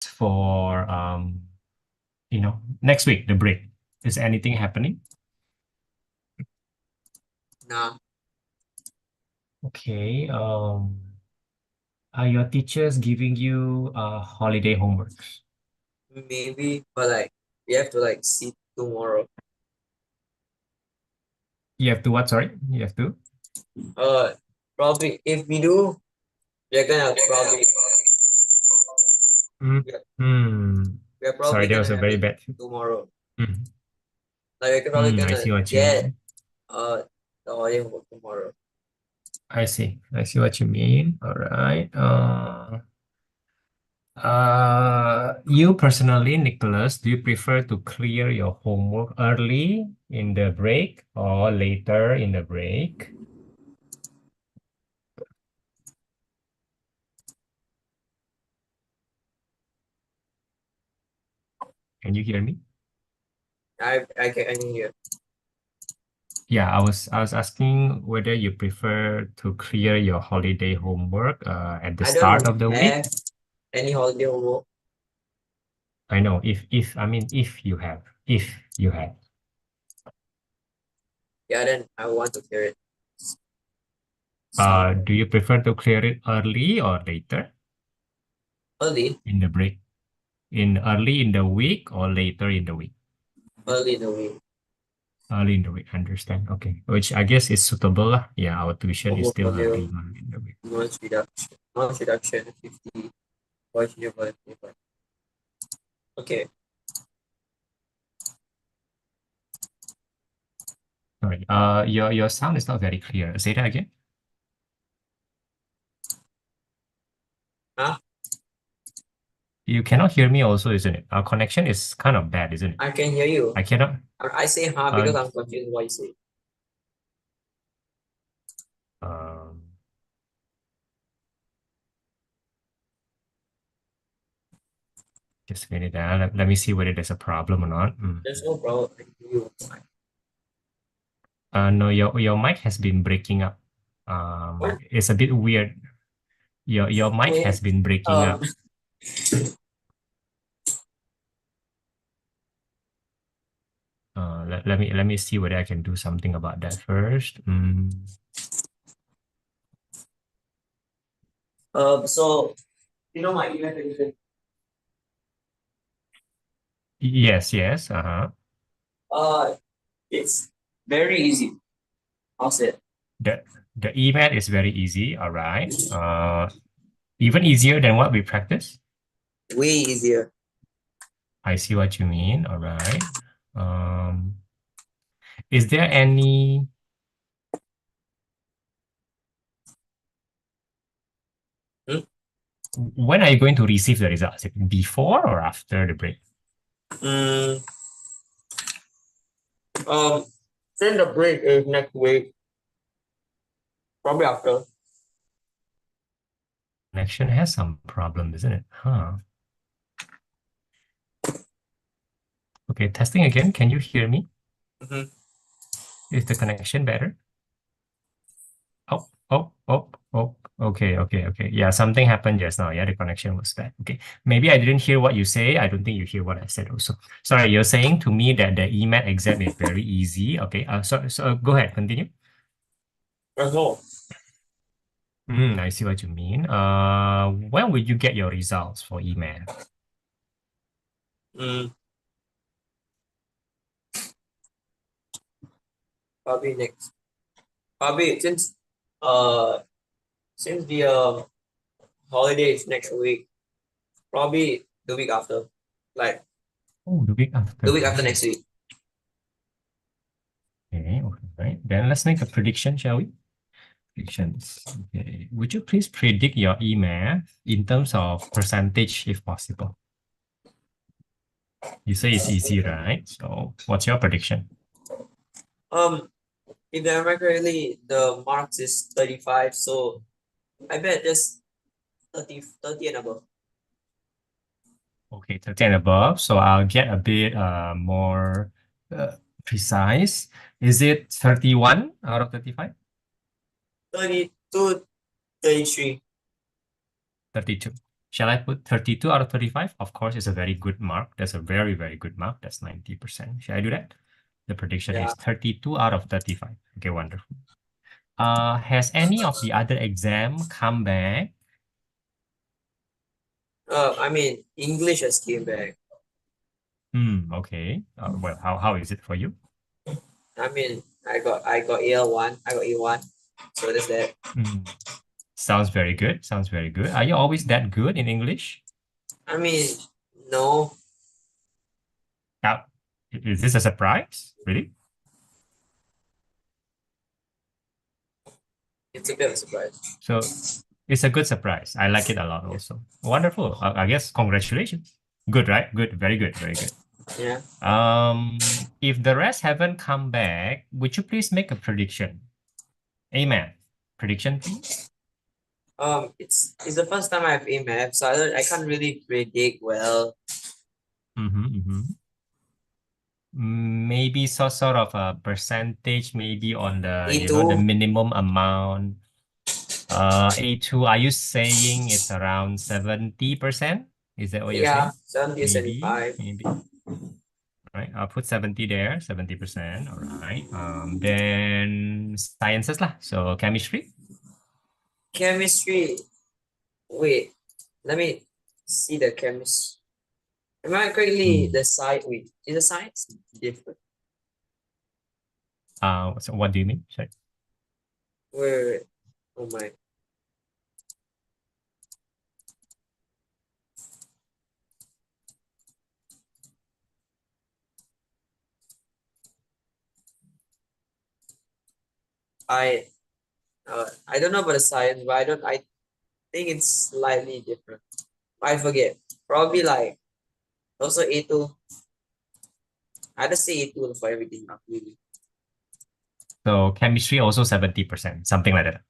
for next week, the break? Is anything happening? Nah, Okay. Are your teachers giving you holiday homeworks? maybe, but like we have to like see tomorrow. You have to what? Sorry, you have to. Uh, Probably if we do, we're gonna probably Mm. we're, Hmm. we're Sorry, probably that gonna was a have very it bad. tomorrow. Mm. Like we're probably I gonna see what you get mean. the audio homework tomorrow. I see. I see what you mean. All right. You personally, Nicholas, do you prefer to clear your homework early in the break or later in the break? Can you hear me? I can hear. Yeah, I was asking whether you prefer to clear your holiday homework at the I start don't of the week. have any holiday homework. I know if I mean if you have. Yeah, then I want to hear it. Some Do you prefer to clear it early or later early, in the break? In early in the week or later in the week? early in the week. Early in the week, understand. Okay. Which I guess is suitable lah. Yeah, our tuition is Homework still module, early in the week. noise reduction 50, voice removal 25. Okay. Sorry. Your sound is not very clear. Say that again. Huh? You cannot hear me also, isn't it? Our connection is kind of bad, isn't it? I can hear you. I cannot. I say huh Uh, because I'm confused what you say. um, just a minute. Let me see whether there's a problem or not. There's no problem. I can hear you. No, your mic has been breaking up. What? It's a bit weird. Your mic has Wait. been breaking Um, up. Let me see whether I can do something about that first. so you know my email edition. Yes, yes. Uh, it's very easy. I'll say it. The the email is very easy. All right. Even easier than what we practice. Way easier. I see what you mean. All right. Um, is there any Hmm? when are you going to receive the results? Before or after the break? Mm, um, then the break is next week, probably after. Connection has some problem, isn't it? Huh. Okay, testing again. Can you hear me? Mm-hmm. Is the connection better? Oh, oh, oh, oh. Okay, okay, okay. Yeah, something happened just now. Yeah, the connection was bad. Okay, maybe I didn't hear what you say. I don't think you hear what I said also. Sorry, you're saying to me that the EMAT exam is very easy. Okay, so go ahead, continue. That's all. I see what you mean. When will you get your results for EMAT? Mm, Probably next. Probably uh since the holiday is next week, probably the week after, like Oh, the week the after. week after next week. Okay, okay, right. Then let's make a prediction, shall we? Predictions. Okay. Would you please predict your EMAT in terms of percentage, if possible? You say it's easy, right? So what's your prediction? Um, if I remember correctly, the marks is 35, so I bet just 30 and above. Okay, 30 and above. So I'll get a bit more precise. Is it 31 out of 35? 32, 33. 32. Shall I put 32 out of 35? Of course, it's a very good mark. That's a very, very good mark. That's 90%. Shall I do that? The prediction Yeah. is 32 out of 35. Okay, wonderful. Has any of the other exam come back? I mean, English has came back. Okay. Well, how is it for you? I mean, I got AL1. I got A1. So that's that. Sounds very good. Sounds very good. Are you always that good in English? I mean, no. Now, is this a surprise? Really? It's a bit of a surprise. So it's a good surprise. I like it a lot also. Wonderful. I guess congratulations. Good, right? Good. Very good. Very good. Yeah. If the rest haven't come back, would you please make a prediction? Amen. Prediction, please. It's the first time I have A map, so I can't really predict well. Maybe sort of a percentage, maybe on the the A2. minimum amount. A2, are you saying it's around 70%? Is that what you're Yeah, saying? 70 or Maybe, 75. maybe. Right, I'll put 70 there, 70%. All right. Then sciences lah. So chemistry. Chemistry. Wait, let me see the chemistry. Am I correctly the side? Wait, is the science different? So what do you mean? Sorry. Wait. Oh my. I don't know about the science, but I think it's slightly different. I forget. Probably like also A2. I just say A2 for everything, not really. So chemistry also 70%, something like that.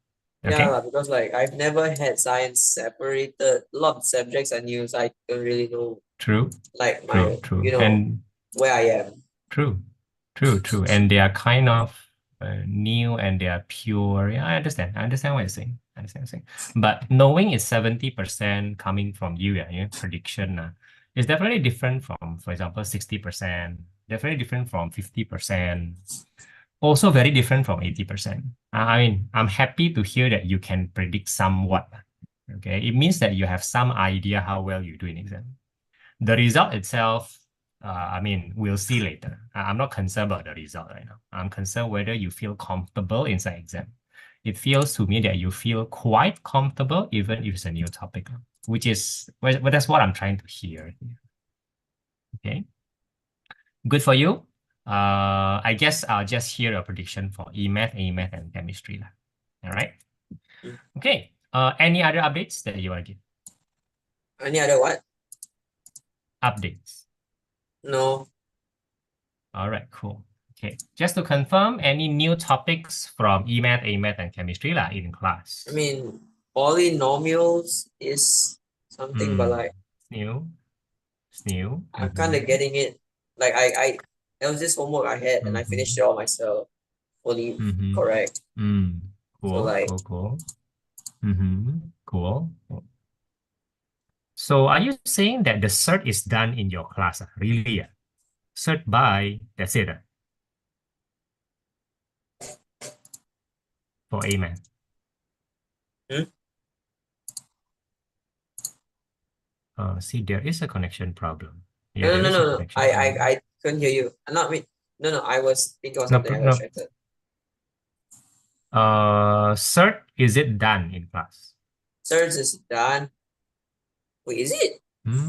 Okay. Yeah, because like I've never had science separated. A lot of subjects I knew, so I don't really know True. like True. my True. And where I am. true. True. True. And they are kind of new and they are pure. Yeah, I understand. I understand what you're saying. I understand what you're saying. But knowing it's 70% coming from you, yeah, your prediction, is definitely different from, for example, 60%. Definitely different from 50%. Also very different from 80%. I mean, I'm happy to hear that you can predict somewhat. Okay, it means that you have some idea how well you do in exam. The result itself, I mean, we'll see later. I'm not concerned about the result right now. I'm concerned whether you feel comfortable inside exam. It feels to me that you feel quite comfortable even if it's a new topic, which is, well, that's what I'm trying to hear. Okay, good for you. I guess I'll just hear a prediction for E-Math, A-Math, and chemistry lah. All right. Okay. Any other updates that you want to give? Any other what? Updates. No. All right, cool. Okay. Just to confirm, any new topics from E-Math, A-Math, and chemistry lah in class? I mean, polynomials is something, but like It's new. It's new. I'm kind of getting it. Like there was this homework I had and I finished it all myself, fully correct. So Cool, like cool, cool. Cool. So are you saying that the cert is done in your class? Really? Cert by, that's it for A-Math. See, there is a connection problem. Yeah, there is a no. connection problem. I couldn't hear you. I'm not me. No. I was thinking of No, something. I got no. distracted. Cert, is it done in class? Search is done. Wait, is it?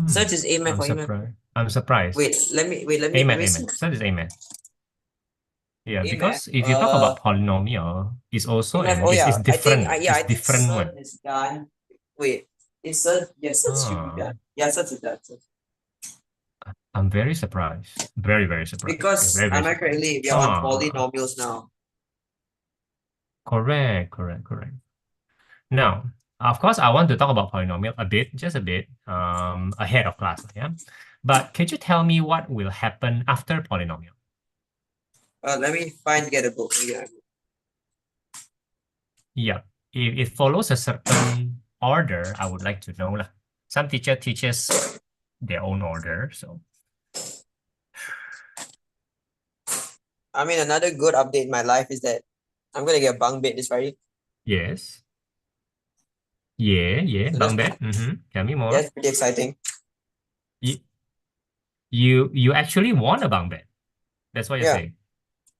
Search is AMAT I'm for AMAT. surprised. I'm surprised. Wait, let me AMAT, see. AMAT. Cert is AMAT. Yeah, AMAT. because if you talk about polynomial, it's also AMAT. an Oh it's yeah, different. I It's think different search one. is done. Wait, is search? Yes, search should be done. Yeah, search is done. I'm very surprised. Very, very surprised. Because Very, very am I surprised. correctly? We are on polynomials now. Correct. Now, of course, I want to talk about polynomial a bit, just a bit, ahead of class, yeah. But could you tell me what will happen after polynomial? Let me get a book. Yeah. Yeah, if it follows a certain order, I would like to know lah. Some teacher teaches their own order. So I mean, another good update in my life is that I'm gonna get a bunk bed this Friday. yes. Yeah. So Bunk bed. Tell me more. that's pretty exciting. You, you actually want a bunk bed. That's what you're Yeah. saying.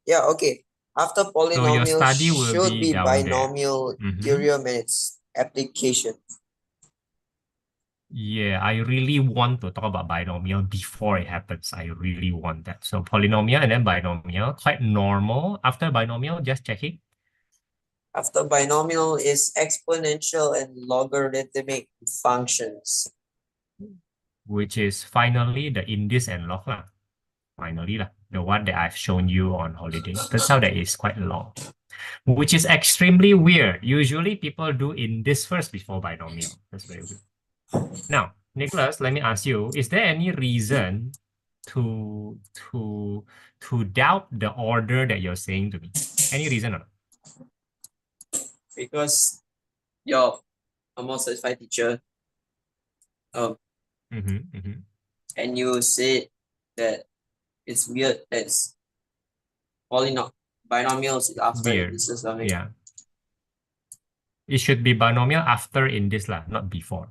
Yeah, okay. After So your polynomial study will should be be down there. binomial theorem and its application. Yeah, I really want to talk about binomial before it happens. I really want that. So polynomial and then binomial, quite normal. After binomial, just checking, After binomial is exponential and logarithmic functions. which is finally the indice and log lah. Finally lah, the one that I've shown you on holiday. Turns out that it's quite long, which is extremely weird. Usually people do indice first before binomial. That's very weird. Now, Nicholas, let me ask you, is there any reason to doubt the order that you're saying to me? Any reason or not? Because your almost certified teacher and you said that it's weird that's binomials is after Weird. indices something. Yeah. It should be binomial after indice lah, not before.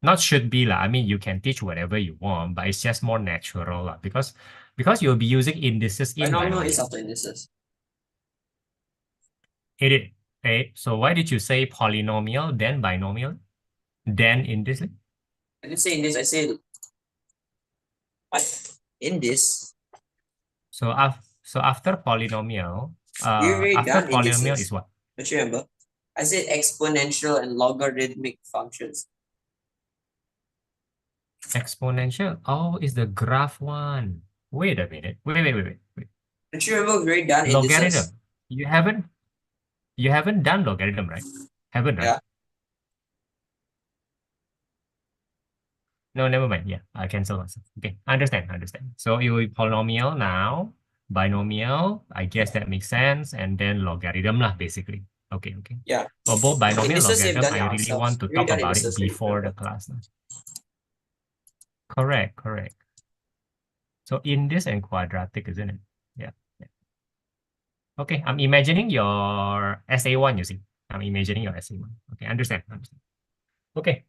Not should be lah. I mean, you can teach whatever you want, but it's just more natural lah, because you'll be using indices in Binomial binomial. is after indices. It is. Okay. So why did you say polynomial, then binomial, then indice? I didn't say in this, I said in this. So after polynomial, You already after done polynomial indices. is what? Don't you remember? I said exponential and logarithmic functions. Exponential. Oh, is the graph one. Wait a minute. Wait. Don't you remember we already done Logarithm. indices? You haven't done logarithm, right? Haven't, right? Yeah. No, never mind. Yeah, I cancel myself. Okay, understand. So you will polynomial now, binomial, I guess that makes sense, and then logarithm lah, basically. Okay. Yeah. For both binomial and Indices we've logarithm, done I it really ourselves. want to We already talk done about it indices, before the remember? class. Correct. So indice and quadratic, isn't it? Yeah. Okay, I'm imagining your SA1, you see. I'm imagining your SA1. Okay, understand. Okay.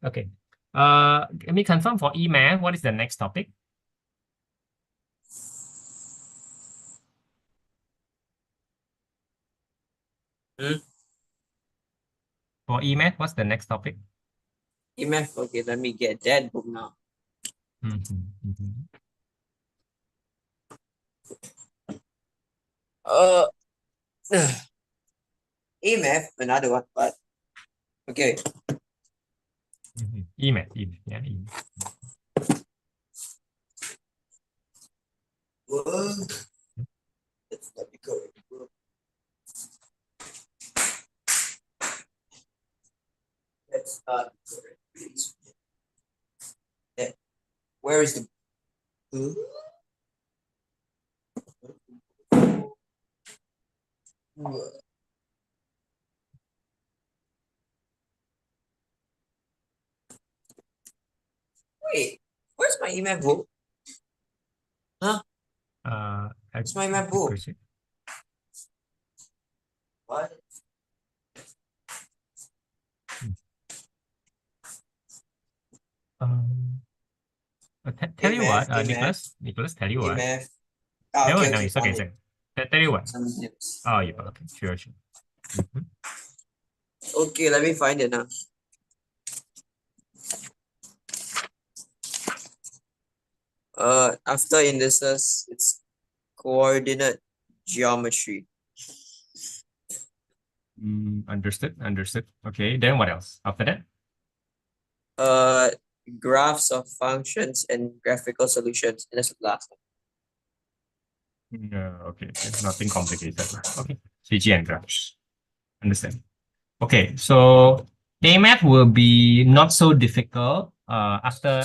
Let me confirm for E-math, what is the next topic? For E-math, what's the next topic? EMF, okay, let me get that book now. EMF, another one, but okay. E-math, yeah, E-math. Let me go. Let's start. Where is the Wait, where's my EMF book? Huh? Where's my EMF book? What? Tell you what, EMF, Nicholas, tell you what. EMF. No, Okay, it's okay. Tell you what. Oh, yeah, okay, sure. Okay, let me find it now. After indices, it's coordinate geometry. Understood. Okay, then what else after that? Graphs of functions and graphical solutions, and that's the last one. Okay, nothing complicated. Okay, CG and graphs. Understand. Okay, so A-math will be not so difficult after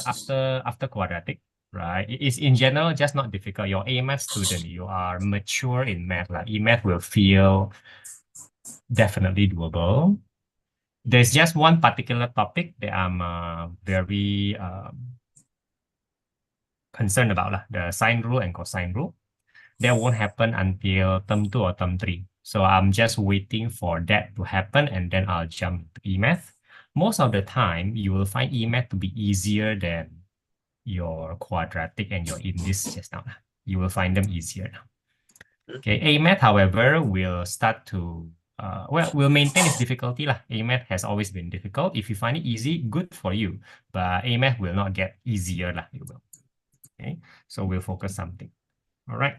quadratic, right? It is in general just not difficult. Your A-math student, you are mature in math. Like E-math will feel definitely doable. there's just one particular topic that I'm very concerned about, the sine rule and cosine rule. That won't happen until term 2 or term 3. So I'm just waiting for that to happen and then I'll jump to E-math. Most of the time, you will find E-math to be easier than your quadratic and your indice just now. You will find them easier now. Okay, A-math, however, will start to will maintain its difficulty lah. A-math has always been difficult. If you find it easy, good for you. But A-math will not get easier lah. It will. Okay, so we'll focus something. All right.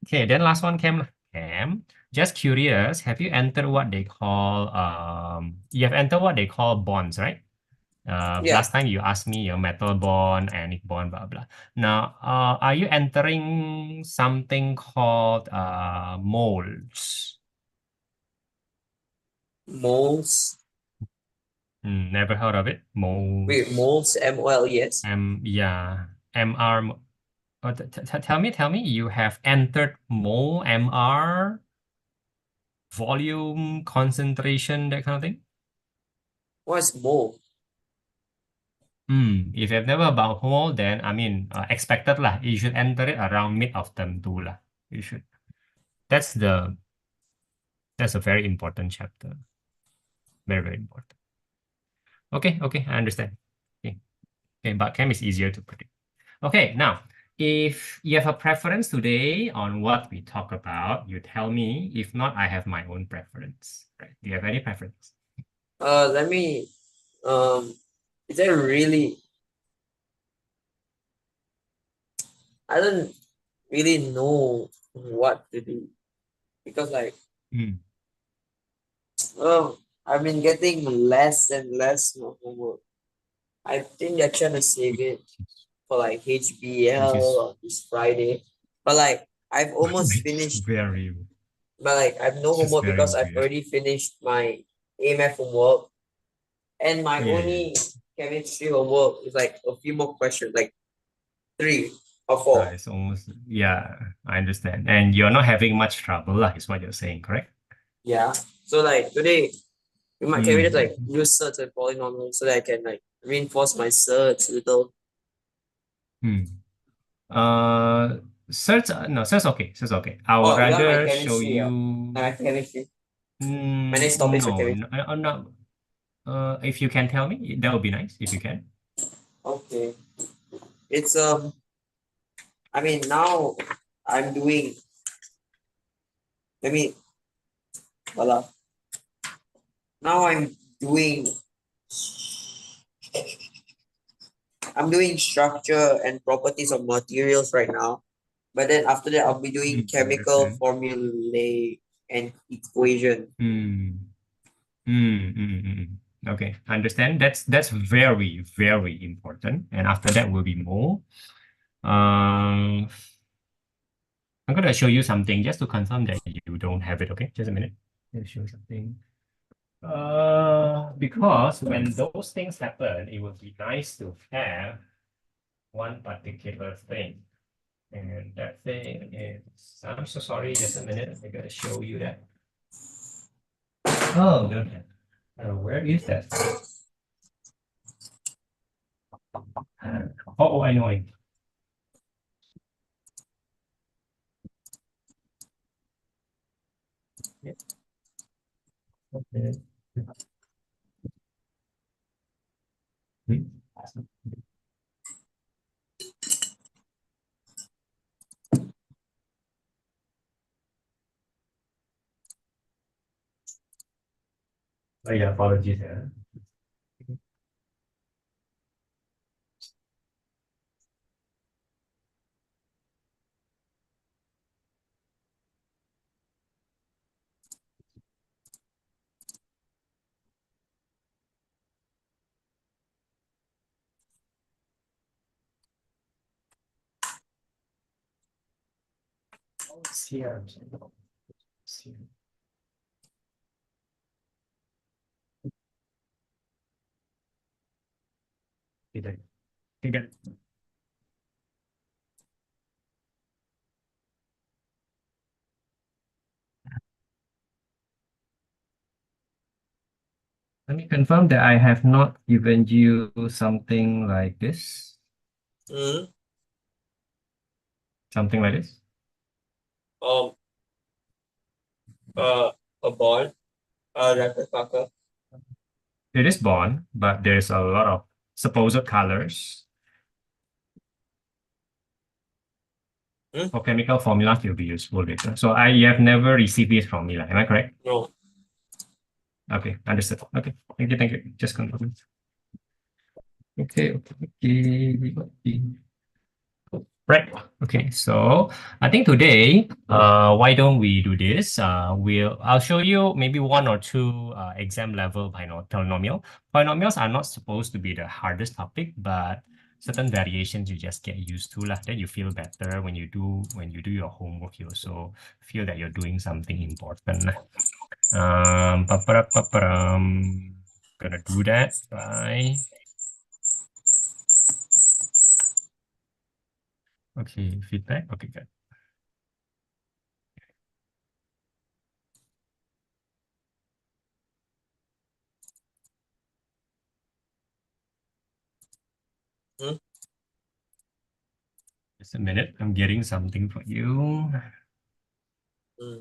Okay, then last one, Cam. Cam, just curious, have you entered what they call you have entered what they call bonds, right? Yeah, Last time you asked me your metal bond, anionic bond, blah blah. Now, are you entering something called moles? moles. Never heard of it. Wait, Moles. moles, MOLES. Yeah, MR. Tell me, you have entered mole, MR, volume, concentration, that kind of thing? What's mole? If you've never about mole, then I mean, expected lah. You should enter it around mid of term 2 lah. You should. That's a very important chapter. Very, very important. Okay, I understand. Okay, but chem is easier to predict. Okay, now, if you have a preference today on what we talk about, you tell me. If not, I have my own preference. Right? Do you have any preference? Let me, is there really, I don't really know what to do because like, Hmm. I've been getting less and less homework. I think they're trying to save it for like Which HBL is or this Friday. But like I've almost which is finished, very but like I've no which is homework very because I've weird. already finished my AMF homework. And my Yeah. only chemistry homework is like a few more questions, like 3 or 4. It's almost, yeah, I understand. And you're not having much trouble, lah, is what you're saying, correct? Yeah. So like today, can we just Mm. like use certs and polynomials so that I can like reinforce my certs a little? Hmm. Certs, no, certs okay, certs okay. I would Oh, you want my rather show chemistry, yeah. you, My chemistry. My next topic for no, chemistry. no, no. If you can tell me, that would be nice, if you can. Okay. It's I mean now I'm doing let me voila. Now I'm doing structure and properties of materials right now. But then after that I'll be doing chemical Understand. formulae and equation. Hmm. Okay, understand. That's very, very important. And after that will be more. Um, I'm gonna show you something just to confirm that you don't have it. Okay, just a minute. Let me show you something. Because when those things happen, it would be nice to have one particular thing. And that thing is, I'm so sorry, just a minute. I gotta show you that. Oh, no. Where is that thing? I know. Yeah. Okay. Oh, yeah, apologies. Here. See. Tidak. Tidak. Let me confirm that I have not given you something like this. Hmm. Something like this. Um. A ball. Rapid packer. It is bond, but there's a lot of supposed colors Hmm? or chemical formulas will be useful later. So I have never received this from me, am I correct? No. Okay, understood. Okay, thank you, thank you. Just confirm. Okay, okay. Right. Okay. So I think today, why don't we do this? I'll show you maybe one or two exam level polynomial. Polynomials are not supposed to be the hardest topic, but certain variations you just get used to lah. Then you feel better when you do your homework. You also feel that you're doing something important lah. Gonna do that by okay feedback. Okay, good. Hmm? Just a minute. I'm getting something for you. Hmm.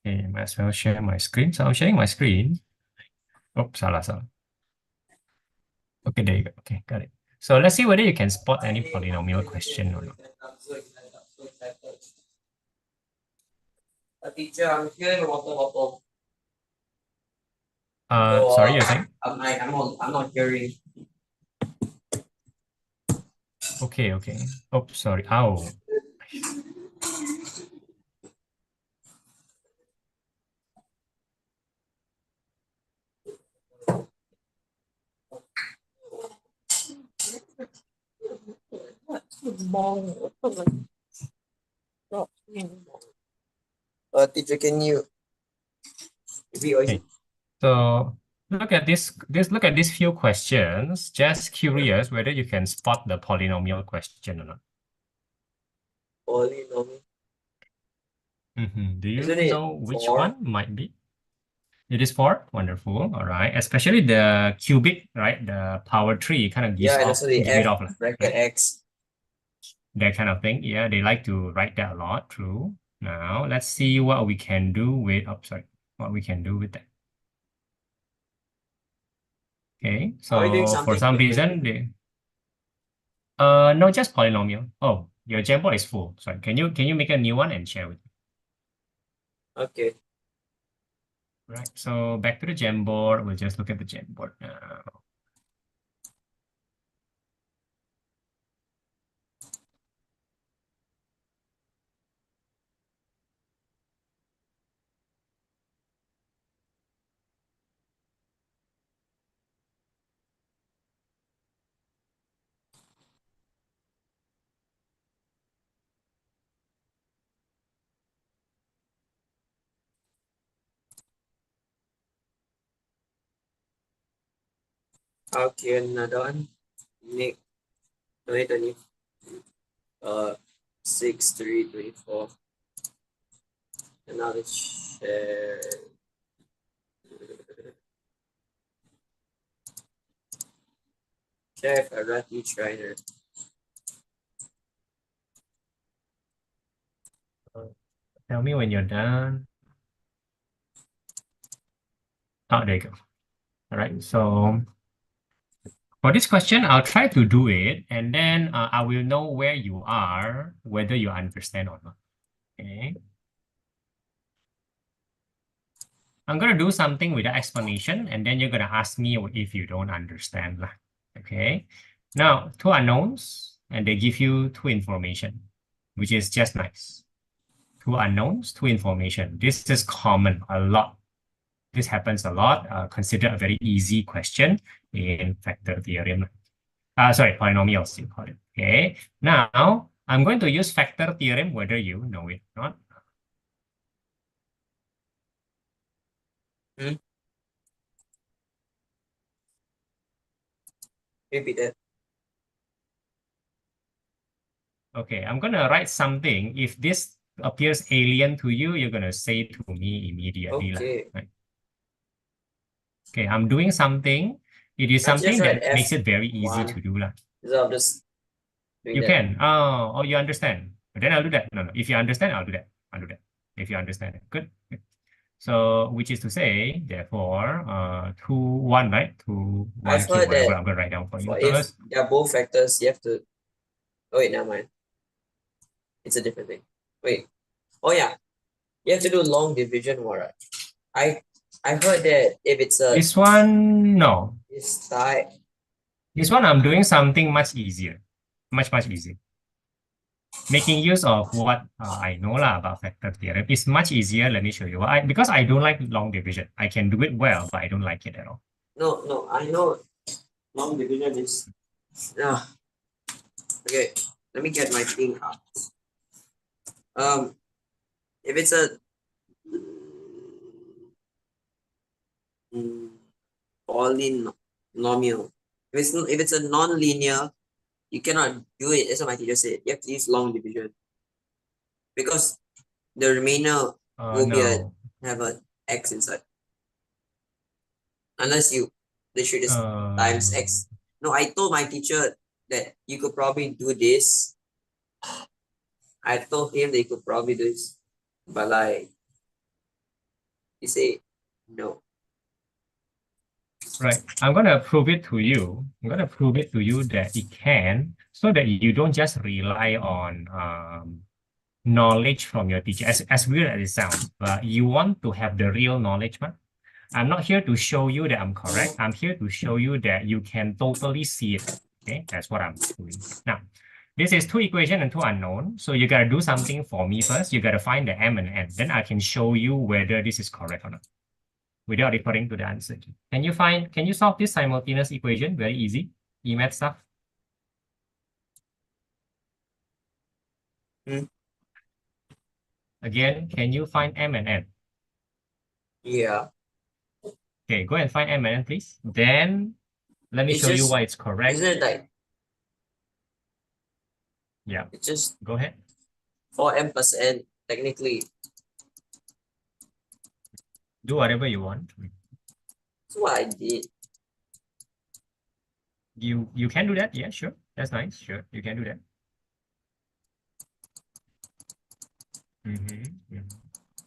Okay, might as well share my screen. So I'm sharing my screen. Oh, salah, salah. Okay, there you go. Okay, got it. So let's see whether you can spot any polynomial question or not. Teacher, I'm feeling a water bottle. So Sorry, you're saying? I'm not hearing. Okay, okay. Oh, sorry. Oh, Teacher, can you repeat what you okay. said? So look at look at these few questions. Just curious whether you can spot the polynomial question or not. Polynomial. Do you Isn't it know which four? one might be? It is four. Wonderful. All right. Especially the cubic, right? The power three kind of Yeah, and also the give it F off, bracket right? X. That kind of thing. Yeah, they like to write that a lot. True. Now let's see what we can do with. Oh, sorry. What we can do with that. Okay. Are we doing So for something some different? reason, not just polynomial. Oh, your Jamboard is full. Sorry. Can you make a new one and share with me? Okay. Right. So back to the Jamboard. We'll just look at the Jamboard now. Okay, another one. Nick 2020. 6/3/24. Another share. Chef Arati Trainer. Tell me when you're done. Oh, there you go. All right. So for this question, I'll try to do it, and then I will know where you are, whether you understand or not. Okay. I'm going to do something with the explanation, and then you're going to ask me if you don't understand. Okay. Now, two unknowns, and they give you two information, which is just nice. Two unknowns, two information. This is common a lot. This happens a lot. Consider a very easy question in factor theorem. Sorry, polynomials, you call it. Okay. Now, I'm going to use factor theorem, whether you know it or not. Hmm? Repeat that. Okay, I'm going to write something. If this appears alien to you, you're gonna say to me immediately. Okay. Right? Okay, I'm doing something. It is Can't you just something write that makes it very easy to F1 do. instead of just doing You that? can. Oh, you understand. But then I'll do that. No. If you understand, I'll do that. I'll do that. If you understand it. Good. Good. So, which is to say, therefore, 2, 1, right? 2, 1 I've cube, heard whatever. that I'm going to write down for you for if first. they're both factors, you have to. Oh wait, never mind. It's a different thing. Wait. Oh yeah, you have to do long division, right? I heard that if it's a This one, no. this type. This one, I'm doing something much easier. Much, much easier. Making use of what I know about factor theorem is much easier. Let me show you. Because I don't like long division. I can do it well, but I don't like it at all. No, I know long division is. No. Okay, let me get my thing out. If it's a polynomial, if it's a non-linear, you cannot do it. That's what my teacher said. You have to use long division because the remainder will be No. have a x inside, unless you literally just times x. No, I told my teacher that you could probably do this. I told him that you could probably do this, but like he say no. Right. I'm going to prove it to you. I'm going to prove it to you that it can, so that you don't just rely on knowledge from your teacher, as weird as it sounds, but you want to have the real knowledge, man. I'm not here to show you that I'm correct. I'm here to show you that you can totally see it. Okay, that's what I'm doing. Now, this is 2 equation and 2 unknown. So you got to do something for me first. You got to find the m and n. Then I can show you whether this is correct or not without referring to the answer key. Can you solve this simultaneous equation? Very easy. EMAT stuff. Again, can you find m and n? Yeah. Okay, go and find m and n, please. Then let me It's show you just why it's correct. isn't it like Yeah, it's just go ahead. 4m plus n technically. Do whatever you want. That's what I did. You can do that. Yeah, sure. That's nice. Sure, you can do that.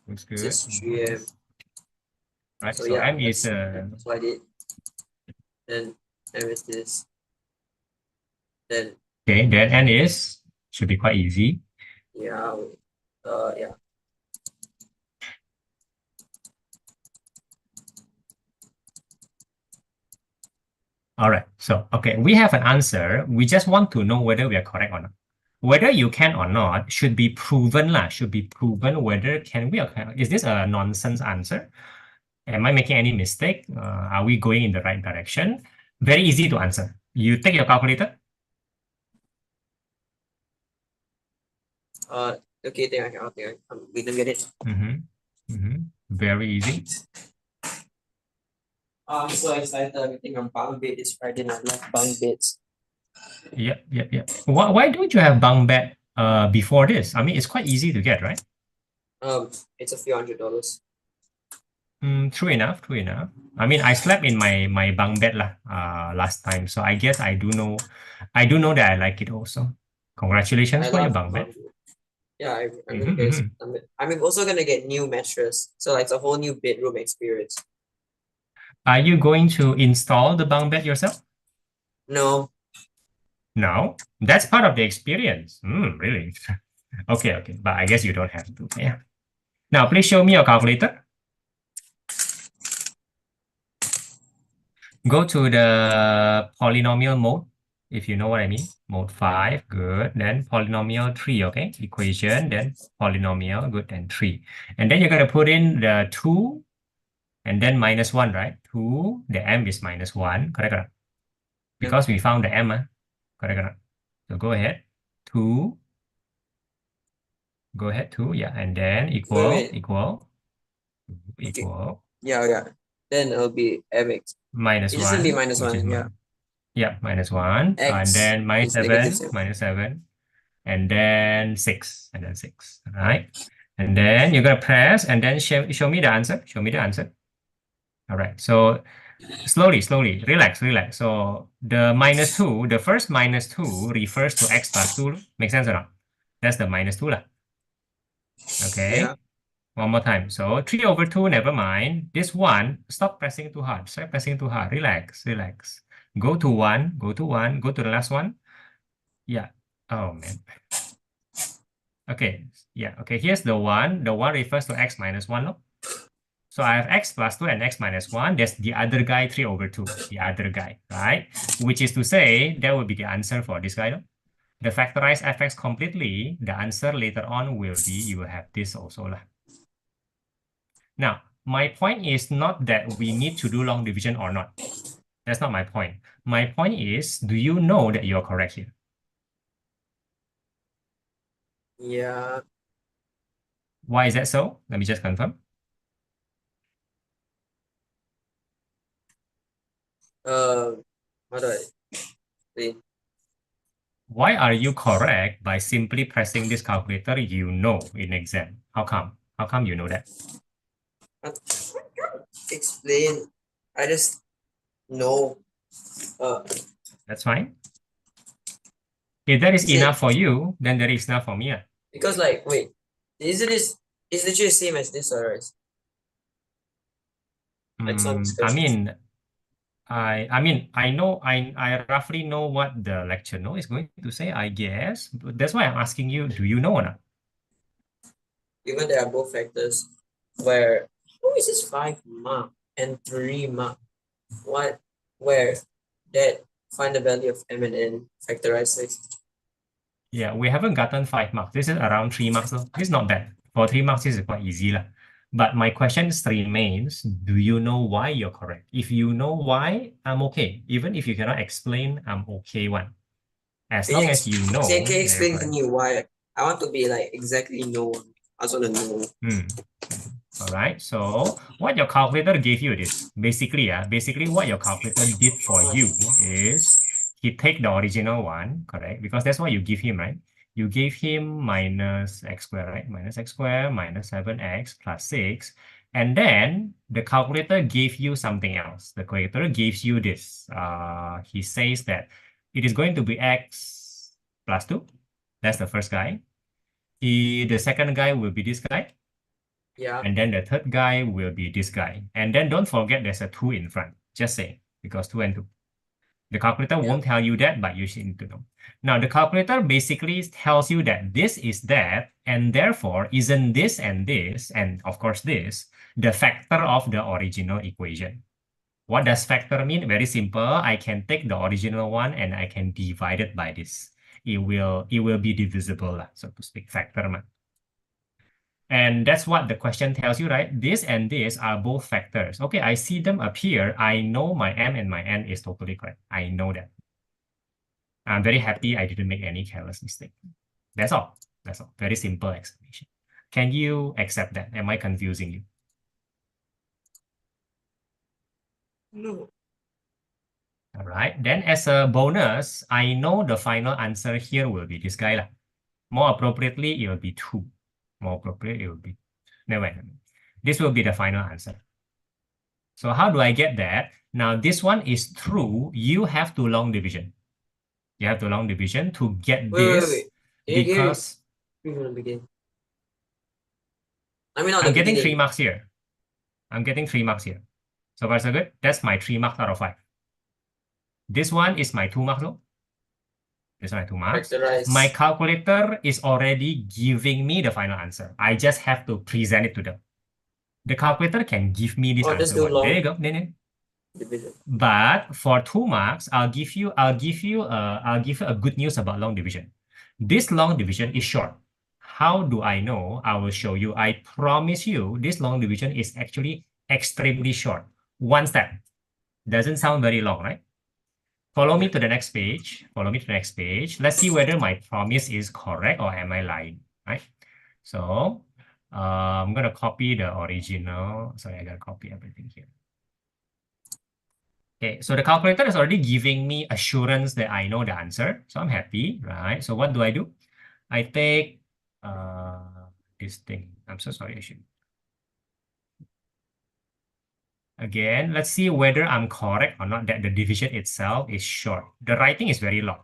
Looks good. It's just 3m. Right. So So yeah, m is that's what I did. Then m is this. Then okay. Then n is should be quite easy. yeah, yeah. All right. So okay, we have an answer. We just want to know whether we are correct or not. Whether you can or not should be proven lah. Should be proven whether can we or cannot. Is this a nonsense answer? Am I making any mistake? Are we going in the right direction? Very easy to answer. You take your calculator. Okay, we can get it. Very easy. I'm so excited. Everything on bunk bed is Friday night. I love bunk beds. Yep. Why don't you have bunk bed before this? I mean, it's quite easy to get, right? It's a few $100. True enough. I mean, I slept in my bunk bed last time, so I guess I do know that I like it also. Congratulations for your bunk bed. Yeah, I'm gonna get. I'm also gonna get new mattress, so like it's a whole new bedroom experience. Are you going to install the bunk bed yourself? No. No, that's part of the experience. Really? Okay, but I guess you don't have to. Yeah. Now, please show me your calculator. Go to the polynomial mode, if you know what I mean. Mode 5, good. Then polynomial 3, okay? Equation, then polynomial, good, and 3. And then you're going to put in the 2 and then minus 1, right? 2, the m is minus 1, correct? Because we found the m, correct? So go ahead, 2. Go ahead, 2, yeah. And then equal. Yeah. Then it'll be mx. Minus it 1. It should be minus 1, yeah. Yeah, minus 1. X and then minus 7. and then 6, and then 6, all right? And then you're going to press, and then show me the answer. Show me the answer. All right, so slowly, relax. So the -2, the first -2 refers to x plus 2. Make sense or not? That's the -2 lah. Yeah. Okay, one more time. So 3/2, never mind. This one, stop pressing too hard. Stop pressing too hard. Relax. Go to 1, go to the last one. Yeah. Oh, man. Okay, yeah, okay, here's the 1. The 1 refers to x minus 1, no? So I have x plus 2 and x minus 1. There's the other guy, 3/2, the other guy, right? Which is to say, that would be the answer for this guy, no? The factorize fx completely, the answer later on will be, you will have this also lah. Now, my point is not that we need to do long division or not. That's not my point. My point is, do you know that you're correct here? Yeah. Why is that so? Let me just confirm. How do I say? Why are you correct by simply pressing this calculator you know in exam? How come? How come you know that? I can't explain. I just know. That's fine. If that is Is it enough for you, then that is enough for me. because like wait, is it this? It's literally the same as this, alright? Like some I discussions. mean, I know, I roughly know what the lecture note is going to say, I guess. But that's why I'm asking you, do you know or not? Even there are both factors where who is this 5 mark and 3 mark? What where that find the value of m and n factorize 6. Yeah, we haven't gotten 5 marks. This is around 3 marks though. This is not bad. For 3 marks, this is quite easy lah. But my question still remains, do you know why you're correct? If you know why, I'm okay. Even if you cannot explain, I'm okay one. As long as you know Can you that you're explain to correct. me why? I want to be like exactly no. I just want to know. All right. So what your calculator gave you is basically what your calculator did for you is he take the original one, correct? Because that's what you give him, right? You gave him minus x squared, right? Minus x squared minus 7x plus 6. And then the calculator gave you something else. The calculator gives you this. He says that it is going to be x plus 2. That's the first guy. The second guy will be this guy. Yeah. And then the third guy will be this guy. And then don't forget there's a 2 in front. Just say, because 2 and 2. The calculator won't tell you that, but you should need to know. Now, the calculator basically tells you that this is that, and therefore isn't this and this, and of course this, the factor of the original equation. What does factor mean? Very simple. I can take the original one and I can divide it by this. It will be divisible, so to speak, factor. And that's what the question tells you, right? This and this are both factors. Okay, I see them appear. I know my m and my n is totally correct. I know that. I'm very happy I didn't make any careless mistake. That's all. That's all. Very simple explanation. Can you accept that? Am I confusing you? No. All right. Then as a bonus, I know the final answer here will be this guy lah. More appropriately, it will be 2. More appropriate, it will be... Never mind. This will be the final answer. So how do I get that? Now, this one is true. You have to long division. You have to long division to get this because Begin. I mean, not I'm the getting 3 beginning. marks here. I'm getting 3 marks here. So far, so good. That's my 3 marks out of 5. This one is my 2 marks. This one, 2 marks. Factorize. My calculator is already giving me the final answer. I just have to present it to them. The calculator can give me this answer. There you go. Division. But for 2 marks, I'll give you a good news about long division. This long division is short. How do I know? I will show you. I promise you, this long division is actually extremely short. One step. Doesn't sound very long, right? Follow me to the next page. Follow me to the next page. Let's see whether my promise is correct or am I lying, right? So I'm going to copy the original. Sorry, I got to copy everything here. Okay, so the calculator is already giving me assurance that I know the answer. So I'm happy, right? So what do? I take this thing. I'm so sorry, I should. Again, let's see whether I'm correct or not that the division itself is short. The writing is very long,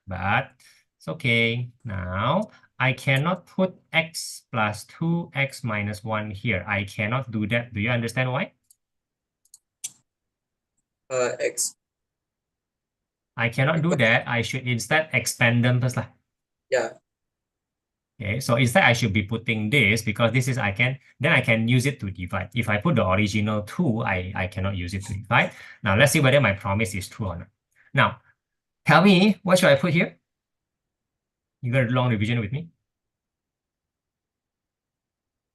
but it's okay. Now, I cannot put x plus 2x minus 1 here. I cannot do that. Do you understand why? X. I cannot do that. I should instead expand them first. Yeah. Okay, so instead I should be putting this because this is I can use it to divide. If I put the original 2, I cannot use it to divide. Now let's see whether my promise is true or not. Now, tell me, what should I put here? You got a long division with me?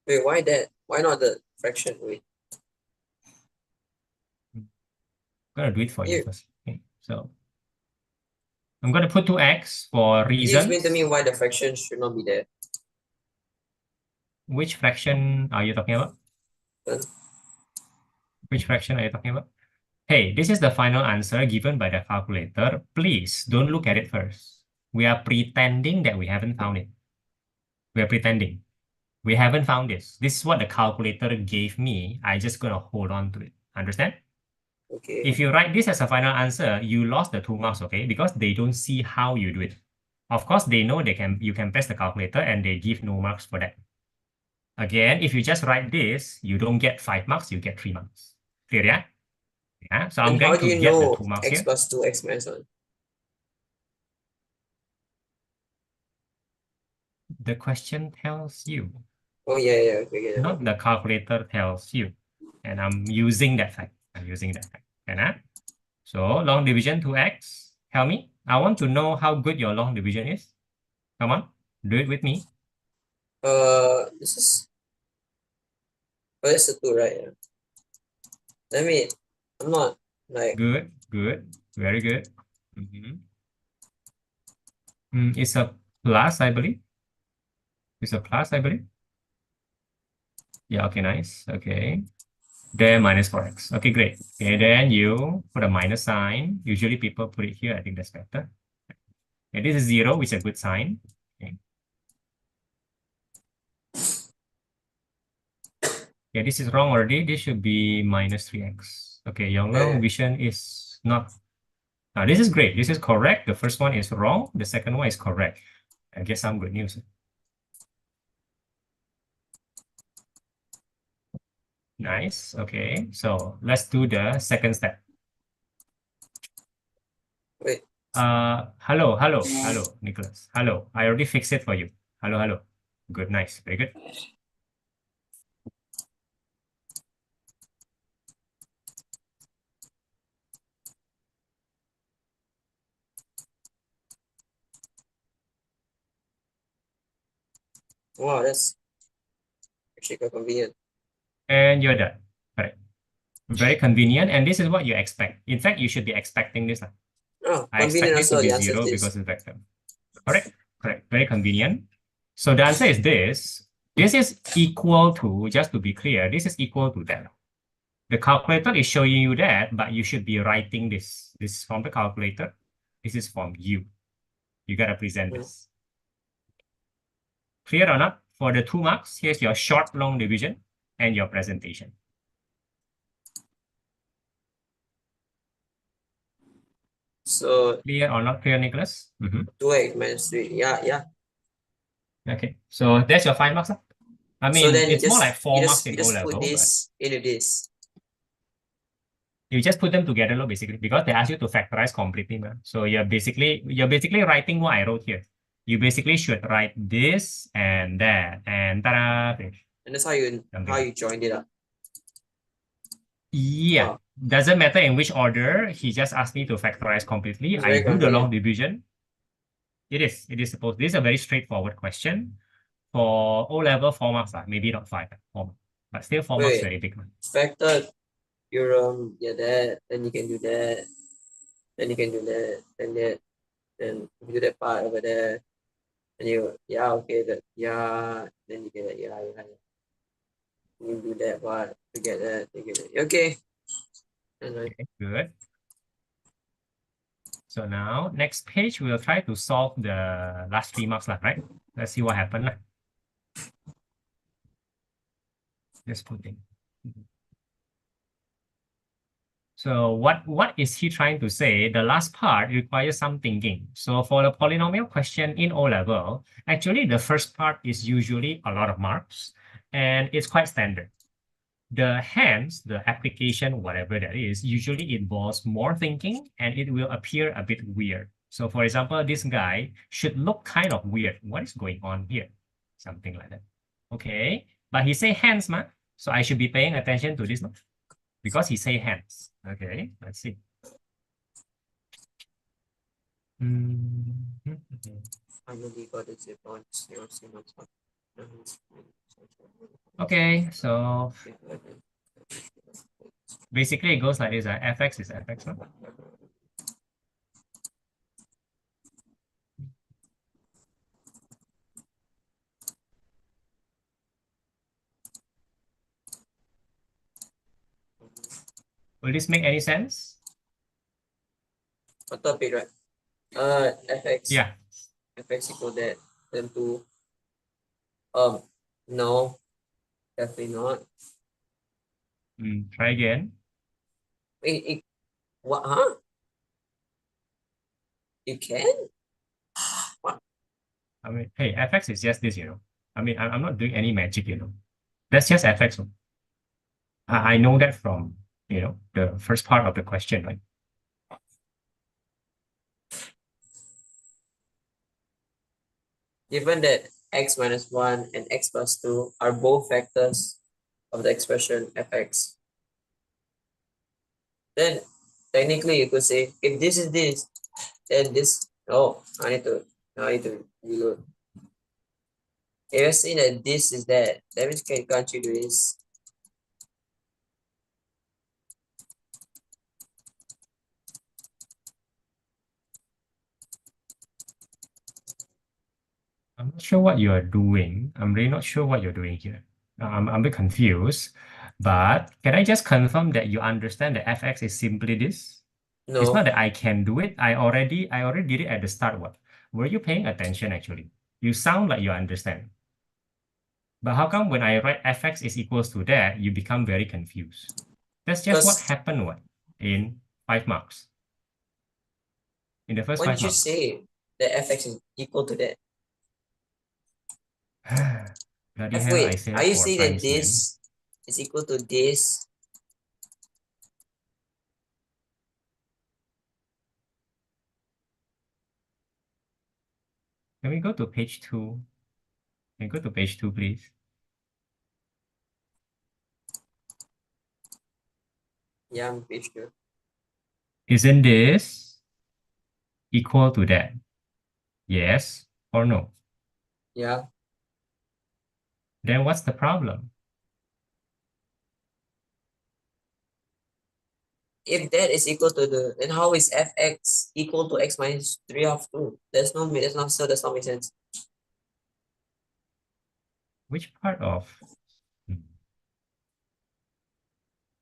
Wait, why that? Why not the fraction? Wait. I'm gonna do it for you You, first. Okay, so I'm gonna put 2x for you explain to me reasons. why the fraction should not be there. Which fraction are you talking about? Which fraction are you talking about? Hey, this is the final answer given by the calculator. Please don't look at it first. We are pretending that we haven't found it. We are pretending. We haven't found this. This is what the calculator gave me. I just gonna hold on to it. Understand? Okay. If you write this as a final answer, you lost the 2 marks, okay? Because they don't see how you do it. Of course, they know you can press the calculator and they give no marks for that. Again, if you just write this, you don't get 5 marks, you get 3 marks. Clear, yeah? Yeah. So I'm And how going do to you get the know 2 marks x here. plus 2, x minus 1? The question tells you, Oh, yeah, okay, yeah. not the calculator tells you. And I'm using that fact. I'm using that fact. Okay, so long division 2x. Tell me. I want to know how good your long division is. Come on, do it with me. This is, oh, that's a 2, right? Yeah. Let me, I'm not, like, Good, good, very good. It's a plus, I believe. It's a plus, I believe. Yeah, okay, nice. Okay. Then minus 4x. Okay, great. Okay, then you put a minus sign. Usually people put it here. I think that's better. Okay, this is 0, which is a good sign. Okay. Yeah, this is wrong already. This should be minus 3x. Okay, your long yeah. division is not. Now, this is great. This is correct. The first one is wrong. The second one is correct. I guess some good news. Nice. Okay, so let's do the second step. Wait, Hello, Nicholas. Hello. I already fixed it for you. Hello. Good, nice. Very good. wow, that's actually quite convenient. And you're done. Correct. Very convenient. And this is what you expect. In fact, you should be expecting this. Oh, I expect convenient this to also, be the answer is 0 this. because it's vector. Correct. Very convenient. So the answer is this. This is equal to, just to be clear, this is equal to that. The calculator is showing you that, but you should be writing this. This is from the calculator. This is from you. You got to present this. Clear or not? For the 2 marks, here's your short long division and your presentation. So, Clear or not clear, Nicholas? 2x minus 3. Yeah. Okay, so that's your 5 marks. I So mean, then it's more like 4 marks you in O just put level, but this into this. you just put them together, basically, because they ask you to factorize completely. So you're basically writing what I wrote here. You basically should write this and that, and ta-da, finish. And that's how you joined it up. Yeah, Wow. doesn't matter in which order. He just asked me to factorize completely. It's I very do the long convenient. division. It is supposed. This is a very straightforward question for O level 4 marks, maybe not 5, 4 marks, but still 4 marks Wait, very big. factor theorem, yeah, that, then you can do that, then you can do that, then that, then you do that part over there, and you, yeah, okay, that, yeah, then you get that, yeah. You do that part, you get that, you get that. Okay. Okay, good. So now, next page, we'll try to solve the last 3 marks, right? Let's see what happened. Just putting. So what is he trying to say? The last part requires some thinking. So for the polynomial question in O-level, actually the first part is usually a lot of marks and it's quite standard. Hence, the application, whatever that is, usually involves more thinking and it will appear a bit weird. So for example, this guy should look kind of weird. What is going on here? Something like that. Okay, but he say hence, ma. So I should be paying attention to this, no? Because he say hence. Okay, let's see. Finally got it zip on 0, 0, 0. Okay, so basically it goes like this. Fx is fx, no? Will this make any sense? What topic, right? FX. Yeah. FX equal that. Then to no, definitely not. Try again. What? Huh? You can? I mean, hey, fx is just this, I mean, I'm not doing any magic, That's just fx. I know that from, the first part of the question, right? Given that x minus 1 and x plus 2 are both factors of the expression fx, then technically you could say if this is this, then this. Oh, I need to reload. If you're saying that this is that means can't you do this? I'm not sure what you're doing. I'm really not sure what you're doing here. I'm a bit confused, but can I just confirm that you understand that fx is simply this? It's not No, that I can do it. I already did it at the start. What? Were you paying attention actually? You sound like you understand. But how come when I write fx is equals to that, you become very confused? That's just what because happened in 5 marks. In the first when 5 did you marks. say that fx is equal to that? Bloody hell, I Wait, said are it you 4 saying that times, man. this is equal to this? Can we go to page 2? Can we go to page 2, please? Yeah, I'm pretty sure. Isn't this equal to that? Yes or no? Yeah. Then what's the problem? If that is equal to then how is fx equal to x minus 3 of 2? That's not so that's not make sense. Which part of?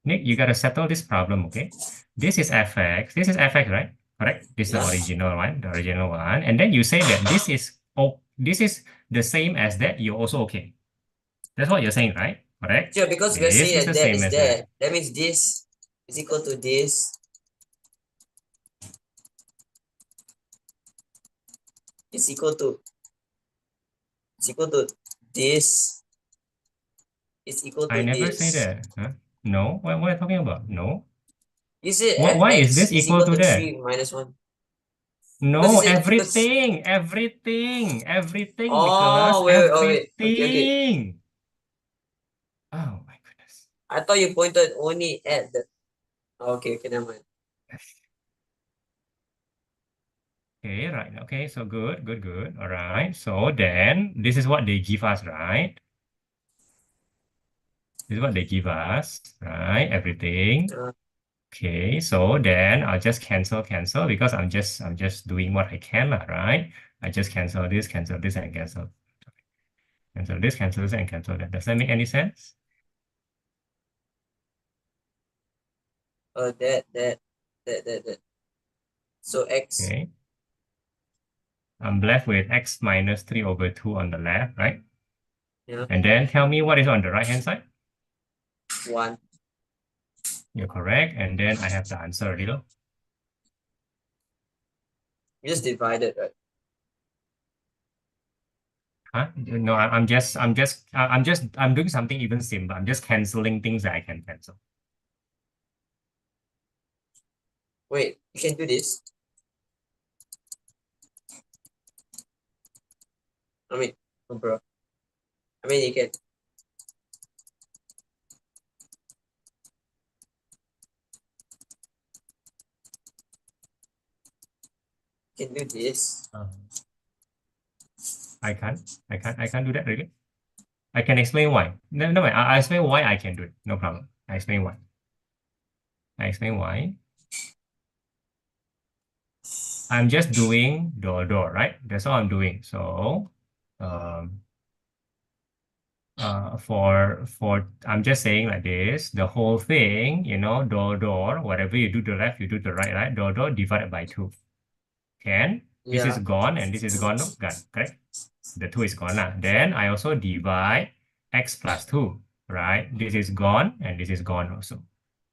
Nick, you gotta settle this problem, okay? This is fx. This is fx, right? Correct? This is the Yeah. original one, And then you say that this is the same as that, you're also okay. That's what you're saying, right? Correct? Sure, because we're This is saying the that same is as that. that. That means this is equal to this. Is equal to is equal to this. Is equal I to never say this. that. Huh? No? What are you talking about? No? You said Why is fx this is equal equal to to that? 3 minus 1. Because you No, said because everything, Nicholas, oh wait, oh wait. Okay. everything. Oh my goodness. I thought you pointed only at the okay, never mind. Okay, right. Okay, so good. All right. So then this is what they give us, right? This is what they give us, right? Everything. Uh, Okay, so then I'll just cancel because I'm just doing what I can, right? I just cancel this, and cancel this, and cancel that. Does that make any sense? that. So x Okay. I'm left with x minus 3 over 2 on the left, right? Yeah. And then tell me what is on the right-hand side. 1. You're correct. And then I have the answer already. Look. You just divide it, right? Huh? No, I'm doing something even simple. I'm just canceling things that I can cancel. Wait, you can do this. I mean, oh, bro. I mean, you can do this. I can't do that really. I can explain why. No, I explain why I can do it. No problem. I explain why. I explain why. I'm just doing door, right? That's all I'm doing. So, um, for I'm just saying like this, the whole thing, door, whatever you do to the left, you do to the right, right? Door divided by 2. Can this is Yeah. gone and this is gone, no? Gone, correct? The 2 is gone now. Then I also divide x plus 2, right? This is gone and this is gone also.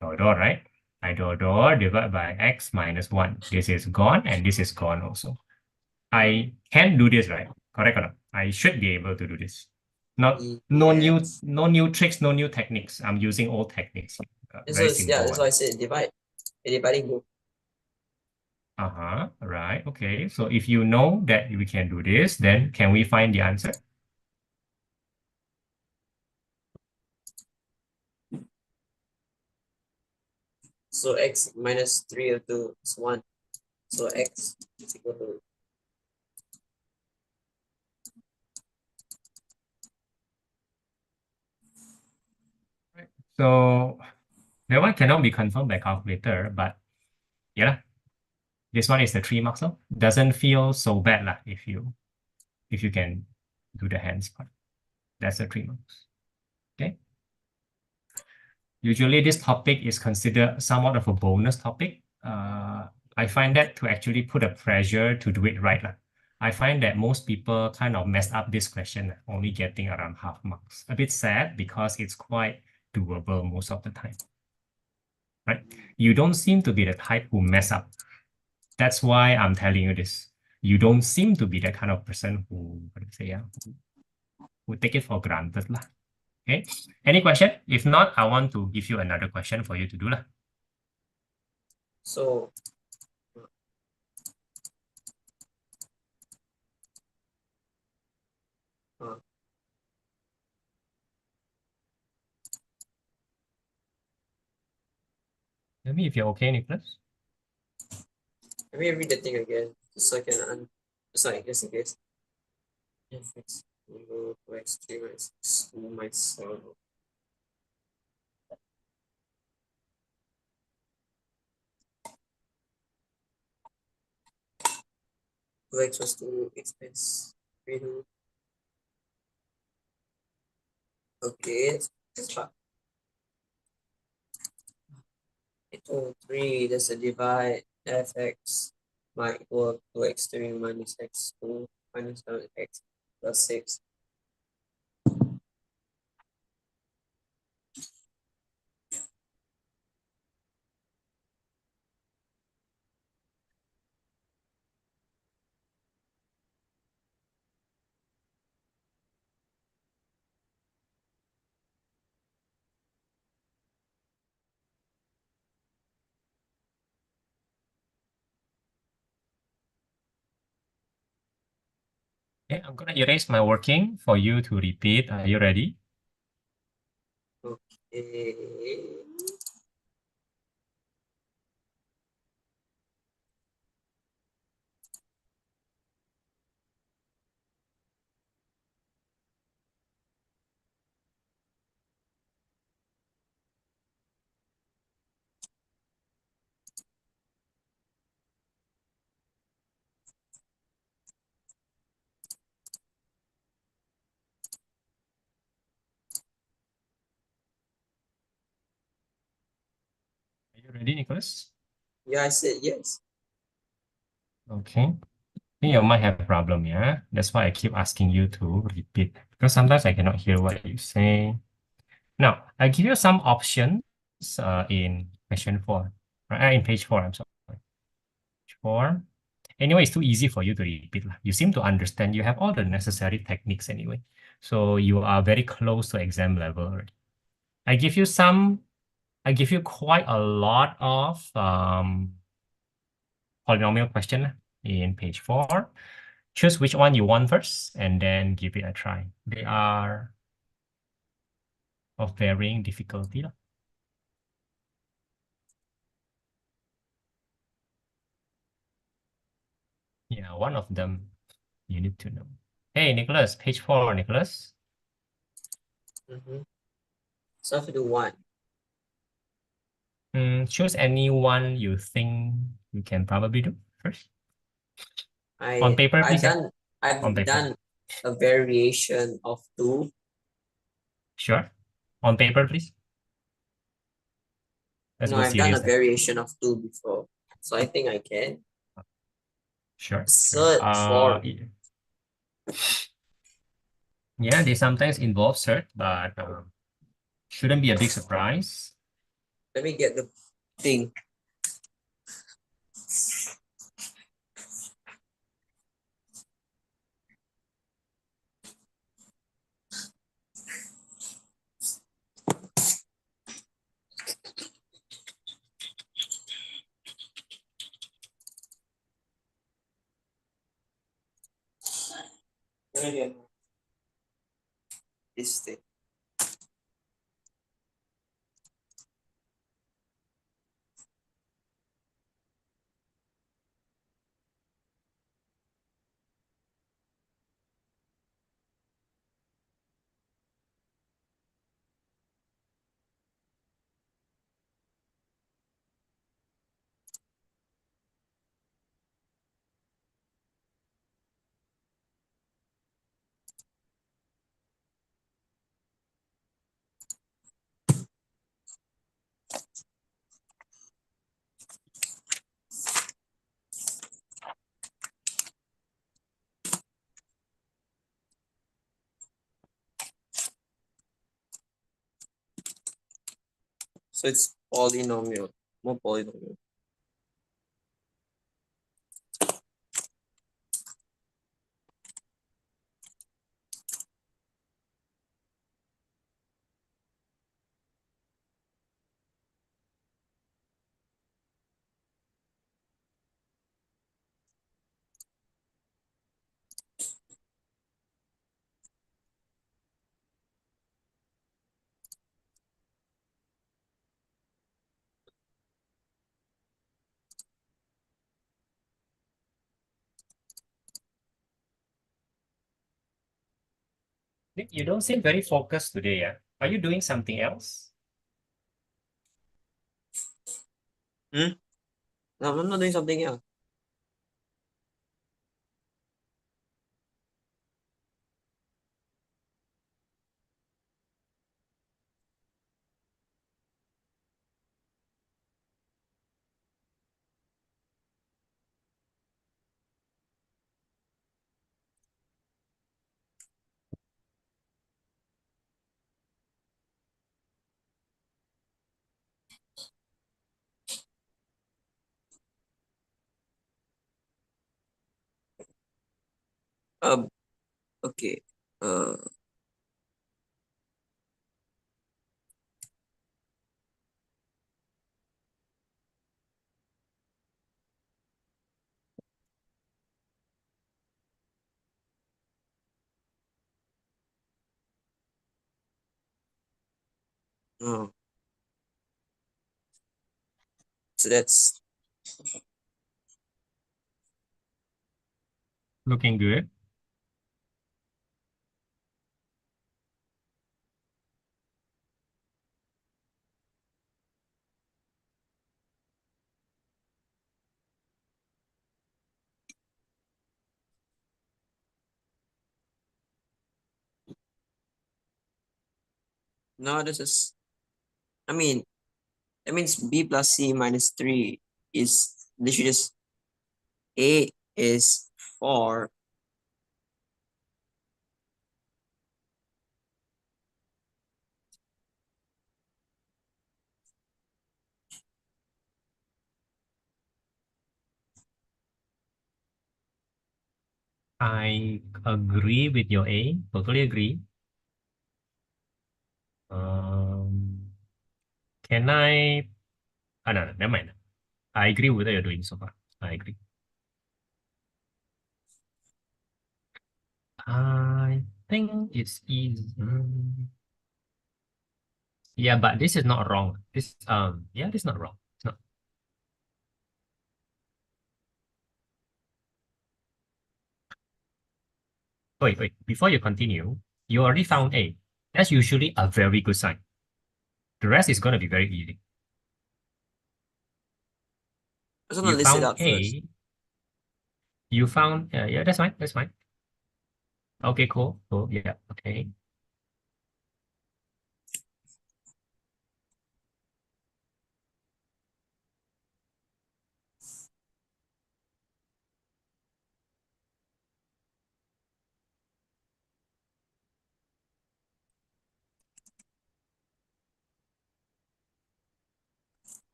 Door, right? I door divide by x minus 1. This is gone and this is gone also. I can do this, right? Correct or not? I should be able to do this. No Yes. new tricks, no new techniques. I'm using old techniques. Very simple That's why I one. said divide. Dividing book. Right. Okay. So if you know that we can do this, then can we find the answer? So x minus 3 or 2 is 1. So x is equal to So that one cannot be confirmed by calculator, but yeah, this one is the 3 marks. So doesn't feel so bad lah if you can do the hands part. That's the 3 marks. Okay. Usually this topic is considered somewhat of a bonus topic. I find that to actually put a pressure to do it right lah. I find that most people kind of mess up this question, only getting around half marks. A bit sad because it's quite doable most of the time. Right? You don't seem to be the type who mess up. That's why I'm telling you this. You don't seem to be the kind of person who, who take it for granted lah. Okay. Any question? If not, I want to give you another question for you to do lah. so Tell me if you're okay, Nicholas. let me read the thing again so I can sorry, just in case. Fx equal to x 3 minus x 2 minus 7. X was 2 x minus 3. Okay, let's try. Equal 3, that's a divide. Fx might equal to x3 minus x2 minus 7x plus 6. Okay, I'm gonna erase my working for you to repeat. Are you ready? Okay. Are you ready, Nicholas? Yeah, I said yes. Okay. think you might have a problem, yeah? That's why I keep asking you to repeat because sometimes I cannot hear what you say. Now, I give you some options in question 4, right? In page 4, I'm sorry. Page 4. Anyway, it's too easy for you to repeat. You seem to understand. You have all the necessary techniques anyway. So you are very close to exam level already. I give you quite a lot of polynomial question in page 4. Choose which one you want first and then give it a try. They are of varying difficulty. Yeah, one of them you need to know. Hey, Nicholas, page 4, Nicholas. So if you do one, Choose any one you think you can probably do first. On I paper, I've please. done On I've paper. done a variation of two. Sure. On paper, please. Let's No, go I've done a serious then. variation of two before. So I think I can. Sure. Third form. Yeah, they sometimes involve cert, but shouldn't be a big surprise. Let me get the thing. Let me get this thing. So it's polynomial. More polynomial. Nick, you don't seem very focused today, yeah? Are you doing something else? No, I'm not doing something else. Um, okay. Oh, so that's Looking good. no, this is. I mean, that means b plus c minus 3 is literally just a is 4. I agree with your A. Totally agree. Can I? No, never mind. I agree with what you're doing so far. I agree. I think it's easy. Yeah, but this is not wrong. This is not wrong. It's not. Wait. Before you continue, you already found A. That's usually a very good sign. The rest is going to be very easy. I just want You to list it found out first. A. You found, yeah, that's fine. That's fine. Okay, cool. Yeah, okay.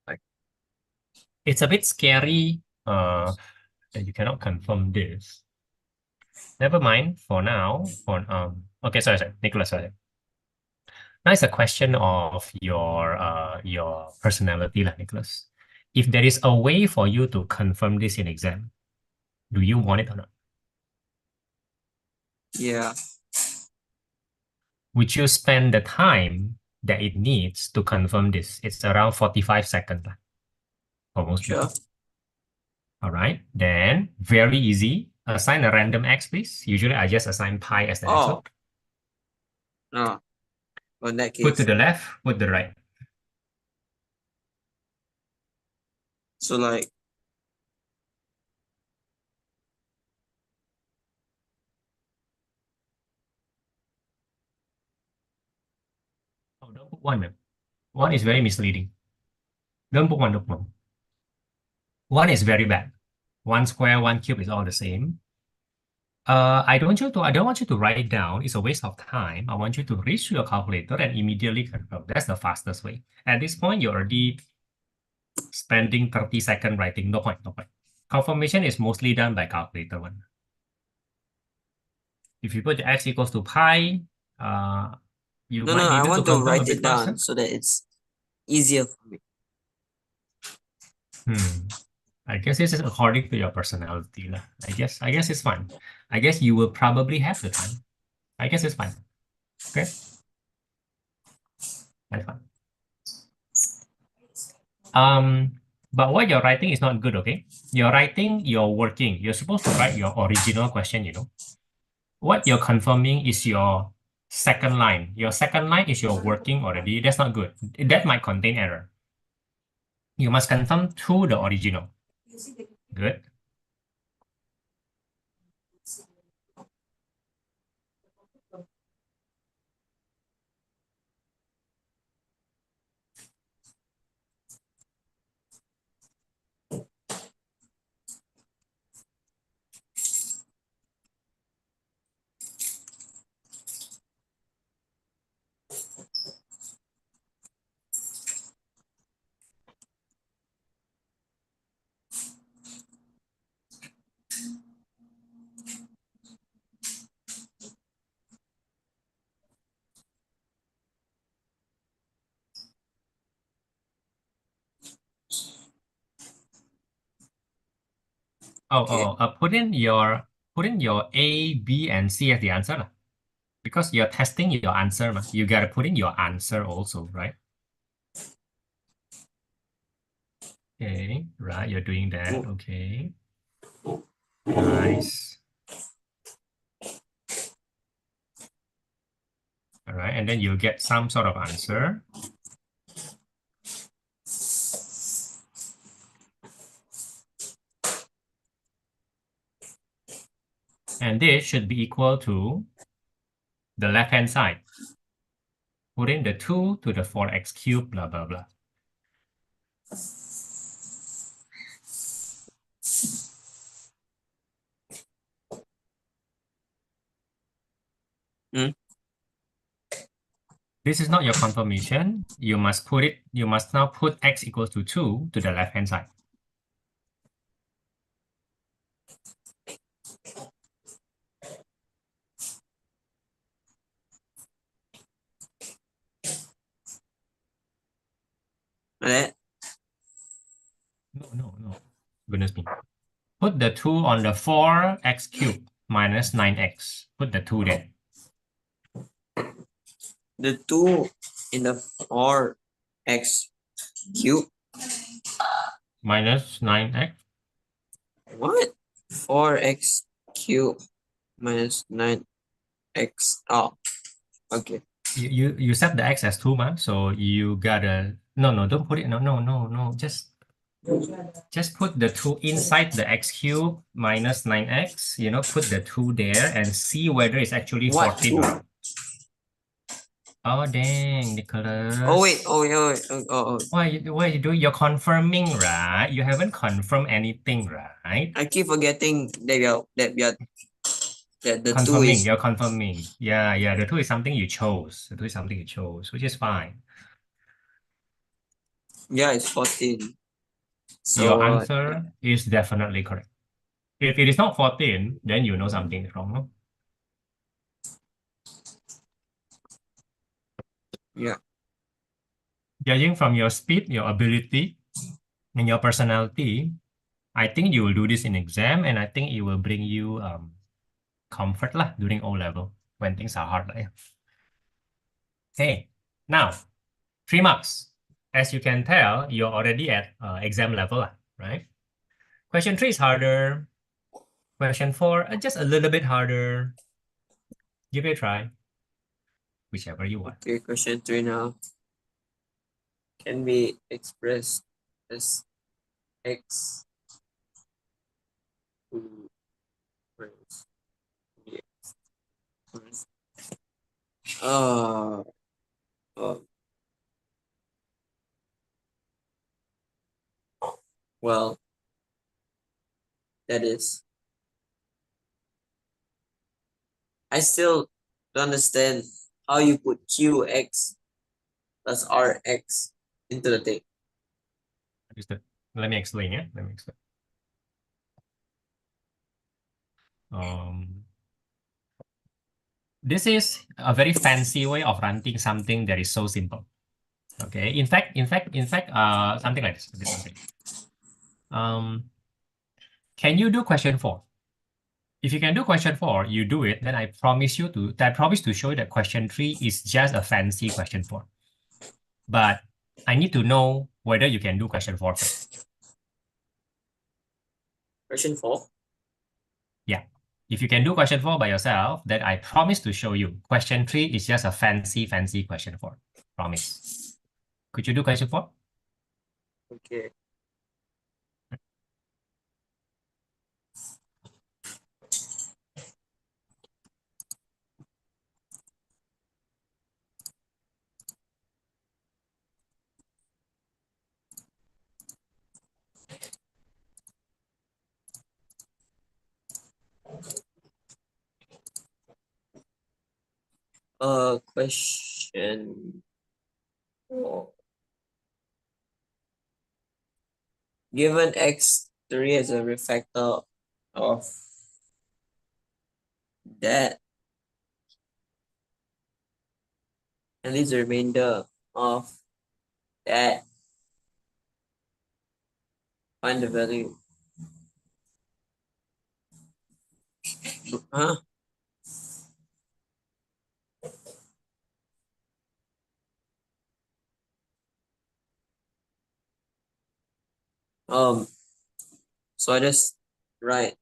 Like, it's a bit scary that you cannot confirm this. Never mind for now. Okay, sorry, Nicholas, sorry. Now it's a question of your personality, like Nicholas. If there is a way for you to confirm this in exam, do you want it or not? Yeah, Would you spend the time that it needs to confirm this? It's around 45 seconds for most sure. people. All right, then very easy. Assign a random x, please. Usually I just assign pi as the answer. No. Well, in that Put to case. the left, put the right. So like, Oh, don't put one. One is very misleading. Don't put one, don't put one. One is very bad. One square, one cube is all the same. I don't want you to write it down. It's a waste of time. I want you to reach to your calculator and immediately confirm. That's the fastest way. At this point, you're already spending 30 seconds writing. No point, no point. Confirmation is mostly done by calculator one. If you put x equals to pi, you no, might be I able to want to confirm a write it bit faster. down so that it's easier for me. I guess this is according to your personality. I guess it's fine. I guess you will probably have the time. I guess it's fine. Okay? That's fine. But what you're writing is not good, okay? You're writing, you're working. You're supposed to write your original question, What you're confirming is your second line. Your second line is your working already. That's not good. That might contain error. You must confirm to the original. Good. Okay. Put in your A, B, and C as the answer, lah. Because you're testing your answer, you gotta put in your answer also, right? Okay, right, you're doing that. Okay. Nice. All right, and then you'll get some sort of answer. And this should be equal to the left-hand side. Put in the 2 to the 4x cubed, blah, blah, blah. This is not your confirmation. You must put it, you must now put x equals to 2 to the left-hand side. Like that. No. Goodness me. Put the 2 on the 4x cubed minus 9x. Put the 2 there. The 2 in the 4x cube. Minus 9x. What? 4x cube minus 9x. Oh, okay. You set the x as 2, ma. So you gotta no, don't put it. No. Just put the 2 inside the x cube minus 9x. Put the 2 there and see whether it's actually What 14 2? or not. Oh dang, Nicholas. Oh wait. Oh. What are you doing? You're confirming, right? You haven't confirmed anything, right? I keep forgetting that the 2 Confirming, is. you're confirming. Yeah. The 2 is something you chose. The 2 is something you chose, which is fine. Yeah, it's 14. So Your answer is definitely correct. If it is not 14, then you know something is wrong. No? yeah. Judging from your speed, your ability, and your personality, I think you will do this in exam, and I think it will bring you comfort lah during O level when things are hard. Lah. Hey, now 3 marks. As you can tell, you're already at exam level, lah, right? Question 3 is harder. Question 4, just a little bit harder. Give it a try. Whichever you want. Okay, question 3 now can be expressed as x to minus dx. Uh, uh, well, that is. I still don't understand how you put qx plus rx into the thing. Understood. Let me explain, yeah? Let me explain. This is a very fancy way of writing something that is so simple. Okay. In fact, something like this. Can you do question 4? If you can do question 4, you do it. Then I promise to show you that question 3 is just a fancy question 4. But I need to know whether you can do question 4 first. Question 4? Yeah. If you can do question 4 by yourself, then I promise to show you. Question 3 is just a fancy question 4. Promise. Could you do question 4? Okay. Question 4. Given x3 as a refactor of that, and leaves the remainder of that, find the value. Huh? So I just write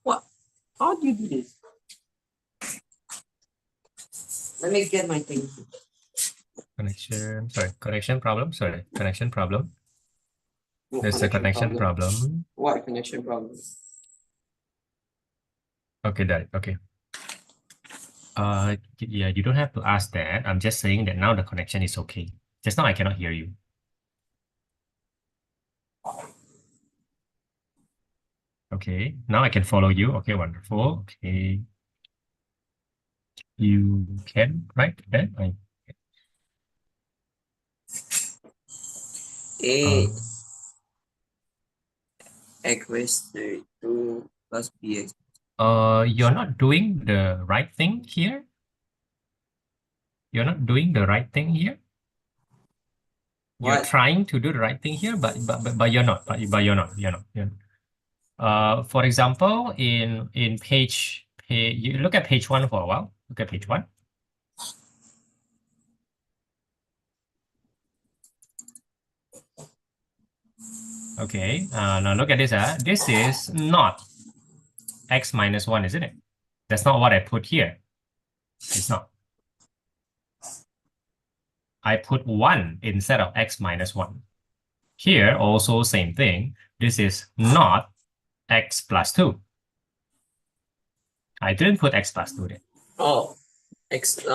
what? How do you do this? Let me get my thing. Connection problem. Connection problem. There's a connection problem. What connection problem? Okay, that okay. Yeah, you don't have to ask that. I'm just saying that now the connection is okay. Just now I cannot hear you. Okay, now I can follow you. Okay, wonderful. Okay, you can, right? Then I, 8 uh, x raised to 32 plus bx. you're not doing the right thing here. You're not doing the right thing here. You're What? trying to do the right thing here, but you're not. But you're not. You're not. You're not. For example, in page, you look at page one for a while. Look at page one. Okay. Now look at this. This is not x minus one, isn't it? That's not what I put here. It's not. I put one instead of x minus one. Here also same thing. This is not x plus two. I didn't put x plus two there. Oh, x. Is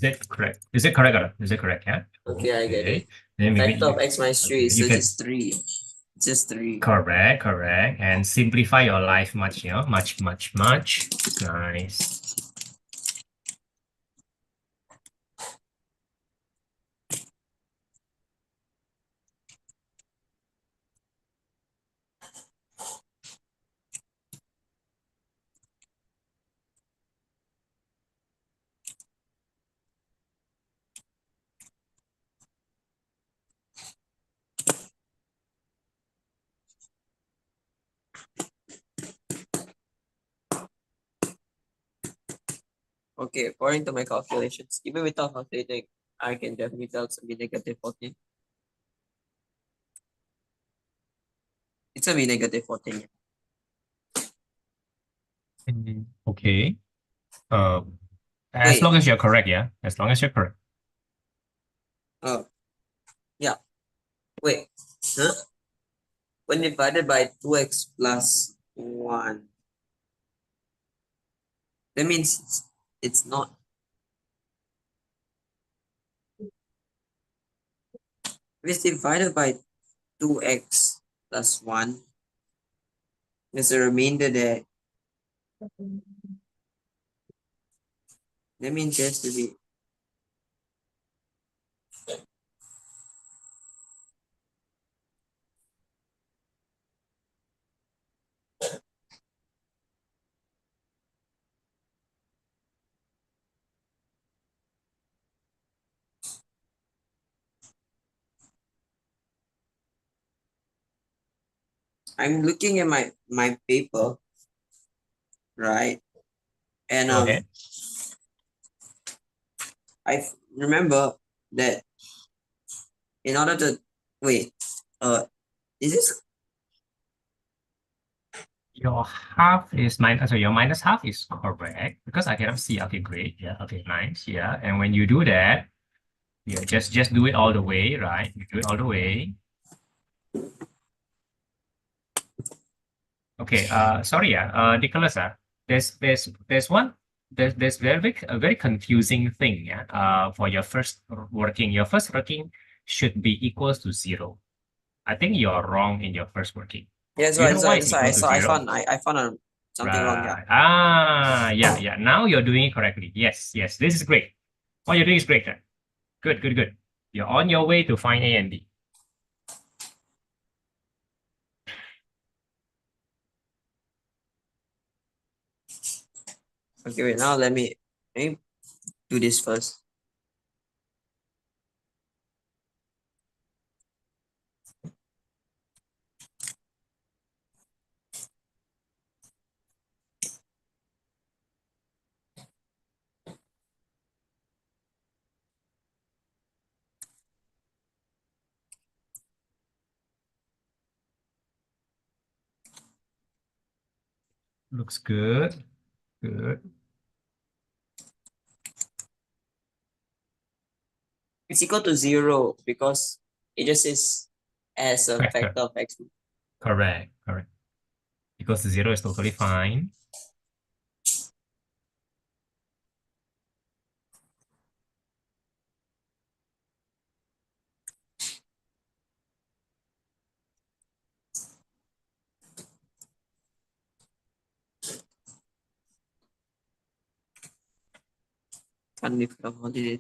that correct? Is it correct or not? Is it correct? Yeah. Okay, I get it. Okay. Then maybe Factor of you. x minus 3, Okay. You so can. just 3. Just 3. Correct. Correct. And simplify your life much. You know, much, much, much. Nice. Okay, according to my calculations, even without calculating, I can definitely tell it's gonna be negative 14. It's gonna be negative 14. Okay. As Wait, long as you're correct, yeah. As long as you're correct. oh, yeah. Wait, huh? When divided by 2x plus 1, that means it's not. If it's divided by 2x plus 1, there's a remainder there. That means it has to be. I'm looking at my paper, right? And Go ahead. I remember that in order to wait, is this Your half is minus, so your minus half is correct because I cannot see. Okay, great. Yeah, okay, nice. Yeah. And when you do that, yeah, just do it all the way, right? You do it all the way. Okay, sorry, Nicholas, there's a very confusing thing, yeah. For your first working should be equals to zero. I think you're wrong in your first working. yeah, that's Do you why know that's why why, it's that's why I equal to saw I zero? found I found something wrong, yeah. Right. Ah, yeah, yeah. Now you're doing it correctly. Yes, yes. This is great. What you're doing is great. Good, good, good. You're on your way to find A and B. Okay, wait, now let me do this first. Looks good. Good. It's equal to 0 because it just is as a Factor. factor of x. Correct. Correct. Equals to zero is totally fine. Fun if the holiday.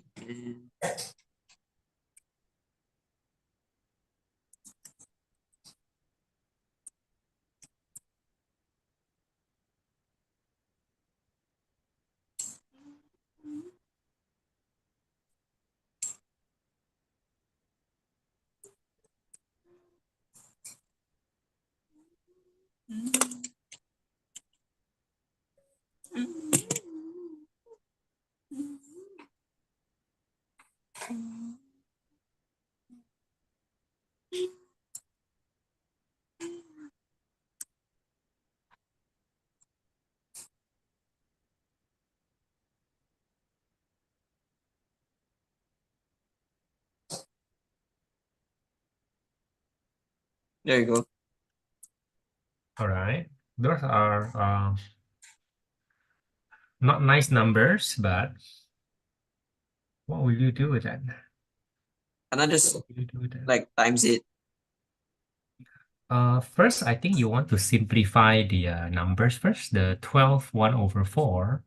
There you go. All right. Those are not nice numbers, but what will you do with that? And I just What will you do with that? like times it. First, I think you want to simplify the numbers first. The 12 1 over 4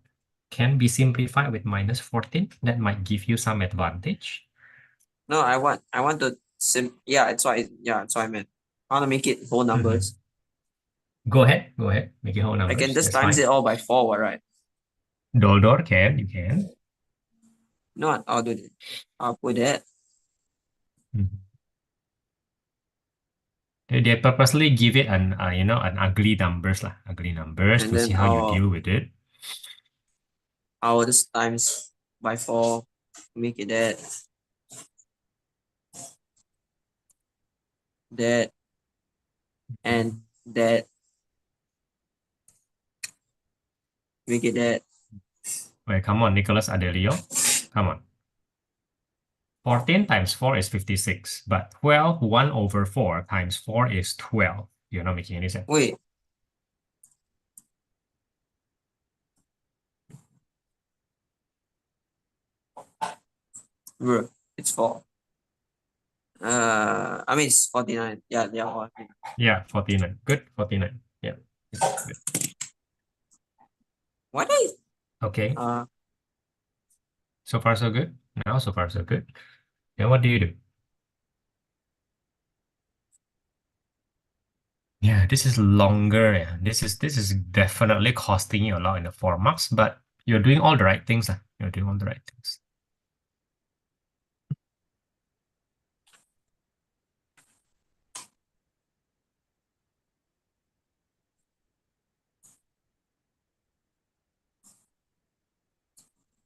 can be simplified with minus 14. That might give you some advantage. No, I want to yeah, that's why I meant. I want to make it whole numbers. Go ahead. Go ahead. Make it whole I can numbers. just That's times it fine. all by 4, right? Door can. You can. No, I'll do it. I'll put that. Mhm. They purposely give it an an ugly numbers lah, ugly numbers And to see then how you deal with it. I'll just times by 4, make it that, and that, make it that. Wait, come on, Nicholas Adelio. Come on. 14 times 4 is 56, but 12, 1 over 4 times 4 is 12. You're not making any sense. Wait, bro, it's 4. I mean it's 49. Yeah, yeah. 49. Yeah, 49. Good, 49. Yeah, good. Why did Okay, I, so far so good. Now, so far so good. Then what do you do? Yeah, this is longer. Yeah. This is definitely costing you a lot in the 4 marks, but you're doing all the right things. You're doing all the right things.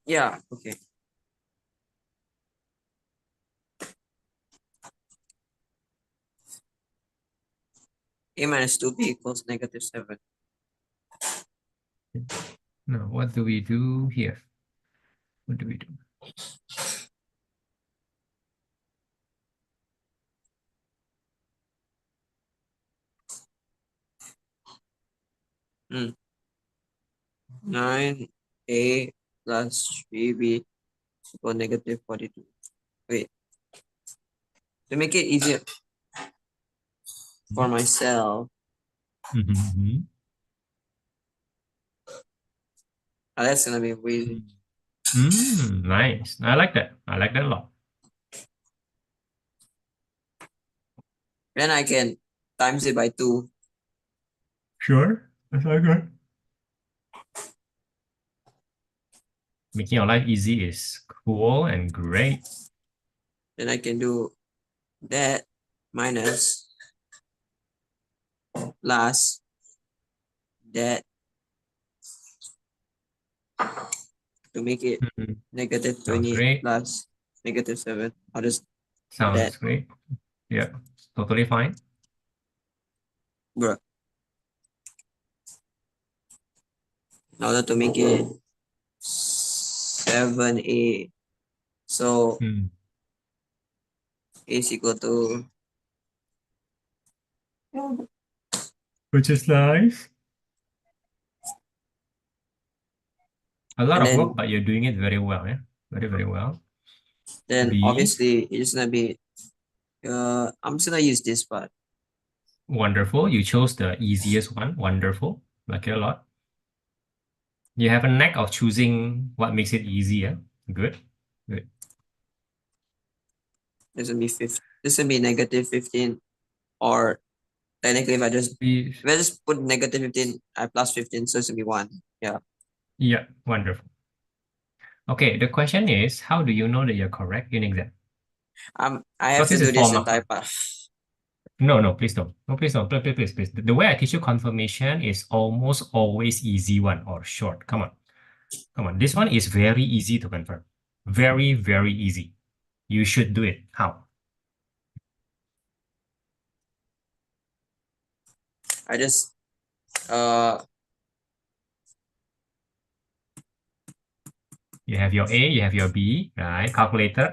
yeah, okay. A minus 2b equals negative 7. Now, what do we do here? What do we do? Mm. 9a plus 3b equal negative 42. Wait, to make it easier for myself, Mhm. that's gonna be way. Nice. I like that. I like that a lot. Then I can times it by 2. Sure. That's all good. Making your life easy is cool and great. Then I can do that minus plus that to make it Mhm. negative Sounds 28 great. plus negative 7. I'll just do that, Sounds great. Yeah, totally fine. bro. In order to make it 7a, so Hmm. a is equal to Which is nice. A lot and of work, then but you're doing it very well. Yeah, very, very well. B, obviously it's gonna be I'm just gonna use this part. wonderful. You chose the easiest one. Wonderful. Like it a lot. You have a knack of choosing what makes it easier. Good. Good. This will be this will be negative 15, or technically if I just put negative 15, I plus 15, so this will be 1. Yeah. Yeah, wonderful. Okay, the question is, how do you know that you're correct in exam? I have Because to this do is this 4 in marks. type. No, no, please don't. No, please don't. Please. The way I teach you confirmation is almost always easy one or short. Come on. Come on. This one is very easy to confirm. Very, very easy. You should do it. How? I just You have your A, you have your B, right? Calculator,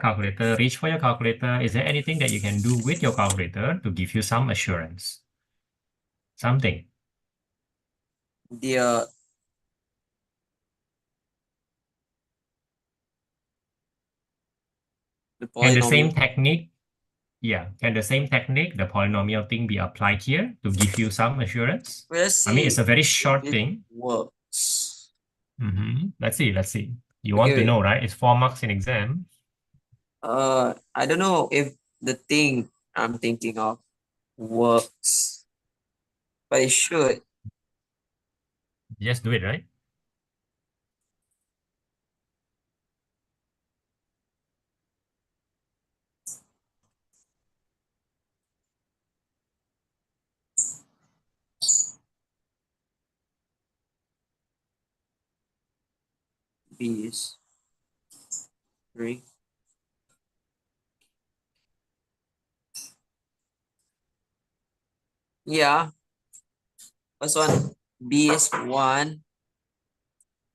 reach for your calculator. Is there anything that you can do with your calculator to give you some assurance? Something. the Can the same polynomial. technique, can the same technique, the polynomial thing, be applied here to give you some assurance? Well, let's I mean, it's see a very if short it thing. works. Let's see. You Okay, want to wait. know, right? It's 4 marks in exam. I don't know if the thing I'm thinking of works, but it should. Just do it, right? B is 3. Yeah, first one, B is 1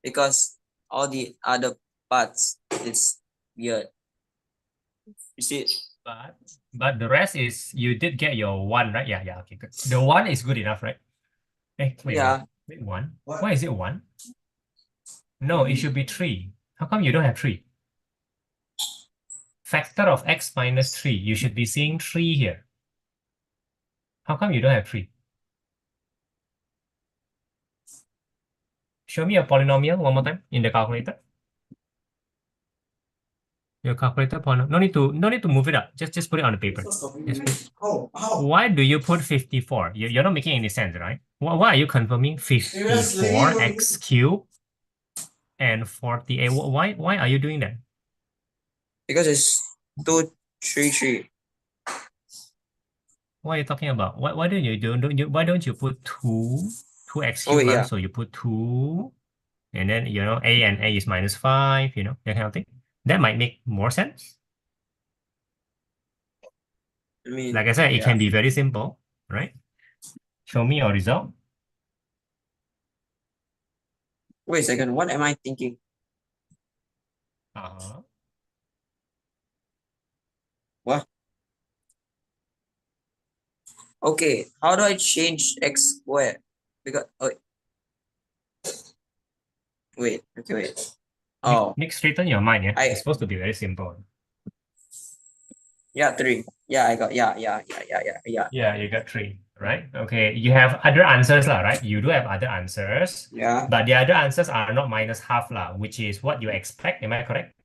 because all the other parts is weird. You see it? But the rest is, you did get your 1, right? Yeah, okay, good. The 1 is good enough, right? Hey, wait. Yeah. Wait, 1? Why is it 1? No, it should be 3. How come you don't have 3? Factor of x minus 3. You should be seeing 3 here. How come you don't have 3? Show me a polynomial one more time in the calculator. Your calculator polynomial. No need to move it up. Just put it on the paper. Why do you put 54? You're not making any sense, right? Why are you confirming 54x cubed and 48? Why are you doing that? Because it's 2, 3, 3. What are you talking about? Why don't you put 2x Oh, cubed, yeah. so you put 2, and then a and a is minus 5, that kind of thing. That might make more sense. I mean, Like I said, it yeah. can be very simple, right? Show me your result. Wait a second. What am I thinking? What? Okay. How do I change x squared? Because wait. Okay, wait. Oh, Nick, straighten your mind, yeah? I It's supposed to be very simple. 3. Yeah, I got yeah. Yeah, you got 3, right? Okay, you have other answers, lah, right? You do have other answers, Yeah. but the other answers are not minus half, lah, which is what you expect. Am I correct?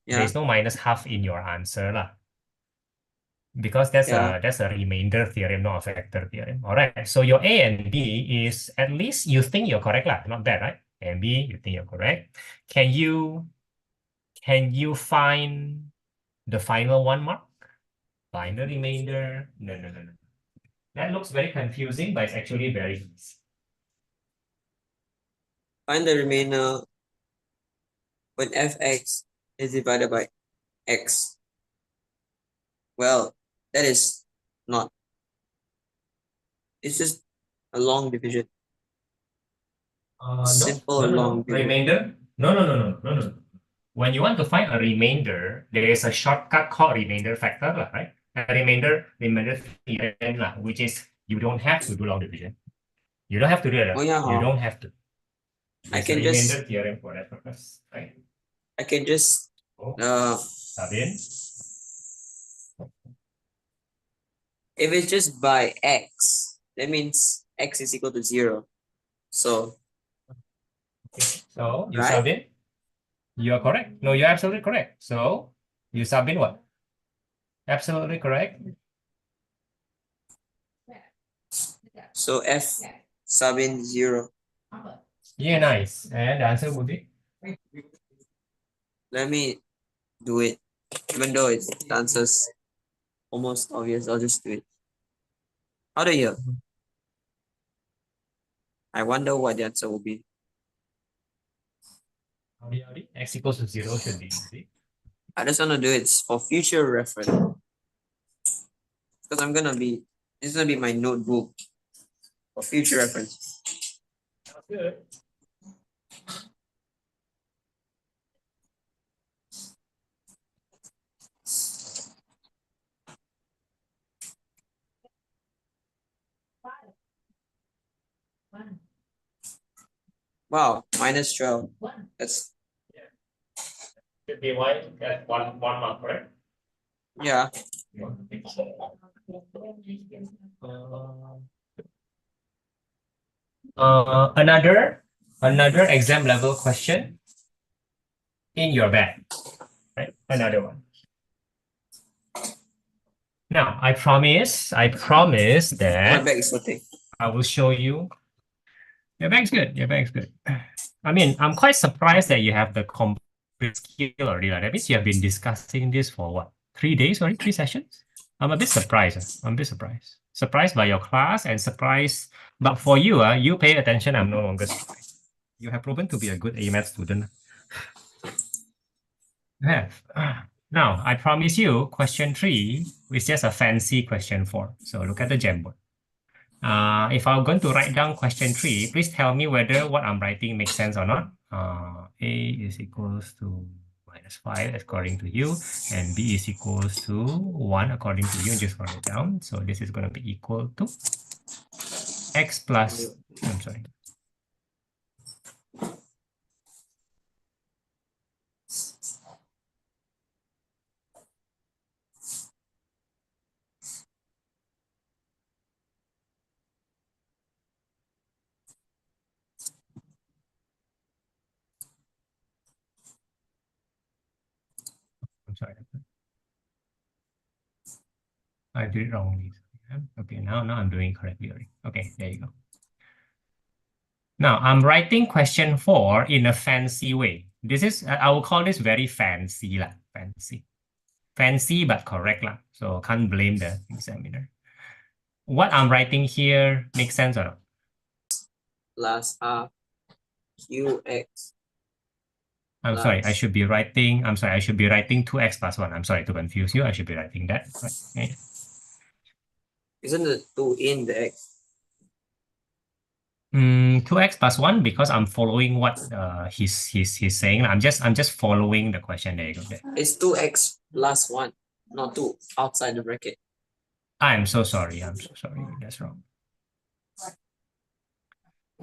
Yeah. There's no minus half in your answer, lah, because that's a remainder theorem, not a factor theorem. All right. So your A and B is, at least you think you're correct, lah. Not bad, right? A and B, you think you're correct. Can you find the final 1 mark? Find the remainder? No. That looks very confusing, but it's actually very easy. Find the remainder when fx is divided by x. Well, that is not. It's just a long division. Simple long division. Remainder? No. When you want to find a remainder, there is a shortcut called remainder factor, right? A remainder theorem, which is you don't have to do long division. You don't have to do it. Oh, yeah. You don't have to. I There's can a remainder just theorem for that purpose, right? I can just Sabin? if it's just by x, that means x is equal to 0. So Okay. So you right? sub in. You are correct. No, you're absolutely correct. So you sub in what? Absolutely correct. So F sub in 0. Yeah, nice. And the answer would be? Let me do it. Even though the answer's almost obvious, I'll just do it. How do you? I wonder what the answer will be. X equals to 0 should be easy. I just want to do it for future reference. Because this is gonna be my notebook for future reference. Sounds good. Wow, minus 12. That's Should be one mark, right? yeah. Another exam level question in your bag, right? Another one. Now, I promise My that bag is so thick. I will show you. Your bag's good. Your bag's good. I mean, I'm quite surprised that you have the complete skill already. Like, that means you have been discussing this for what? 3 days already? 3 sessions? I'm a bit surprised. I'm a bit surprised. Surprised by your class and surprised. But for you, you pay attention. I'm no longer surprised. You have proven to be a good AMAT student. You have. Now, I promise you, question 3 is just a fancy question 4. So look at the Jamboard. If I'm going to write down question 3, please tell me whether what I'm writing makes sense or not. A is equals to -5 according to you, and B is equals to 1 according to you. Just write it down. So this is going to be equal to x plus, I'm sorry. I'm sorry. I did it wrongly. Okay, now I'm doing it correctly already. Okay, there you go. Now I'm writing question 4 in a fancy way. This is, I will call this very fancy lah, fancy but correct lah. So can't blame the examiner. What I'm writing here makes sense or not? Plus half QX. I'm sorry, I should be writing 2x plus 1. I'm sorry to confuse you. I should be writing that. Right. Okay. Isn't the 2 in the X? 2x plus 1 because I'm following what he's saying. I'm just following the question. There you go. There. It's 2x plus 1, not 2 outside the bracket. I'm so sorry. That's wrong.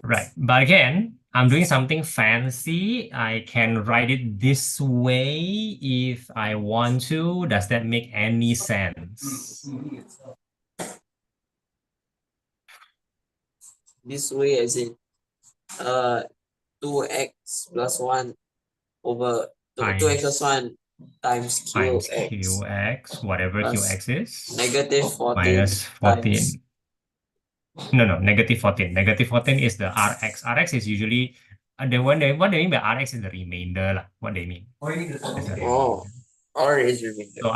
Right. But again, I'm doing something fancy. I can write it this way if I want to. Does that make any sense? This way as in 2x plus 1 over 2x plus 1 times qx, whatever qx is. Negative 14 minus 14. No, negative 14. Negative 14 is the Rx. Rx is usually, what they mean by Rx is the remainder. Lah. What they mean. R is remainder. So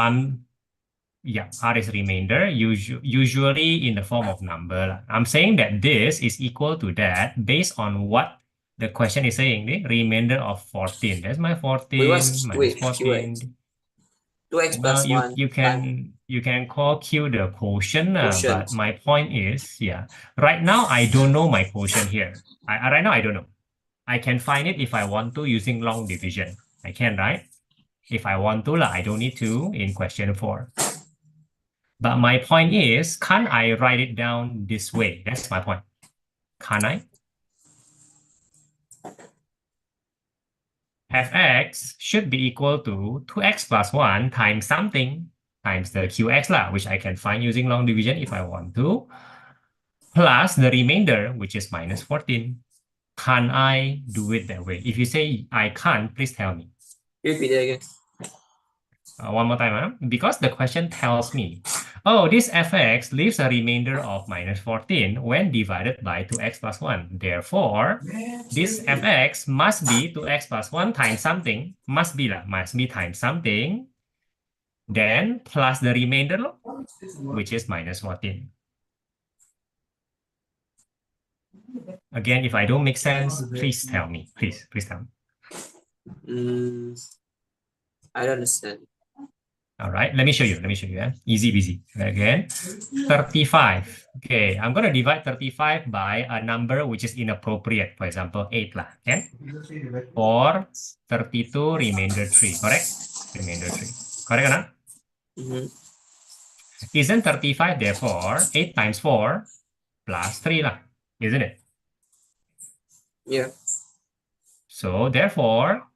R is remainder, usually in the form of number. Lah. I'm saying that this is equal to that based on what the question is saying, the remainder of 14. That's my 14 minus 14. 2x plus 1. You can call Q the quotient, but my point is, right now I don't know my quotient here. Right now I don't know. I can find it if I want to using long division. I can, right? If I want to, I don't need to in question 4. But my point is, can't I write it down this way? That's my point. Can I? Fx should be equal to 2x plus 1 times something times the qx lah, which I can find using long division if I want to, plus the remainder, which is minus 14. Can I do it that way? If you say I can't, please tell me. Repeat it again. One more time, huh? Because the question tells me, oh, this fx leaves a remainder of minus 14 when divided by 2x plus 1. Therefore, this fx must be 2x plus 1 times something, must be times something, then plus the remainder, which is minus 14. Again, if I don't make sense, please tell me. Please tell me. I don't understand. All right, let me show you. Yeah? Easy peasy. Again, 35. Okay, I'm going to divide 35 by a number which is inappropriate. For example, 8 lah. Okay? Or 32 remainder 3. Correct? Remainder 3. Correct or not? Isn't 35 therefore 8 times 4 plus 3 lah? Isn't it? Yeah. So therefore,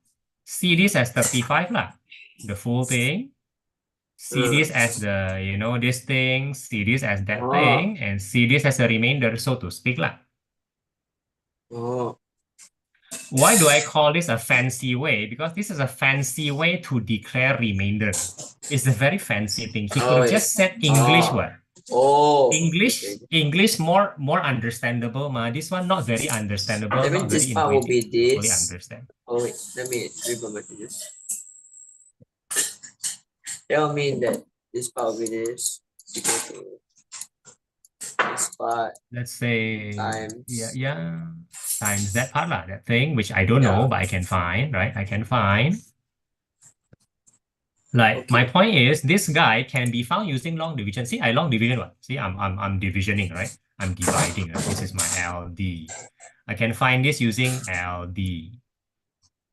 see this as 35 lah. The full thing. See this as the, this thing, see this as that thing, and see this as a remainder, so to speak lah. Oh. Why do I call this a fancy way? Because this is a fancy way to declare remainder. It's a very fancy thing. He could have just said English word. Oh. English more understandable, ma. This one not very understandable, That means not this very part will be intuitive to fully this. understand. Oh wait, let me remember this. That will mean that this part will be this equal to this part. Let's say times times that part lah, that thing which I don't know, but I can find, right? I can find. Like my point is, this guy can be found using long division. See, I long division what? See, I'm divisioning, right? I'm dividing. Right? This is my LD. I can find this using LD.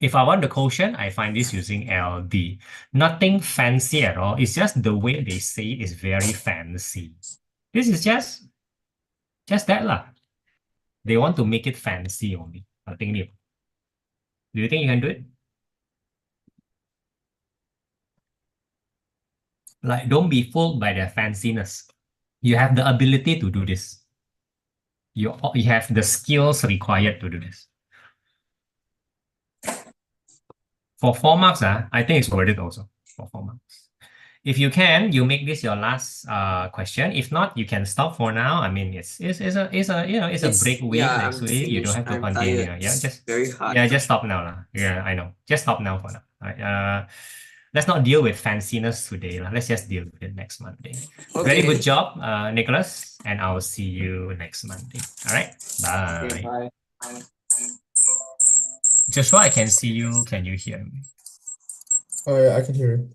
If I want the quotient, I find this using LD. Nothing fancy at all. It's just the way they say it is very fancy. This is just that lah. They want to make it fancy only. I think. Do you think you can do it? Like, don't be fooled by their fanciness. You have the ability to do this. You have the skills required to do this. For 4 marks, I think it's worth it also for 4 marks. If you can, you make this your last question. If not, you can stop for now. I mean, it's a break week next week. You don't have to continue. Yeah, just very hard. Yeah, just stop now lah. Yeah, I know. Just stop now for now. All right. Let's not deal with fanciness today. Let's just deal with it next Monday. Okay. Very good job, Nicholas, and I'll see you next Monday. All right. Bye. Okay, bye. Joshua, I can see you. Can you hear me? Oh yeah, I can hear you.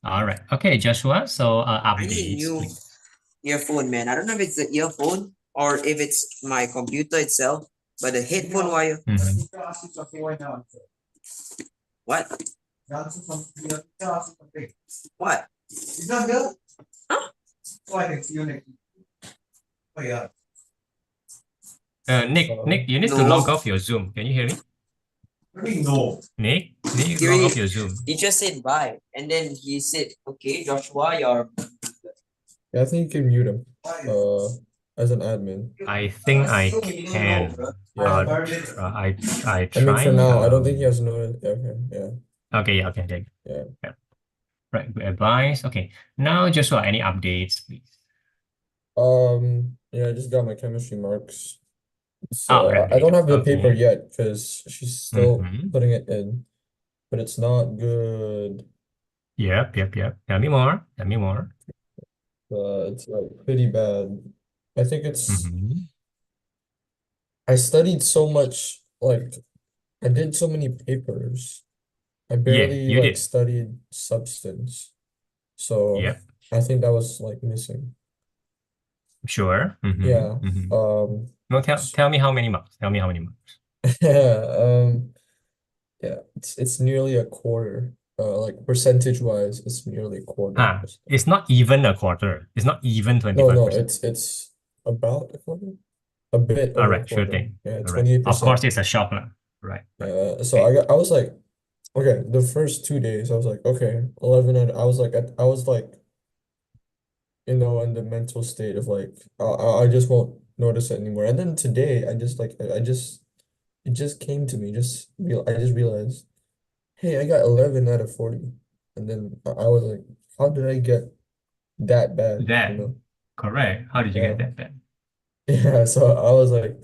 All right. Okay, Joshua. So I need updates, new please. earphone, man. I don't know if it's the earphone or if it's my computer itself, but the headphone wire. What? What? It's not good? Huh? Oh, I can see you next. Oh yeah. Nick, you need to log off your Zoom. Can you hear me? No. Nick, log off your Zoom. He just said bye, and then he said, "Okay, Joshua, you're." Yeah, I think you can mute him. As an admin. I think I can. Yeah. I try. I mean, for now, I don't think he has no. Okay. Yeah. Okay. Okay. Yeah. Right. Good advice. Okay. Now, Joshua, any updates, please? Yeah, I just got my chemistry marks. So right, I don't have the okay. paper yet because she's still putting it in, but it's not good. Yep. Tell me more. It's like pretty bad. I think it's I studied so much, like I did so many papers. I barely you did. studied substance. So Yep. I think that was like missing. Sure. Yeah. No, tell me how many marks. Yeah, it's nearly a quarter. Like percentage wise, it's nearly a quarter. It's not even a quarter. It's not even 25%. No, it's about a quarter. A bit All over right, a sure quarter. thing. Yeah, All right. 28%. Of course, it's a shock, right? So I was like, okay, the first 2 days I was like, okay, 11, and I was like, in the mental state of like, I just won't notice it anymore. And then today, it just came to me. I just realized, hey, I got 11 out of 40. And then I was like, how did I get that bad, you That, know? correct. How did you Yeah. get that bad? Yeah, so I was like,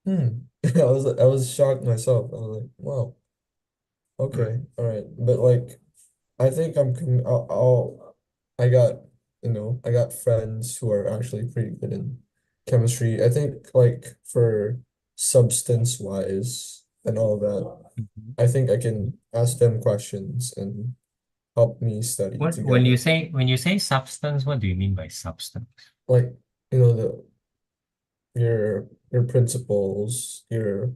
hmm. I was shocked myself. I was like, wow, Right. okay, all right. But like I think I got, I got friends who are actually pretty good in chemistry. I think like for substance wise and all that, Mhm. I think I can ask them questions and help me study What when together. you say substance, what do you mean by substance? Like, the your principles, your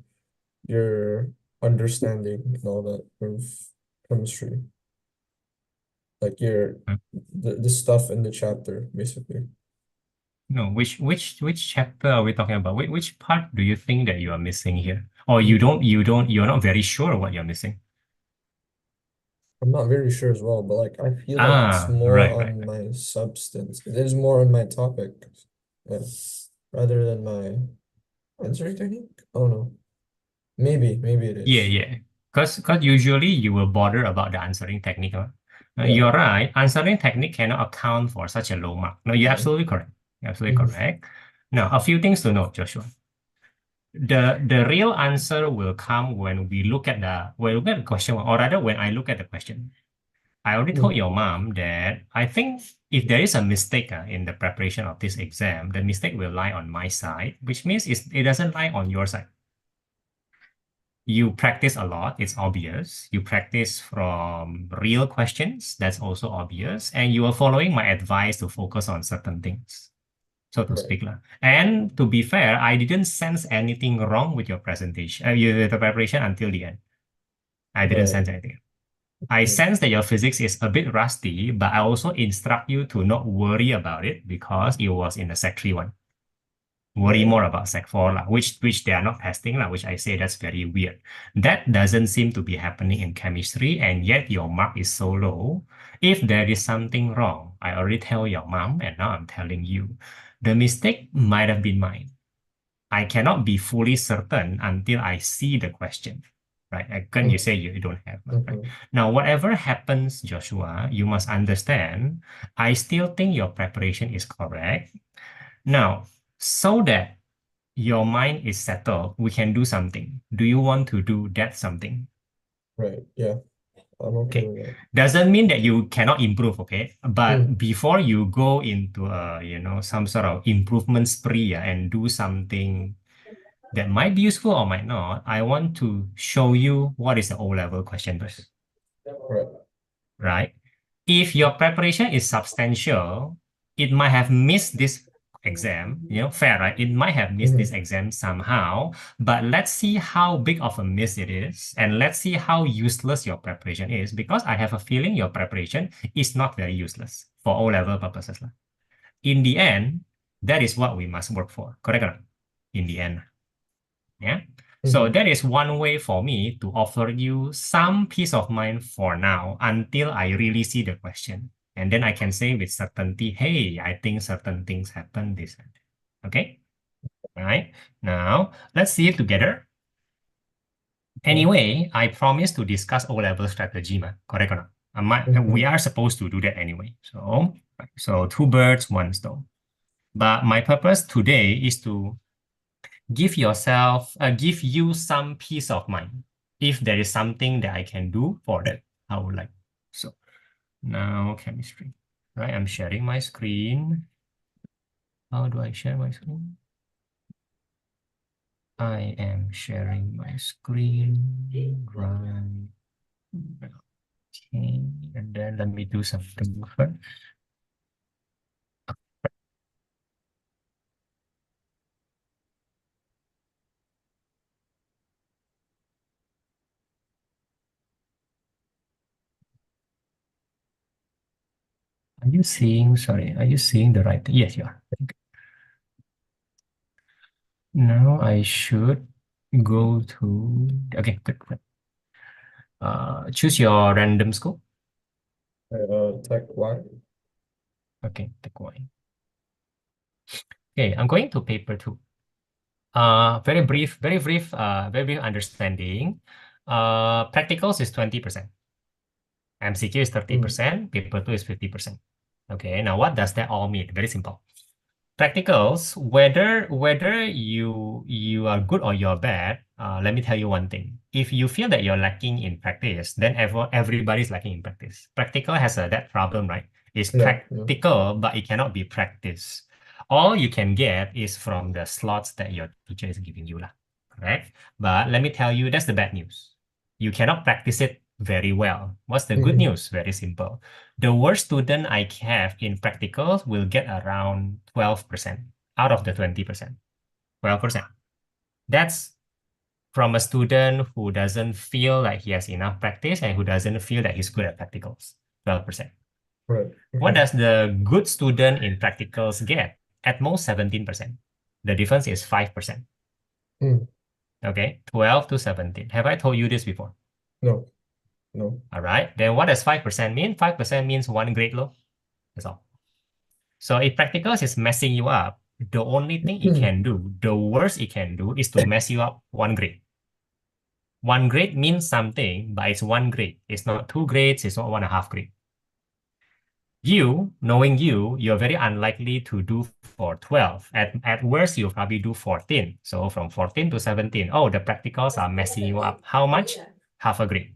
understanding and all that of chemistry. Like the stuff in the chapter, basically. No, which chapter are we talking about? Which part do you think that you are missing here? Or Mm, you're not very sure what you're missing? I'm not very sure as well, but like I feel like it's Ah, more right, right, on right. my substance. It is more on my topic, uh, rather than my answering technique. I don't know. Maybe it Yeah, is. yeah. Because usually you will bother about the answering technique. Huh? Yeah. You're right. Answering technique cannot account for such a low mark. No, you're Yeah. absolutely correct. You're absolutely Hmm. correct. Now, a few things to note, Joshua. The real answer will come when we look at the question, or rather when I look at the question. I already told Hmm. your mom that I think if there is a mistake in the preparation of this exam, the mistake will lie on my side, which means it doesn't lie on your side. You practice a lot, it's obvious. You practice from real questions, that's also obvious. And you are following my advice to focus on certain things, so to Right. speak. And to be fair, I didn't sense anything wrong with your presentation, the preparation until the end. I didn't Right. sense anything. I Hmm. sense that your physics is a bit rusty, but I also instruct you to not worry about it because it was in the Sec 3 one. Worry Right. more about Sec 4, which they are not testing, which I say that's very weird. That doesn't seem to be happening in chemistry, and yet your mark is so low. If there is something wrong, I already tell your mom, and now I'm telling you. The mistake might have been mine. I cannot be fully certain until I see the question, right? Can you Hmm. say you don't have one, right? Hmm. Now, whatever happens, Joshua, you must understand, I still think your preparation is correct. Now, so that your mind is settled, we can do something. Do you want to do that something? Right. Yeah. I'm okay Okay. with that. Doesn't mean that you cannot improve, okay? Hmm. But before you go into some sort of improvement spree and do something that might be useful or might not, I want to show you what is the O-level question first, Right. right? If your preparation is substantial, it might have missed this exam, fair, right? It might have missed this Hmm. exam somehow, but let's see how big of a miss it is, and let's see how useless your preparation is, because I have a feeling your preparation is not very useless for O-level purposes. In the end, that is what we must work for, correct or not? In the end. Yeah. So Hmm. that is one way for me to offer you some peace of mind for now until I really see the question. And then I can say with certainty, hey, I think certain things happen this and that. Okay. All right. Now let's see it together. Okay. Anyway, I promise to discuss O-level strategy, correct or not? We Hmm. are supposed to do that anyway. So two birds, one stone. But my purpose today is to give you some peace of mind. If there is something that I can do for that, I would like. So now chemistry, right? I'm sharing my screen. How do I share my screen? I am sharing my screen, right? Okay, and then let me do something first. Are you seeing the right thing? Yes, you are. Okay. Now I should go to, okay, good. Good. Choose your random school. Tech Y. Okay, take one. Okay, I'm going to paper two. Very brief understanding. Practicals is 20%. MCQ is 30%, paper 2 is 50%. Okay, now what does that all mean? Very simple. Practicals, whether you are good or you're bad, let me tell you one thing. If you feel that you're lacking in practice, then everybody's lacking in practice. Practical has that problem, right? It's Yeah, yeah. practical, but it cannot be practiced. All you can get is from the slots that your teacher is giving you, lah. Correct? But let me tell you, that's the bad news. You cannot practice it very well. What's the good news? Very simple. The worst student I have in practicals will get around 12% out of the 20%. 12%. That's from a student who doesn't feel like he has enough practice and who doesn't feel that he's good at practicals. 12%. Right. What Okay. does the good student in practicals get? At most 17%. The difference is 5%. Mm. Okay, 12 to 17. Have I told you this before? No, no. All right, then what does 5% mean? 5% means one grade low. That's all. So if practicals is messing you up, the only thing it can do, the worst it can do is to mess you up one grade. One grade means something, but it's one grade. It's not 2 grades, it's not 1.5 grade. Knowing you're very unlikely to do for 12. At worst, you'll probably do 14. So from 14 to 17, oh, the practicals are messing you up. How much? Half a grade.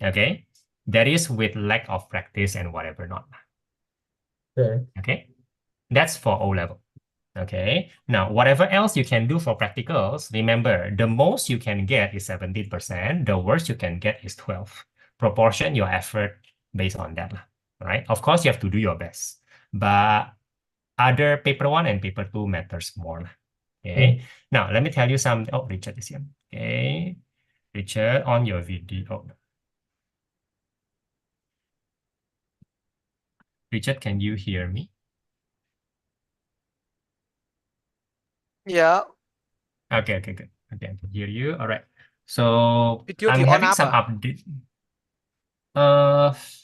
Okay? That is with lack of practice and whatever not. Okay. Okay? That's for O level. Okay. Now, whatever else you can do for practicals, remember, the most you can get is 17%. The worst you can get is 12. Proportion your effort based on that. Right? Of course, you have to do your best. But other paper 1 and paper 2 matters more. Okay. Now, let me tell you some. Oh, Richard is here. Okay. Richard, on your video. Richard, can you hear me? Ya, Okay, good. Okay, I can hear you. All right. So video I'm di on having some apa? update.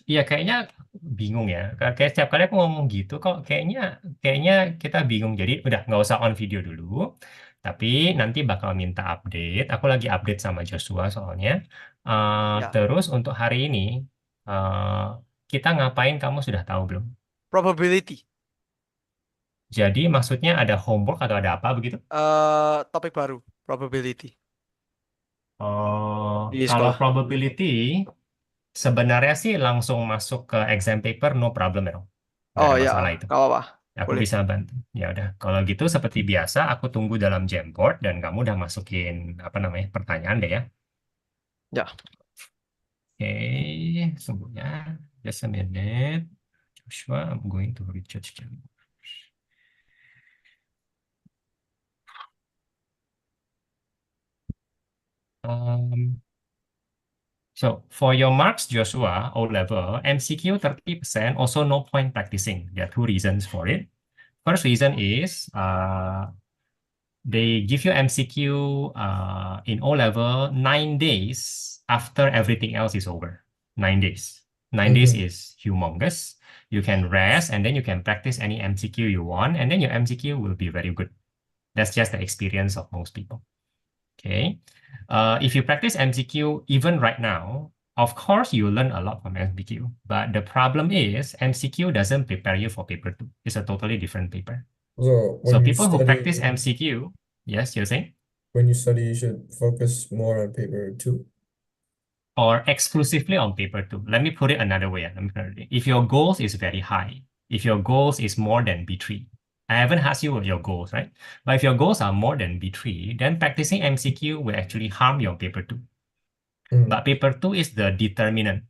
Ya kayaknya bingung ya. Kayak setiap kali aku ngomong gitu kok kayaknya kita bingung. Jadi udah nggak usah on video dulu. Tapi nanti bakal minta update. Aku lagi update sama Joshua soalnya. Ya, Terus untuk hari ini kita ngapain kamu sudah tahu belum? probability. Jadi maksudnya ada homework atau ada apa begitu? Topik baru, probability Oh, di kalau sekolah. probability sebenarnya sih langsung masuk ke exam paper, no problem ya. Nggak Oh ada ya, masalah itu. nggak apa-apa. Aku Boleh. bisa bantu. Ya udah, kalau gitu seperti biasa aku tunggu dalam Jamboard dan kamu udah masukin apa namanya pertanyaan deh ya. Ya, Oke, tunggu ya. Just a minute. Joshua, I'm going to recharge Jamboard. So for your marks, Joshua, O level, MCQ 30%, also no point practicing. There are two reasons for it. First reason is they give you MCQ in O level 9 days after everything else is over. 9 days. 9 days is humongous. You can rest and then you can practice any MCQ you want, and then your MCQ will be very good. That's just the experience of most people. Okay. If you practice MCQ even right now, of course you learn a lot from MCQ, but the problem is MCQ doesn't prepare you for paper 2. It's a totally different paper. So So when you people who practice study, MCQ, yes, you're saying? when you study, you should focus more on paper too. Or exclusively on paper 2. Let me put it another way. If your goals is very high, if your goals is more than B3, I haven't asked you what your goals, right? But if your goals are more than B3, then practicing MCQ will actually harm your paper 2. But paper 2 is the determinant.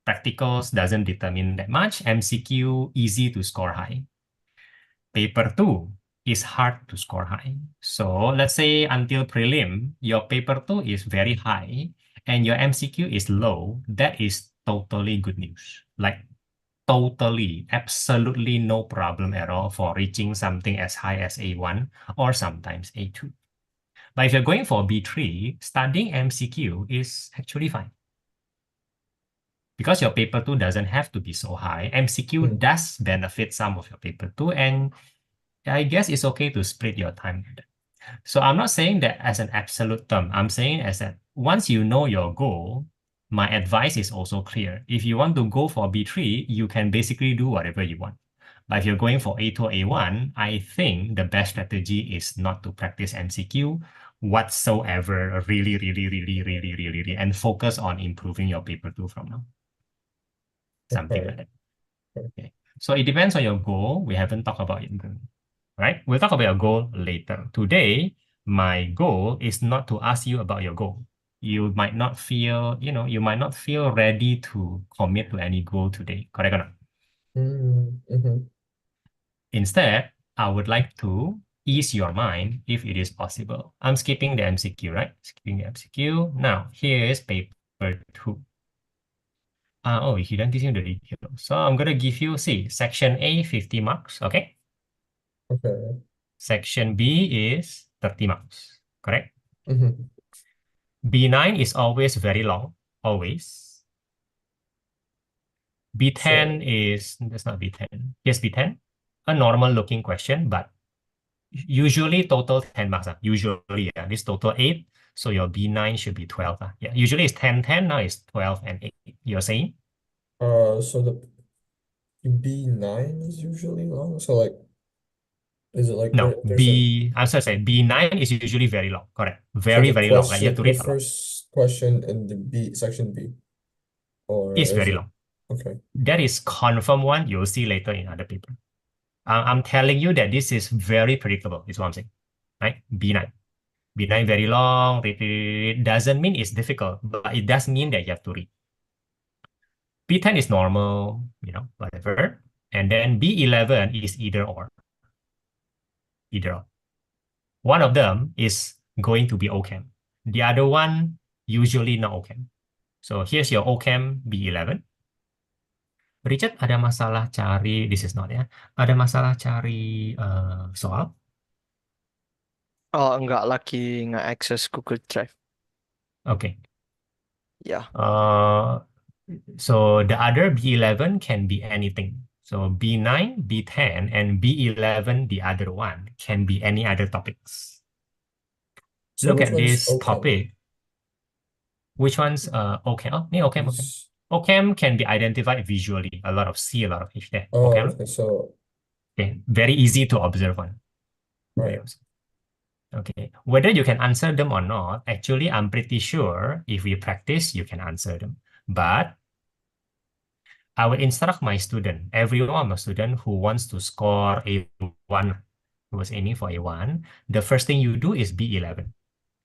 Practicals doesn't determine that much. MCQ easy to score high. Paper 2 is hard to score high. So let's say until prelim, your paper 2 is very high and your MCQ is low. That is totally good news. Like totally, absolutely no problem at all for reaching something as high as A1 or sometimes A2. But if you're going for B3, studying MCQ is actually fine. Because your paper 2 doesn't have to be so high, MCQ does benefit some of your paper 2, and I guess it's okay to split your time. So I'm not saying that as an absolute term. I'm saying as that once you know your goal, my advice is also clear. If you want to go for B3, you can basically do whatever you want. But if you're going for A2 or A1, I think the best strategy is not to practice MCQ whatsoever, really, and focus on improving your paper 2 from now. Something Okay. like that. Okay. So it depends on your goal. We haven't talked about it, right? We'll talk about your goal later. Today, my goal is not to ask you about your goal. You might not feel, you might not feel ready to commit to any goal today. Correct or not? Mm-hmm. Instead, I would like to ease your mind if it is possible. I'm skipping the MCQ, right? Skipping the MCQ. Now, here is paper 2. Oh, he didn't teach you the detail. So I'm going to give you, see, section A, 50 marks, okay? Okay. Section B is 30 marks, correct? Mm-hmm. B9 is always very long, always. B10 is, that's not B10. Yes, B10. A normal looking question, but usually total 10 marks. Usually, this total 8. So your B9 should be 12. Yeah, usually it's 10, 10. Now it's 12 and 8. You're saying? So the B9 is usually long. So like, is it like No, there's a I'm sorry, B9 is usually very long. Correct. so Very, very long. Like you have to the read a lot. first question in the section B, or It's is very it long. okay? That is confirm one you'll see later in other paper. I'm telling you that this is very predictable, is what I'm saying, right? B9. B9 very long, read. Doesn't mean it's difficult, but it does mean that you have to read. B10 is normal, whatever. And then B11 is either or. Either or. One of them is going to be OChem. The other one, usually not OChem. So here's your OChem B11. Richard, ada masalah cari, this is not ya, ada masalah cari soal? Oh, enggak lagi nge-access Google Drive. Okay. Yeah. So the other B11 can be anything. So B9, B10, and B11, the other one, can be any other topics. So Look which at one's this OChem? topic. Which one's OChem? Oh, yeah, OChem. Is- OChem can be identified visually. A lot of C, a lot of H there. Oh, OChem. okay. So Okay. Very easy to observe one. Very right. easy. Okay. Whether you can answer them or not, actually, I'm pretty sure if we practice, you can answer them. But I will instruct my student, every one of my student who wants to score A1, who was aiming for A1, the first thing you do is B11.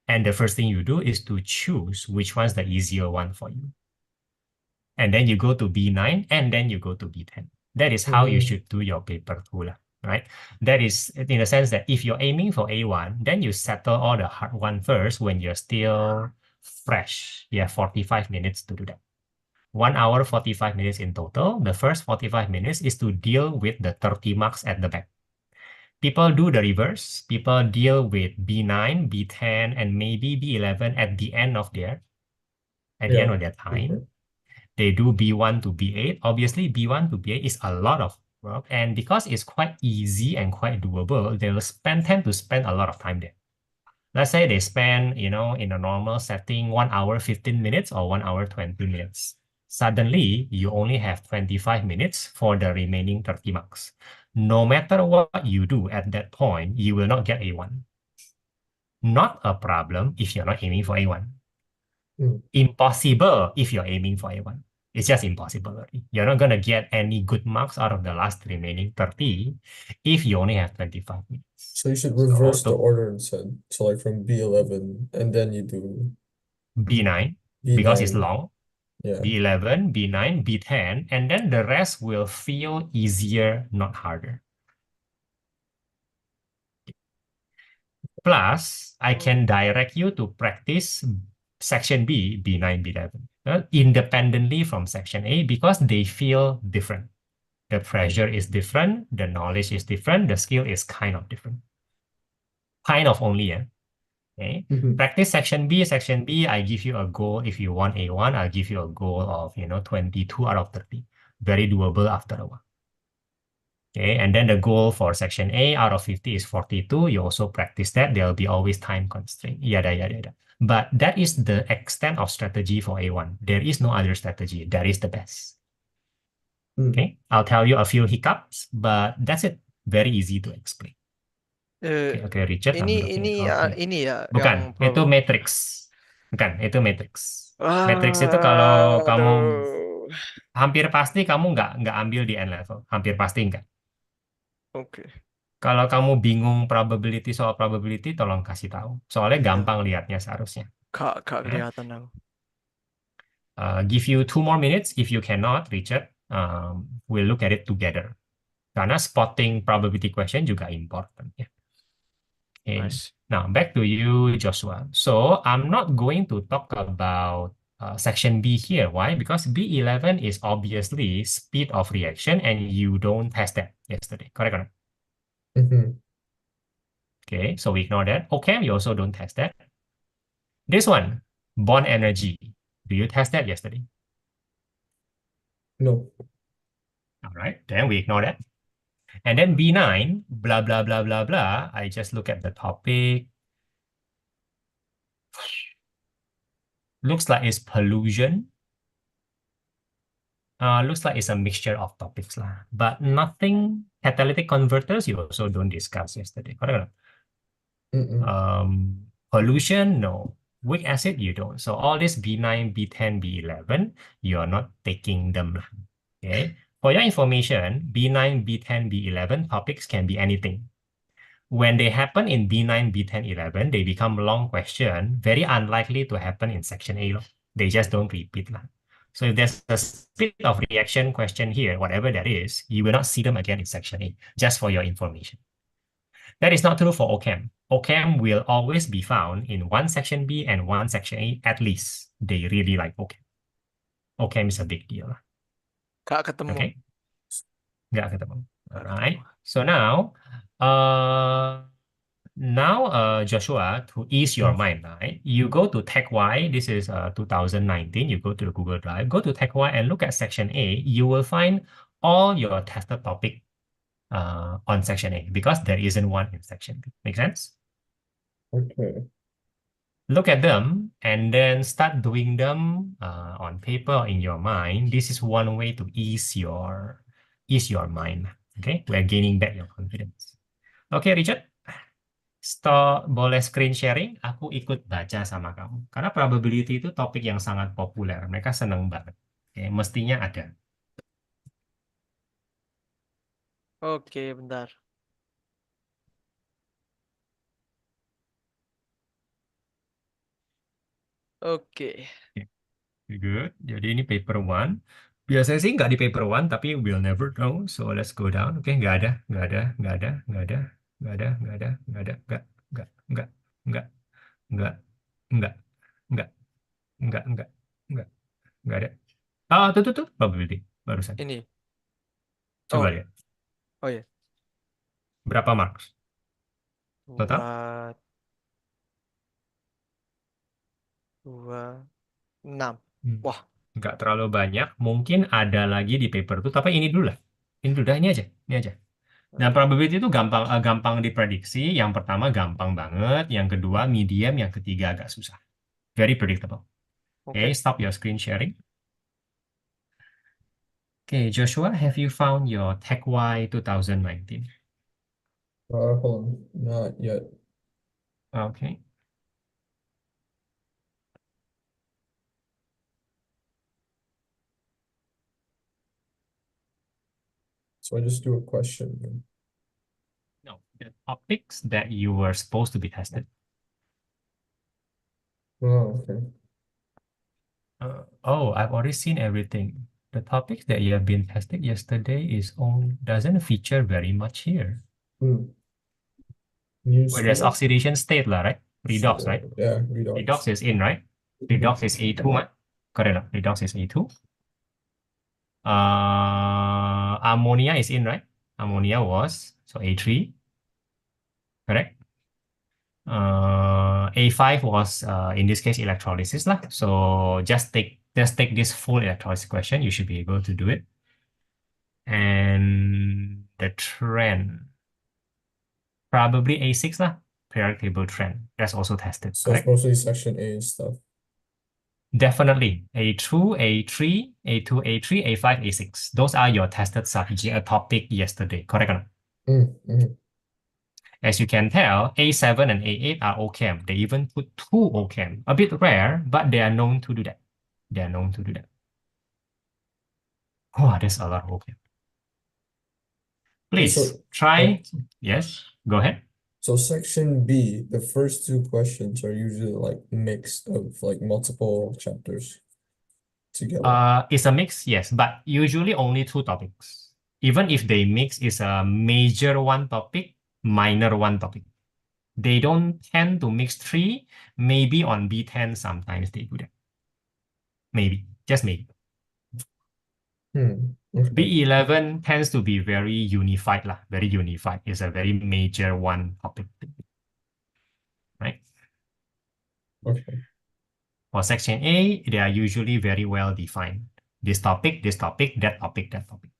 And the first thing you do is to choose which one's the easier one for you. And then you go to B9, and then you go to B10. That is how you Mhm. should do your paper 2, right? That is in the sense that if you're aiming for A1, then you settle all the hard one first when you're still fresh. You have 45 minutes to do that. 1 hour, 45 minutes in total. The first 45 minutes is to deal with the 30 marks at the back. People do the reverse. People deal with B9, B10, and maybe B11 at the end of their time. Okay. They do B1 to B8. Obviously, B1 to B8 is a lot of work. And because it's quite easy and quite doable, they will tend to spend a lot of time there. Let's say they spend, in a normal setting, 1 hour, 15 minutes or 1 hour, 20 minutes. Suddenly, you only have 25 minutes for the remaining 30 marks. No matter what you do at that point, you will not get A1. Not a problem if you're not aiming for A1. Impossible if you're aiming for A1. It's just impossible already. You're not going to get any good marks out of the last remaining 30 if you only have 25 minutes. So you should reverse the So order instead. So like from B11, and then you do B9, because it's B9. long. Yeah. B11, B9, B10, and then the rest will feel easier, not harder. Plus, I can direct you to practice section B, B9, B11, independently from section A because they feel different. The pressure is different, the knowledge is different, the skill is kind of different. Kind of only, yeah. Okay. Practice section B. Section B, I give you a goal. If you want A1, I'll give you a goal of 22 out of 30. Very doable after a while. Okay, and then the goal for section A out of 50 is 42. You also practice that. There'll be always time constraint. Yada, yada, yada. But that is the extent of strategy for A1. There is no other strategy. That is the best. Okay, I'll tell you a few hiccups, but that's it. Very easy to explain. Eh, Okay, Richard, I'm looking. Okay. ini ya Bukan, yang itu problem. matrix. Bukan, itu matrix. Matrix itu kalau kamu Aduh. hampir pasti kamu nggak ambil di N level. Hampir pasti nggak. Oke. Kalau kamu bingung probability soal probability, tolong kasih tahu. Soalnya Ya, gampang lihatnya seharusnya. kak Ya. kelihatan aku. Give you 2 more minutes. If you cannot, Richard, we'll look at it together. Karena spotting probability question juga important. Ya. Okay. Nice. Now back to you, Joshua. So I'm not going to talk about section B here. Why? Because B11 is obviously speed of reaction, and you don't test that yesterday. Correct or not? Okay, so we ignore that. Okay, you also don't test that. This one, bond energy. Do you test that yesterday? No. All right, then we ignore that. And then B9, blah, blah, blah, blah, blah. I just look at the topic. Looks like it's pollution. Looks like it's a mixture of topics lah. But nothing catalytic converters you also don't discuss yesterday. Correct or not? Pollution, no. Weak acid, you don't. So all this B9, B10, B11, you're not taking them. Okay. For your information, B9, B10, B11 topics can be anything. When they happen in B9, B10, 11, they become long question, very unlikely to happen in section A. They just don't repeat. So if there's a speed of reaction question here, whatever that is, you will not see them again in section A, just for your information. That is not true for OChem. OChem will always be found in one section B and one section A, at least. They really like OChem. OChem is a big deal. Kak ketemu. Okay? Nggak ketemu. All right. So now, Joshua, to ease your mind, right? You go to Tech Y. This is 2019. You go to the Google Drive. Go to Tech Y and look at section A. You will find all your tested topic on section A because there isn't one in section B. Make sense? Okay. Look at them and then start doing them on paper or in your mind. This is one way to ease your mind. Okay, we're gaining back your confidence. Okay, Richard, stop, boleh screen sharing. Aku ikut baca sama kamu. Karena probability itu topik yang sangat populer. Mereka seneng banget. Oke, mestinya ada. Oke, bentar. Oke. Good. Jadi ini paper one. Biasanya sih nggak di paper one, tapi we'll never know. So let's go down. Oke, nggak ada, nggak ada, nggak ada, nggak ada, nggak ada, nggak ada, nggak ada, nggak, nggak, nggak, nggak, nggak, nggak, nggak, nggak, nggak ada. Ah, tuh, probability barusan. Ini. Coba Oh, lihat. oh ya. Berapa marks? Total? Dua, 6. Wah, Nggak terlalu banyak. Mungkin ada lagi di paper itu, tapi ini dulu lah. Ini dulu dah, ini aja, ini aja. Dan oke. probability itu gampang diprediksi. Yang pertama gampang banget, yang kedua medium, yang ketiga agak susah. Very predictable. Oke. Okay, stop your screen sharing. Okay, Joshua, have you found your Tech Y 2019? Hold on. Not yet. Okay. So I just do a question. No, the topics that you were supposed to be tested. Oh, okay. Oh, I've already seen everything. The topics that you have been tested yesterday doesn't feature very much here. Use Where there's oxidation state lah, right? Redox, right? Yeah, redox. Redox is in, right? Redox is A2, right? Correct. Redox is A2. Ammonia is in, right? Ammonia was, so A3. Correct. A5 was, in this case, electrolysis lah. So just take this full electrolysis question. You should be able to do it. And the trend, probably A6 lah. periodic table trend. That's also tested, So it's correct? mostly section A stuff. Definitely. A2, A3, A2, A3, A5, A6. Those are your tested subject, a topic yesterday, correct or not? Mm-hmm. As you can tell, A7 and A8 are OChem. They even put two OChem. A bit rare, but they are known to do that. They are known to do that. Oh, there's a lot of OChem. Okay, Please so try. Yes, go ahead. so section B, the first two questions are usually like mixed of like multiple chapters together. It's a mix, yes, but usually only two topics. Even if they mix, it's a major one topic, minor one topic. They don't tend to mix three. Maybe on B10 sometimes they do that. Maybe, just maybe. Okay. B11 tends to be very unified lah, very unified. It's a very major one topic, right? Okay. For section A, they are usually very well defined. This topic, that topic, that topic.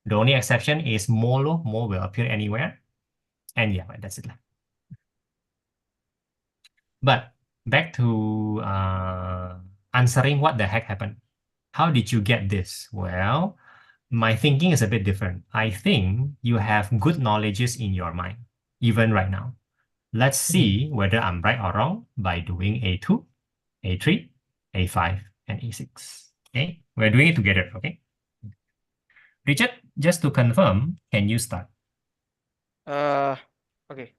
The only exception is Molo. Mo will appear anywhere. And yeah, that's it. But back to answering what the heck happened. How did you get this? Well, my thinking is a bit different. I think you have good knowledges in your mind, even right now. Let's see whether I'm right or wrong by doing A2, A3, A5, and A6. Okay, we're doing it together, okay? Richard, just to confirm, can you start? Oke.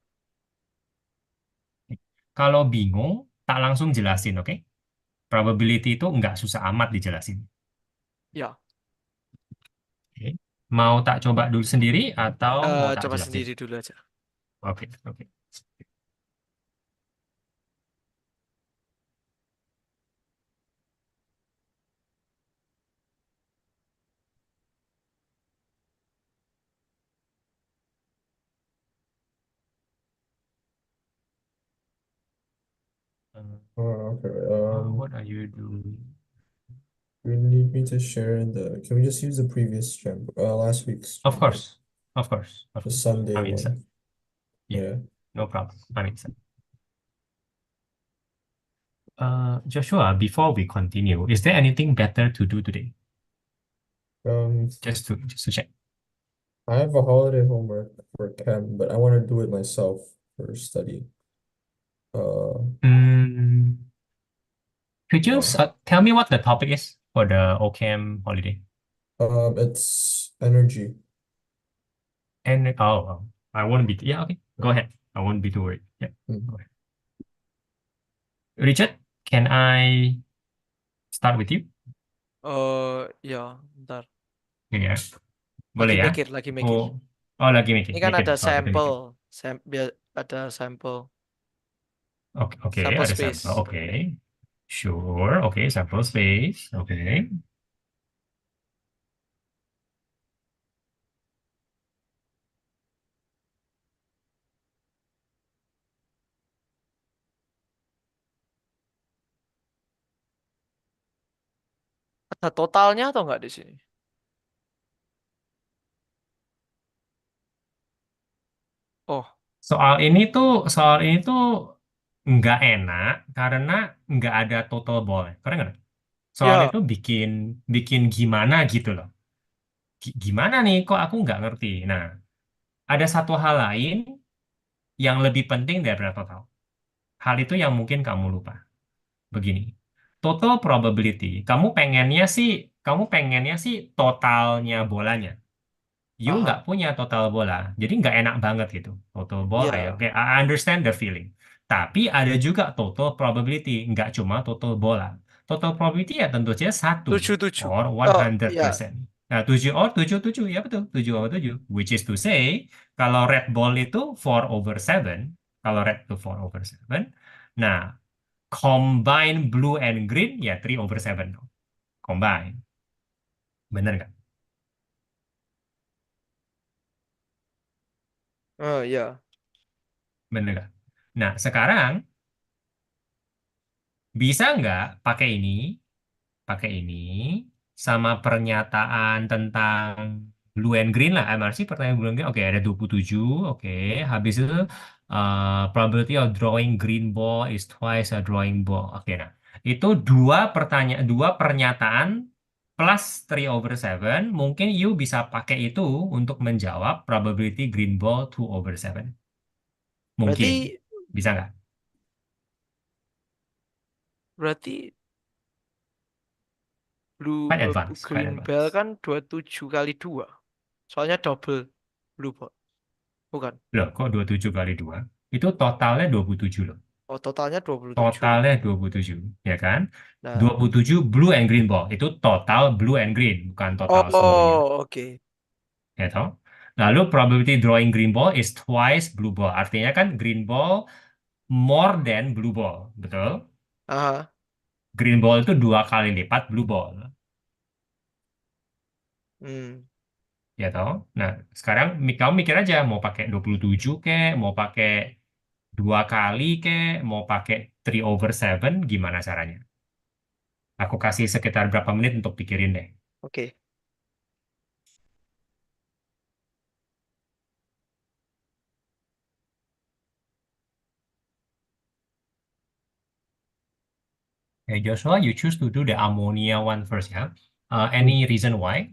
Kalau bingung, tak langsung jelasin, oke? Probability itu nggak susah amat dijelasin. Ya. Oke. Mau tak coba dulu sendiri atau mau tak Coba jelasin? sendiri dulu aja. Oke, oke. Okay. What are you doing? You need me to share can we just use the previous last week's Of Jamboard, course, of course, of the course. Sunday I'm inside. one? Yeah. Yeah. No problem. I'm inside. Joshua, before we continue, is there anything better to do today? Just to check. I have a holiday homework for chem, but I want to do it myself for study. Mm, could you Uh, tell me what the topic is for the OChem holiday? it's energy. And I won't be. Yeah, okay. Go ahead. I won't be too worried. Yeah. Mm. Go ahead. Richard, can I start with you? Ya, bentar. Ya. Boleh ya? Lagi mikir. Lagi mikir. Ini kan Mikir. ada Kalau gitu mikir. sampel. Ada sampel. Oke, Sample ada space. sampel. Oke. Sure. Oke, sample space. Oke. Ada totalnya atau nggak di sini? Oh, Soal ini tuh nggak enak karena nggak ada total ball. Karena nggak? Soal ya. itu bikin bikin gimana gitu loh. Gimana nih? Kok aku nggak ngerti? Nah, ada satu hal lain yang lebih penting daripada total. Hal itu yang mungkin kamu lupa. Begini, total probability. Kamu pengennya sih totalnya bolanya. You nggak Aha. punya total bola, jadi nggak enak banget gitu. Total bola, ya, Ya. oke, I understand the feeling. Tapi ada juga total probability, nggak cuma total bola. Total probability ya tentu saja satu 77. or Oh, ya. 100%. Nah, 7 ya betul, 7/7. Which is to say, kalau red ball itu 4/7, kalau red itu 4/7, nah, combine blue and green ya 3/7 dong. Combine. Bener nggak? Oh, ya. Bener nggak? Nah, sekarang bisa nggak pakai ini sama pernyataan tentang blue and green lah, MRC pertanyaan blue and green, oke ada 27, oke, habis itu Probability of drawing green ball is twice a drawing ball. Oke, nah itu dua pernyataan plus 3/7. Mungkin you bisa pakai itu untuk menjawab probability green ball 2/7. Mungkin, Berarti bisa nggak? berarti Quite advance, quite green bell advance. kan 27 kali 2. Soalnya double blue ball. Bukan. Loh, kok 27 kali 2? Itu totalnya 27 loh. Oh, totalnya 27. Totalnya 27, ya kan? Nah. 27 blue and green ball. Itu total blue and green, bukan total seluruhnya. Oh, oke. Ya toh? Lalu probability drawing green ball is twice blue ball. Artinya kan green ball more than blue ball. Betul? Aha. Green ball itu dua kali lipat blue ball. Hmm. Ya toh? Nah, sekarang kamu mikir aja mau pakai 27 kek, mau pakai dua kali kek, mau pakai 3/7, gimana caranya? Aku kasih sekitar berapa menit untuk pikirin deh. Oke. Hey Joshua, you choose to do the ammonia one first, yeah? Any reason why?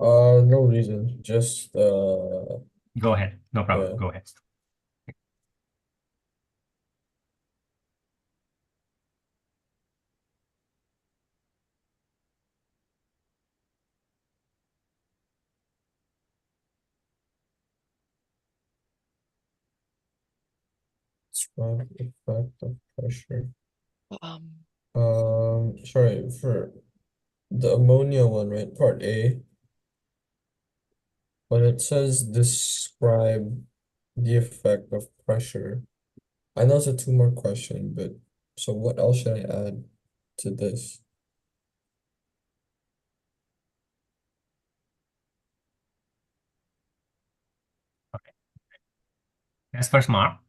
No reason. Just Go ahead. No problem. yeah. Go ahead. Describe the effect of pressure. Um, Sorry, for the ammonia one, right? Part A. When it says describe the effect of pressure, I know it's a two-mark question, but so what else should I add to this? Okay. That's first mark.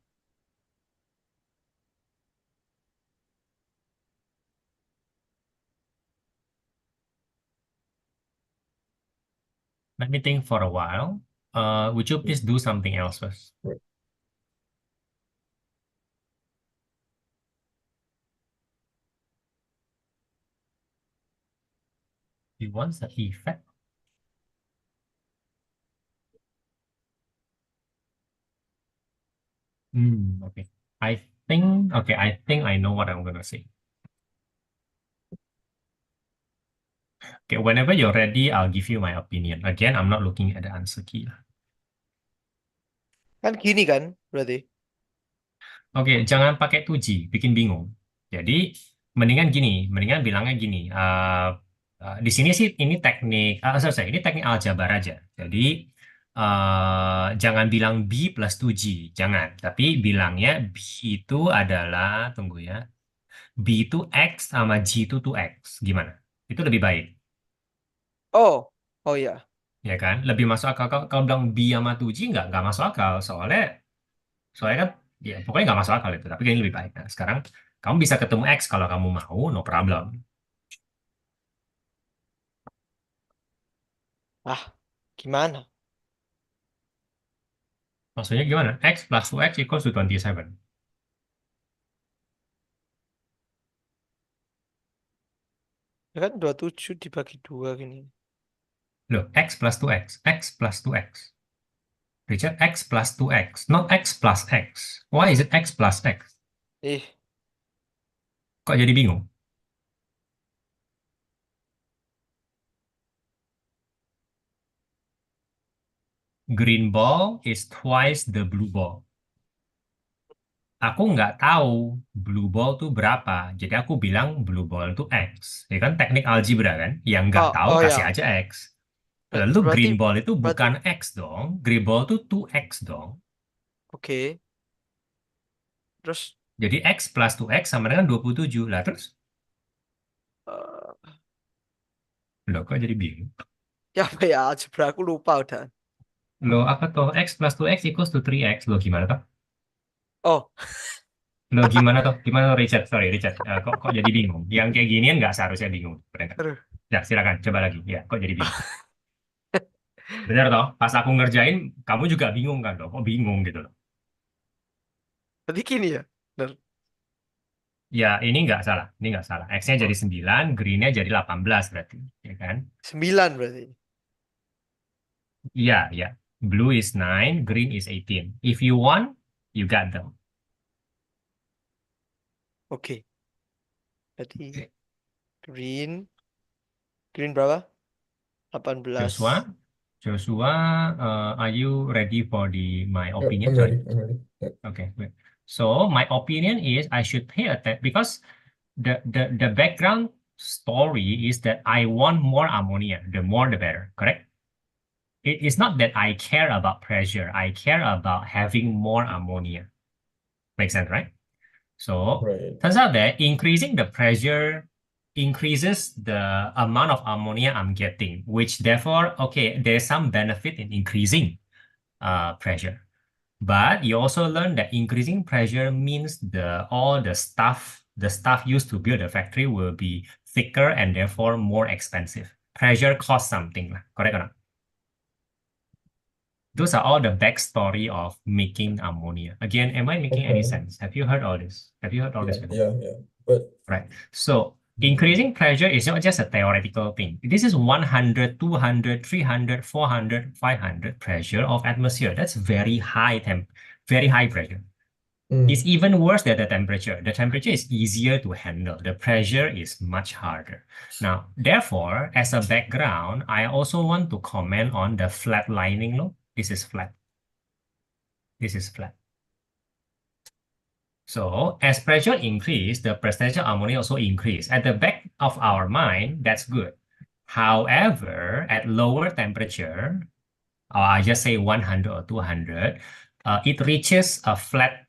Let me think for a while. Would you please do something else first? Right. You want the effect? Okay. I know what I'm gonna say. Okay, whenever you're ready, I'll give you my opinion. Again, I'm not looking at the answer key. kan gini kan berarti. Oke, jangan pakai 2G, bikin bingung. Jadi, mendingan bilangnya gini. Di sini sih ini teknik, sorry, ini teknik aljabar aja. Jadi, jangan bilang B plus 2G, jangan. Tapi bilangnya B itu adalah, tunggu ya, B itu X sama G itu 2X. Gimana? Itu lebih baik, Oh. Oh ya. ya kan? Lebih masuk akal. Kalau bilang B sama 2G nggak masuk akal. Soalnya kan, ya pokoknya nggak masuk akal itu. Tapi kayaknya lebih baik. Nah, sekarang kamu bisa ketemu X kalau kamu mau, no problem. Ah, gimana? Maksudnya gimana? X plus 2X equals to 27. Ya kan 27 dibagi 2 gini. Loh, X plus 2X. X plus 2X. Richard, X plus 2X. Not X plus X. Why is it X plus X? Ih, Kok jadi bingung? Green ball is twice the blue ball. Aku nggak tahu blue ball tuh berapa. Jadi aku bilang blue ball itu X. Ya kan teknik algebra kan? Yang nggak oh, tahu oh kasih ya. aja X. Lalu Berarti green ball itu berarti bukan X dong. Green ball itu 2X dong. oke. Terus Jadi X plus 2X sama dengan 27. Lah terus? eh, Loh, kok jadi bingung? ya apa ya algebra aku lupa udah. Loh, apa tuh? X plus 2X equals to 3X. Loh, gimana tuh? Oh, Loh, gimana tuh? Gimana tuh, Richard? Sorry, Richard. Kok jadi bingung? Yang kayak ginian nggak seharusnya bingung. Bener nggak? aduh. Ya, silakan. Coba lagi. Ya, kok jadi bingung? Bener toh? Pas aku ngerjain, kamu juga bingung kan? Loh, kok bingung gitu loh? Berarti gini ya? Benar. Ya, ini nggak salah. Ini nggak salah. X-nya jadi 9, green-nya jadi 18 berarti. Ya kan? 9 berarti. Ya, ya. Blue is 9, green is 18. If you want, you got them. Oke. Berarti green. Green berapa? 18. Joshua, are you ready for my Yep, opinion? I'm Sorry. ready. I'm ready. Yep. Okay, great. So my opinion is I should pay attention because the background story is that I want more ammonia. The more, the better. Correct? It's not that I care about pressure. I care about having more ammonia. Makes sense, right? So Right. turns out that increasing the pressure increases the amount of ammonia I'm getting, which therefore, okay, there's some benefit in increasing pressure. But you also learn that increasing pressure means all the stuff used to build the factory will be thicker and therefore more expensive. Pressure costs something, correct or not? Those are all the backstory of making ammonia. Again, am I making any Okay. sense? Have you heard all this? Have you heard all Yeah, this before? yeah. But Right. So increasing pressure is not just a theoretical thing. This is 100, 200, 300, 400, 500 pressure of atmosphere. That's very high very high pressure. It's even worse than the temperature. The temperature is easier to handle. The pressure is much harder. Now, therefore, as a background, I also want to comment on the flatlining law. This is flat. This is flat. So as pressure increase, the percentage of ammonia also increase. At the back of our mind, that's good. However, at lower temperature, or I just say 100 or 200, it reaches a flat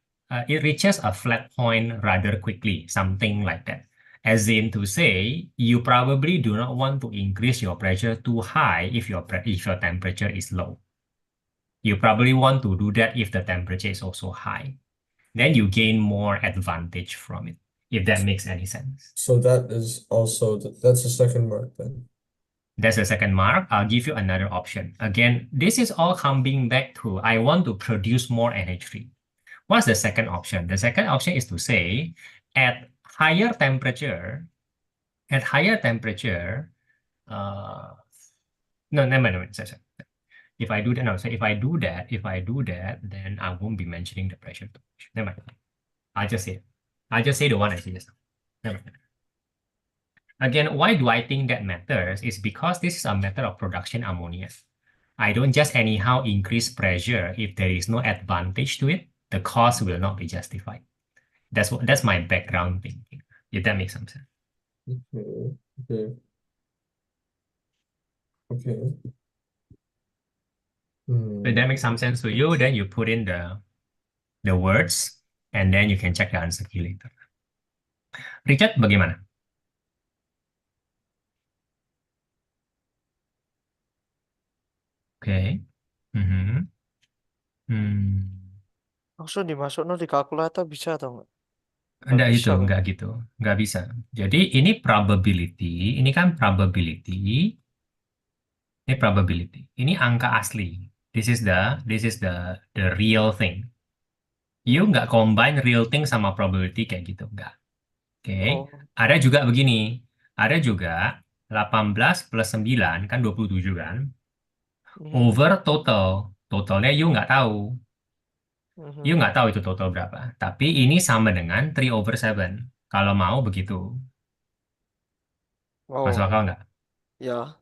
point rather quickly, something like that. As in to say, you probably do not want to increase your pressure too high if your temperature is low. You probably want to do that if the temperature is also high. Then you gain more advantage from it, if that makes any sense. so that is also that's the second mark then. That's the second mark. I'll give you another option. Again, this is all coming back to I want to produce more NH3. What's the second option? The second option is to say at higher temperature, no, never mind. Sorry. If I do that, no, so if I do that, then I won't be mentioning the pressure too much. Never mind. I'll just say the one I said just now. Never mind. Again, why do I think that matters? Is because this is a matter of production ammonia. I don't just anyhow increase pressure if there is no advantage to it. The cost will not be justified. That's my background thinking. If that makes some sense. Okay. If that makes some sense to you, then you put in the words, and then you can check the answer key later. Richard, bagaimana? Oke. Langsung dimasuk di kalkulator bisa atau enggak? Enggak bisa gitu, kan? enggak gitu. Enggak bisa. Jadi ini probability, ini kan probability, ini probability. Ini angka asli. This is the real thing. You nggak combine real thing sama probability kayak gitu, enggak. Oke. Oh. Ada juga begini. Ada juga 18 plus 9 kan 27 kan? Over total. Totalnya you nggak tahu. You nggak tahu itu total berapa. Tapi ini sama dengan 3 over 7. Kalau mau begitu. Masuk Oh, akal nggak? ya.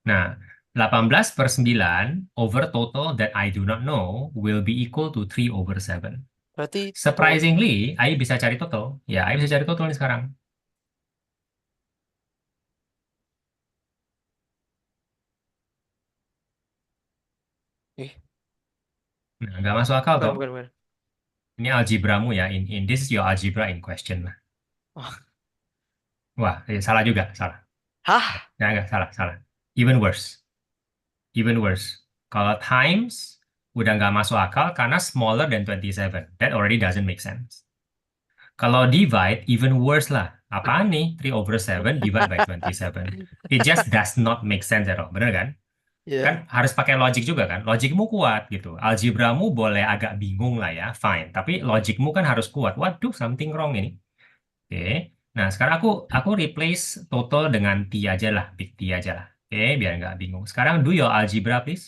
Nah, 18 per 9 over total that I do not know will be equal to 3 over 7. Berarti Surprisingly, Ai bisa cari total. Ya, Ai bisa cari total nih sekarang. Nah, nggak masuk akal toh. bukan. Ini algebramu ya. This is your algebra in question lah. Oh. Wah, salah juga, salah. Hah? Nggak, salah. Even worse. Even worse. Kalau times udah nggak masuk akal karena smaller than 27. That already doesn't make sense. Kalau divide, even worse lah. Apaan nih? 3 over 7 divide by 27. It just does not make sense at all. Bener kan? Kan Ya. harus pakai logic juga kan. Logikmu kuat gitu. Algebramu boleh agak bingung lah ya, fine. Tapi logikmu kan harus kuat. Waduh, something wrong ini. Oke. Nah, sekarang aku replace total dengan T aja lah, big T aja lah. Oke, biar nggak bingung. Sekarang do your algebra, please.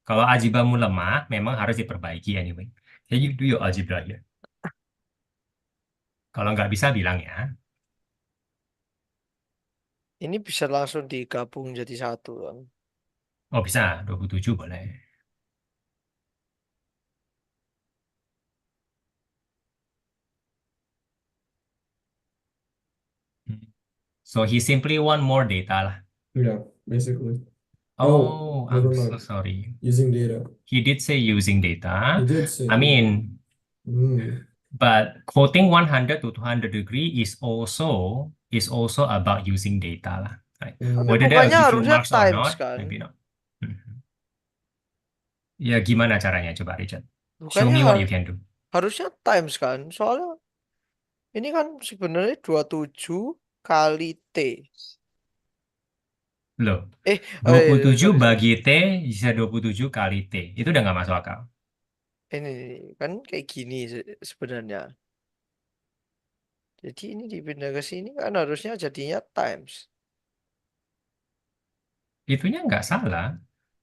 Kalau algebramu lemah, memang harus diperbaiki anyway. Jadi do your algebra ya. Kalau nggak bisa bilang ya. Ini bisa langsung digabung jadi satu kan. Oh bisa, 27 boleh. Hmm. So he simply want more data lah. Yeah, basically. Oh, Oh, never I'm so mind. sorry. Using data. He did say using He data. did say I using data. mean, Mm, but quoting 100 to 200 degree is also about using data lah, right? Tapi mm. Whether they'll bukannya give you harusnya marks or times not, kan? maybe not. Mhm. Ya gimana caranya coba Richard? Show Bukannya me what you can do. harusnya times kan? Soalnya ini kan sebenarnya 27 kali T. Loh, Eh, dua puluh tujuh sorry, sorry. bagi T bisa 27 kali T. Itu udah nggak masuk akal. Ini kan kayak gini sebenarnya. Jadi ini dipindah ke sini kan harusnya jadinya times. Itunya nggak salah.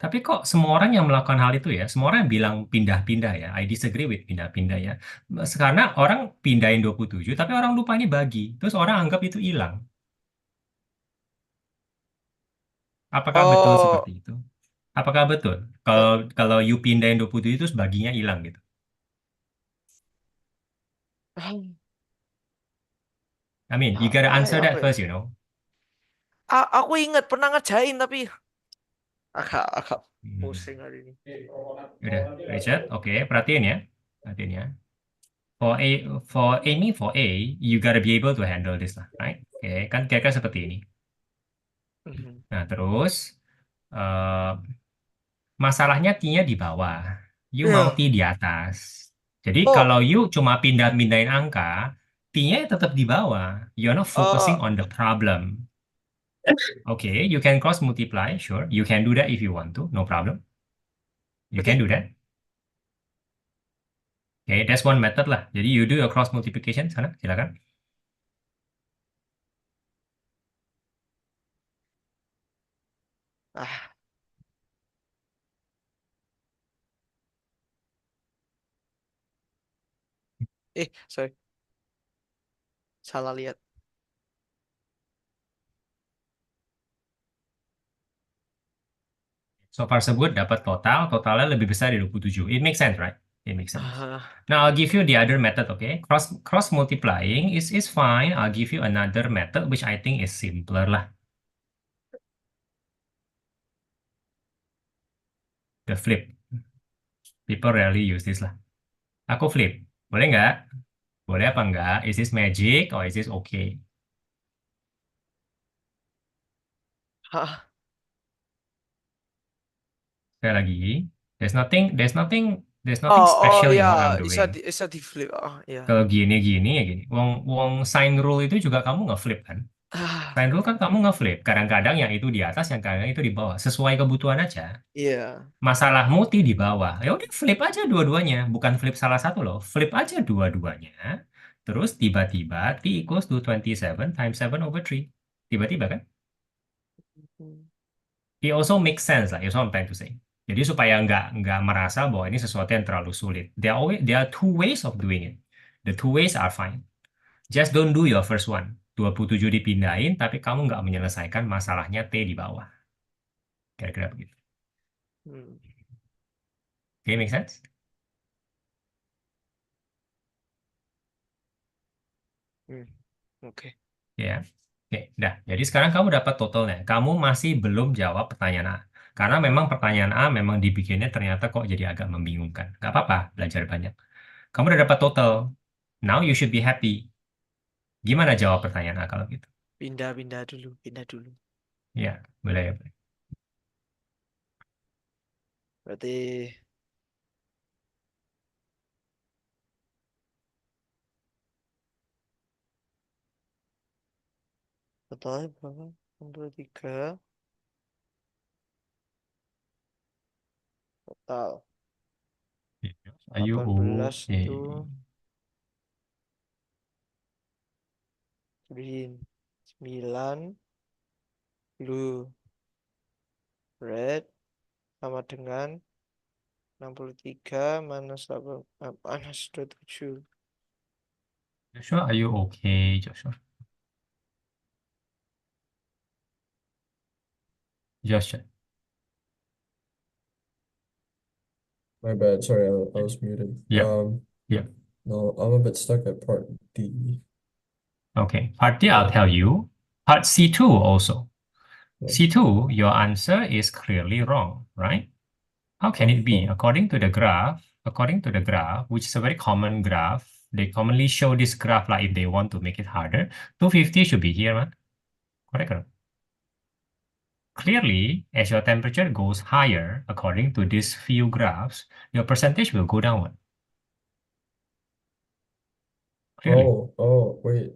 Tapi kok semua orang yang melakukan hal itu ya, semua orang bilang pindah-pindah ya. I disagree with pindah-pindah ya. Karena orang pindahin 27, tapi orang lupa ini bagi. Terus orang anggap itu hilang. Apakah betul Oh, seperti itu? Apakah betul? Kalau kalau you pindahin 27 terus baginya hilang gitu. I mean, you gotta apa ya answer apa that ya? first, you know. Aku ingat pernah ngerjain tapi agak Hmm. pusing hari ini. Udah, Richard, oke, perhatiin ya. Perhatiin ya. For aiming for A, you gotta be able to handle this lah, right? Oke, kan kira-kira seperti ini. Mhm. Nah, terus eh, masalahnya T-nya di bawah. You mau T Ya. di atas. Jadi Oh, kalau you cuma pindah-pindahin angka, T-nya tetap di bawah. You're not focusing eh, on the problem. Okay, you can cross multiply, sure. You can do that if you want to, no problem. You can oke. do that. Okay, that's one method lah. Jadi you do your cross multiplication sana, silakan. Ah, sorry, salah lihat. So far so good, dapat totalnya lebih besar dari 27. It makes sense, right? It makes sense. Ah, Now I'll give you the other method, okay? Cross multiplying is fine. I'll give you another method which I think is simpler lah. The flip. People rarely use this lah. Aku flip. Boleh nggak? Boleh apa nggak? Is this magic or is this okay? ah. Sekali lagi, there's nothing Oh, oh special in what I'm ya, doing. bisa di flip. Oh ya. Kalau gini ya gini. Wong wong sign rule itu juga kamu nge-flip kan? Ah, Sign rule kan kamu nge-flip. Kadang-kadang yang itu di atas, yang kadang itu di bawah. Sesuai kebutuhan aja. iya. Masalahmu T di bawah. Ya udah flip aja dua-duanya. Bukan flip salah satu loh. Flip aja dua-duanya. Terus tiba-tiba T equals to 27 times 7 over 3. Tiba-tiba kan? Hmm. It also makes sense lah. It's what I'm trying to say. Jadi supaya nggak merasa bahwa ini sesuatu yang terlalu sulit. There are two ways of doing it. The two ways are fine. Just don't do your first one. 27 dipindahin, tapi kamu nggak menyelesaikan masalahnya T di bawah. Kira-kira begitu. Hmm. Oke, make sense? Hmm. Oke. Ya. Oke, dah. Jadi sekarang kamu dapat totalnya. Kamu masih belum jawab pertanyaan A. Karena memang pertanyaan A memang dibikinnya ternyata kok jadi agak membingungkan. Gak apa-apa, belajar banyak. Kamu udah dapat total. Now you should be happy. Gimana jawab pertanyaan A kalau gitu? Pindah dulu, pindah dulu. Ya, boleh. Boleh. Berarti totalnya berapa? 63. Tahu. Are you 18 okay? tuh green. 9 blue. Red sama dengan 63 minus 8 minus 27. Joshua, are you okay, Joshua? Joshua. My bad. Sorry, I was muted. Yeah. Yeah. No, I'm a bit stuck at part D. Okay. Part D, I'll tell you. Part C2 also. Yeah. C2, your answer is clearly wrong, right? How can it be? Oh. According to the graph, which is a very common graph, they commonly show this graph like if they want to make it harder. 250 should be here, man. Correct or not? Clearly, as your temperature goes higher, according to these few graphs, your percentage will go downward. Clearly. Oh, wait.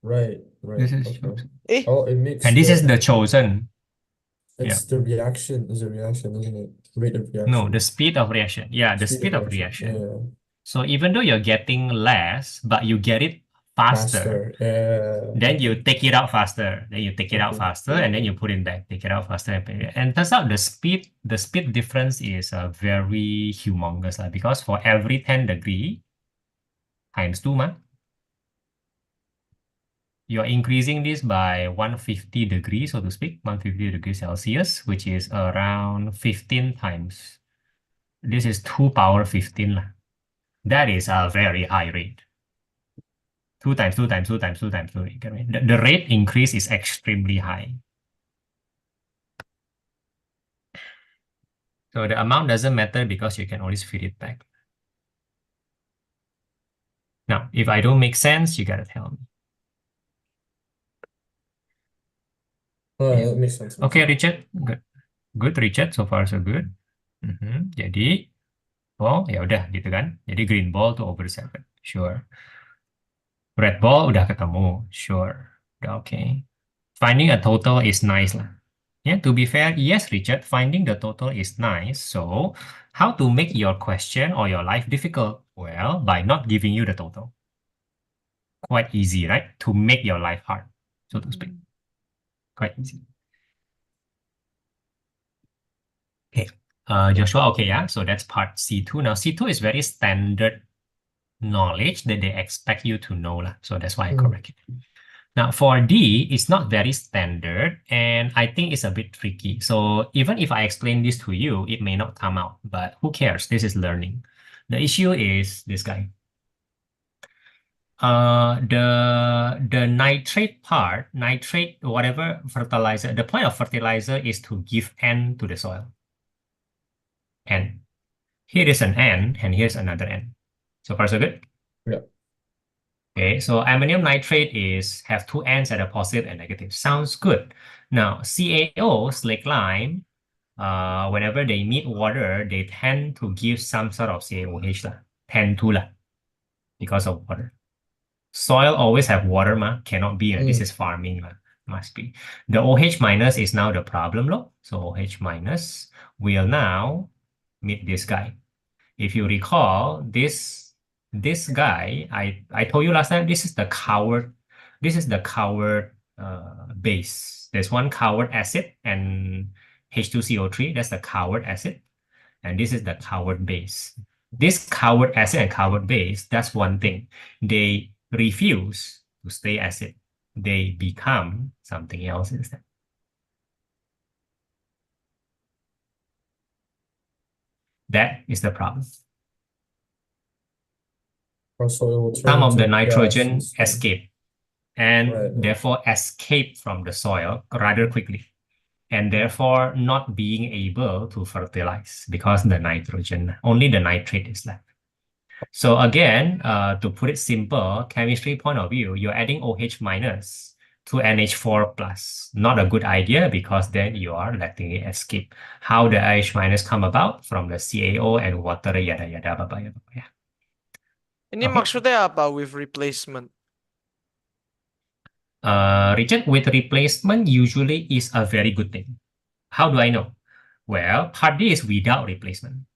Right. This is Okay. chosen. Oh, it makes And this is the chosen. it's the reaction is a reaction, isn't it? Rate of reaction. No, the speed of reaction. Yeah, the speed of reaction. Yeah. So even though you're getting less, but you get it faster, Yeah. then you take it out faster. Then you take it out faster, and then you put it back. Take it out faster, and turns out the speed difference is very humongous, because for every 10 degree times 2, man, you're increasing this by 150 degrees, so to speak, 150 degrees Celsius, which is around 15 times. This is 2 power 15 lah. That is a very high rate. 2 times 2 times 2 times 2 times 2. The rate increase is extremely high. So the amount doesn't matter because you can always feed it back. Now, if I don't make sense, you gotta tell me. That makes sense. Okay, Richard. Good, Richard. So far, so good. Jadi, ya udah gitu kan. Jadi green ball to over 7. Sure. Red ball udah ketemu. Sure. Udah okay. Finding a total is nice lah. Yeah, to be fair, yes, Richard, finding the total is nice. So, how to make your question or your life difficult? Well, by not giving you the total. Quite easy, right? To make your life hard, so to speak. Quite easy. Okay, Joshua, okay, yeah. So that's part C2. Now, C2 is very standard knowledge that they expect you to know lah. So that's why I correct it. Now, for D, it's not very standard, and I think it's a bit tricky. So even if I explain this to you, it may not come out, but who cares? This is learning. The issue is this guy. The nitrate part, whatever fertilizer, the point of fertilizer is to give N to the soil. N. Here is an N, and here's another N. So far, so good? Yeah. Okay, so ammonium nitrate have two ends at a positive and negative. Sounds good. Now, CaO, slake lime, whenever they meet water, they tend to give some sort of CaOH lah. Tend to lah, because of water. Soil always have water ma, cannot be. This is farming lah, must be. The OH minus is now the problem lo. So OH minus will now meet this guy. If you recall, this guy, I told you last time, this is the coward base. There's one coward acid and H2CO3, that's the coward acid. And this is the coward base. This coward acid and coward base, that's one thing. They refuse to stay acid. They become something else instead. That is the problem. Some of the nitrogen escape and therefore escape from the soil rather quickly, and therefore not being able to fertilize because only the nitrate is left. So again, to put it simple, chemistry point of view, you're adding OH minus to NH4 plus. Not a good idea because then you are letting it escape. How the OH minus come about? From the CaO and water, yada yada, yada. Ini maksudnya apa with replacement? Richard, with replacement usually is a very good thing. How do I know? Well, part D is without replacement.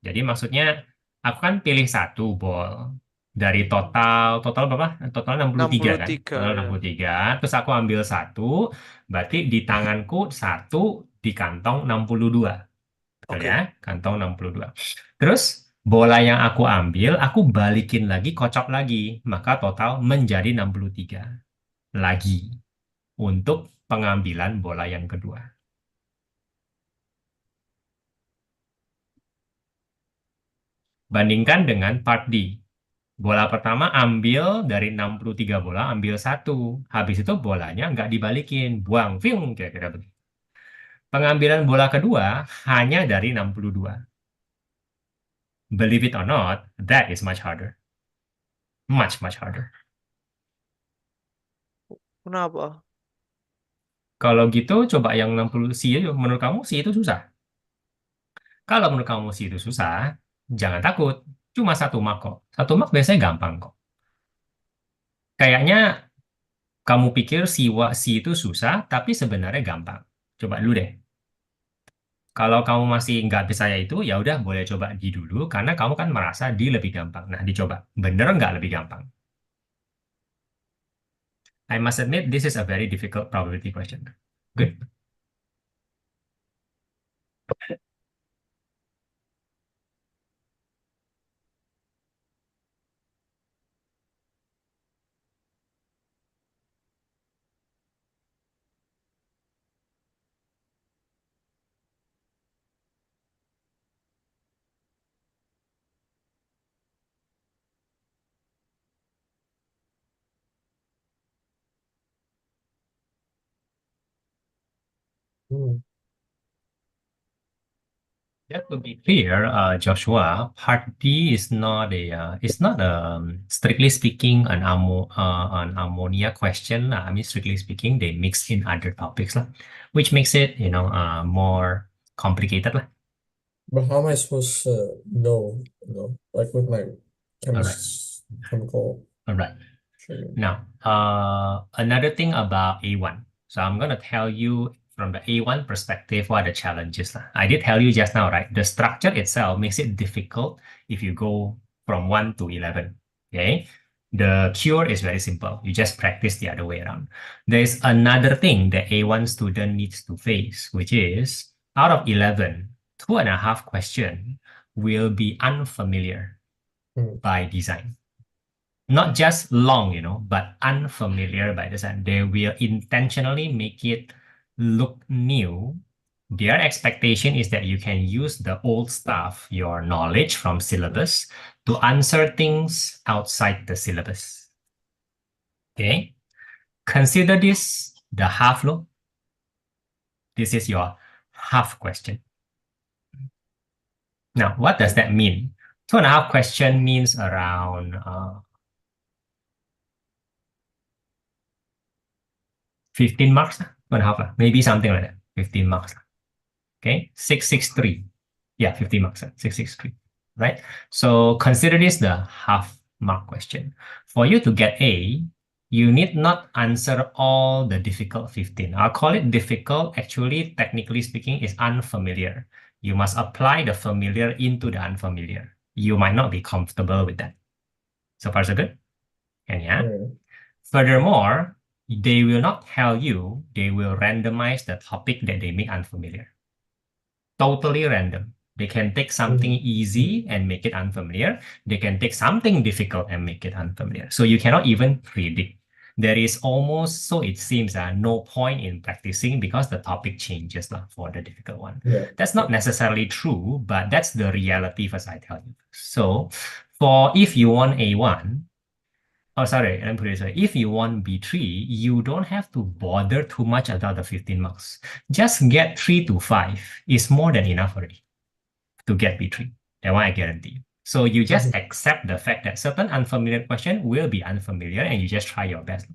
Jadi maksudnya aku kan pilih satu ball dari total berapa? Total 63 kan? 63 Total ya. 63. Terus aku ambil satu, berarti di tanganku satu, di kantong 62. Betul Oke. ya? Kantong 62. Terus bola yang aku ambil, aku balikin lagi, kocok lagi. Maka total menjadi 63 lagi untuk pengambilan bola yang kedua. Bandingkan dengan part D. Bola pertama ambil dari 63 bola, ambil satu. Habis itu bolanya nggak dibalikin. Buang, fiung, kira-kira begitu. Pengambilan bola kedua hanya dari 62. Believe it or not, that is much harder. Much, much harder. Kenapa? Kalau gitu, coba yang 60 C aja. Menurut kamu C itu susah? Kalau menurut kamu C itu susah, jangan takut. Cuma satu mark kok. Satu mark biasanya gampang kok. Kayaknya kamu pikir C itu susah, tapi sebenarnya gampang. Coba dulu deh. Kalau kamu masih nggak percaya itu, ya udah boleh coba di dulu, karena kamu kan merasa di lebih gampang. Nah, dicoba. Bener nggak lebih gampang? I must admit, this is a very difficult probability question. Good. Hmm. Just to be clear, Joshua, Part D is not strictly speaking an ammonia question. I mean, strictly speaking, they mix in other topics lah, which makes it more complicated lah. But how am I supposed to know, like with my chemical All right. sugar? Now, another thing about A1. So I'm going to tell you from the A1 perspective what the challenge is. I did tell you just now, right? The structure itself makes it difficult if you go from 1 to 11. Okay. The cure is very simple. You just practice the other way around. There's another thing that A1 student needs to face, which is out of 11, 2.5 questions will be unfamiliar by design. Not just long, but unfamiliar by design. They will intentionally make it look new. Their expectation is that you can use the old stuff, your knowledge from syllabus, to answer things outside the syllabus. Okay? Consider this the half law. This is your half question. Now, what does that mean? 2.5 question means around 15 marks, 2.5, maybe something like that, 15 marks. Okay, 663. Yeah, 50 marks, 663, right? So consider this the half mark question. For you to get A, you need not answer all the difficult 15. I'll call it difficult. Actually, technically speaking, is unfamiliar. You must apply the familiar into the unfamiliar. You might not be comfortable with that. So far, so good? And yeah. Furthermore, they will not tell you, they will randomize the topic that they make unfamiliar. Totally random. They can take something easy and make it unfamiliar. They can take something difficult and make it unfamiliar. So you cannot even predict. There is almost, so it seems, no point in practicing because the topic changes for the difficult one. Yeah. That's not necessarily true, but that's the reality as I tell you. So if you want A1, oh, sorry, let me put it this way. If you want B3, you don't have to bother too much about the 15 marks. Just get 3 to 5 is more than enough already to get B3. That one I guarantee you. So you just accept the fact that certain unfamiliar question will be unfamiliar and you just try your best.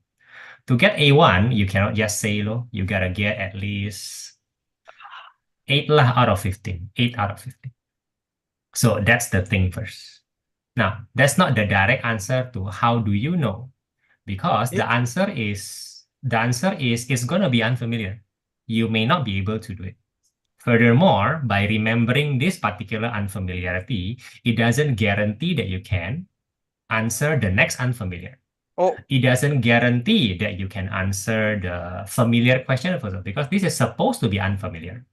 To get A1, you cannot just say, you gotta get at least 8 lah out of 15. 8 out of 15. So that's the thing first. Now, that's not the direct answer to how do you know, because the answer is it's going to be unfamiliar. You may not be able to do it. Furthermore, by remembering this particular unfamiliarity, it doesn't guarantee that you can answer the next unfamiliar. Oh, It doesn't guarantee that you can answer the familiar question first, because this is supposed to be unfamiliar.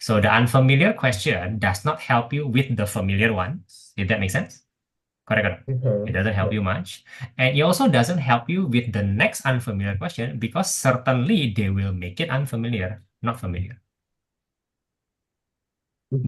So the unfamiliar question does not help you with the familiar ones, if that makes sense. Correct. Okay. It doesn't help you much. And it also doesn't help you with the next unfamiliar question, because certainly they will make it unfamiliar, not familiar.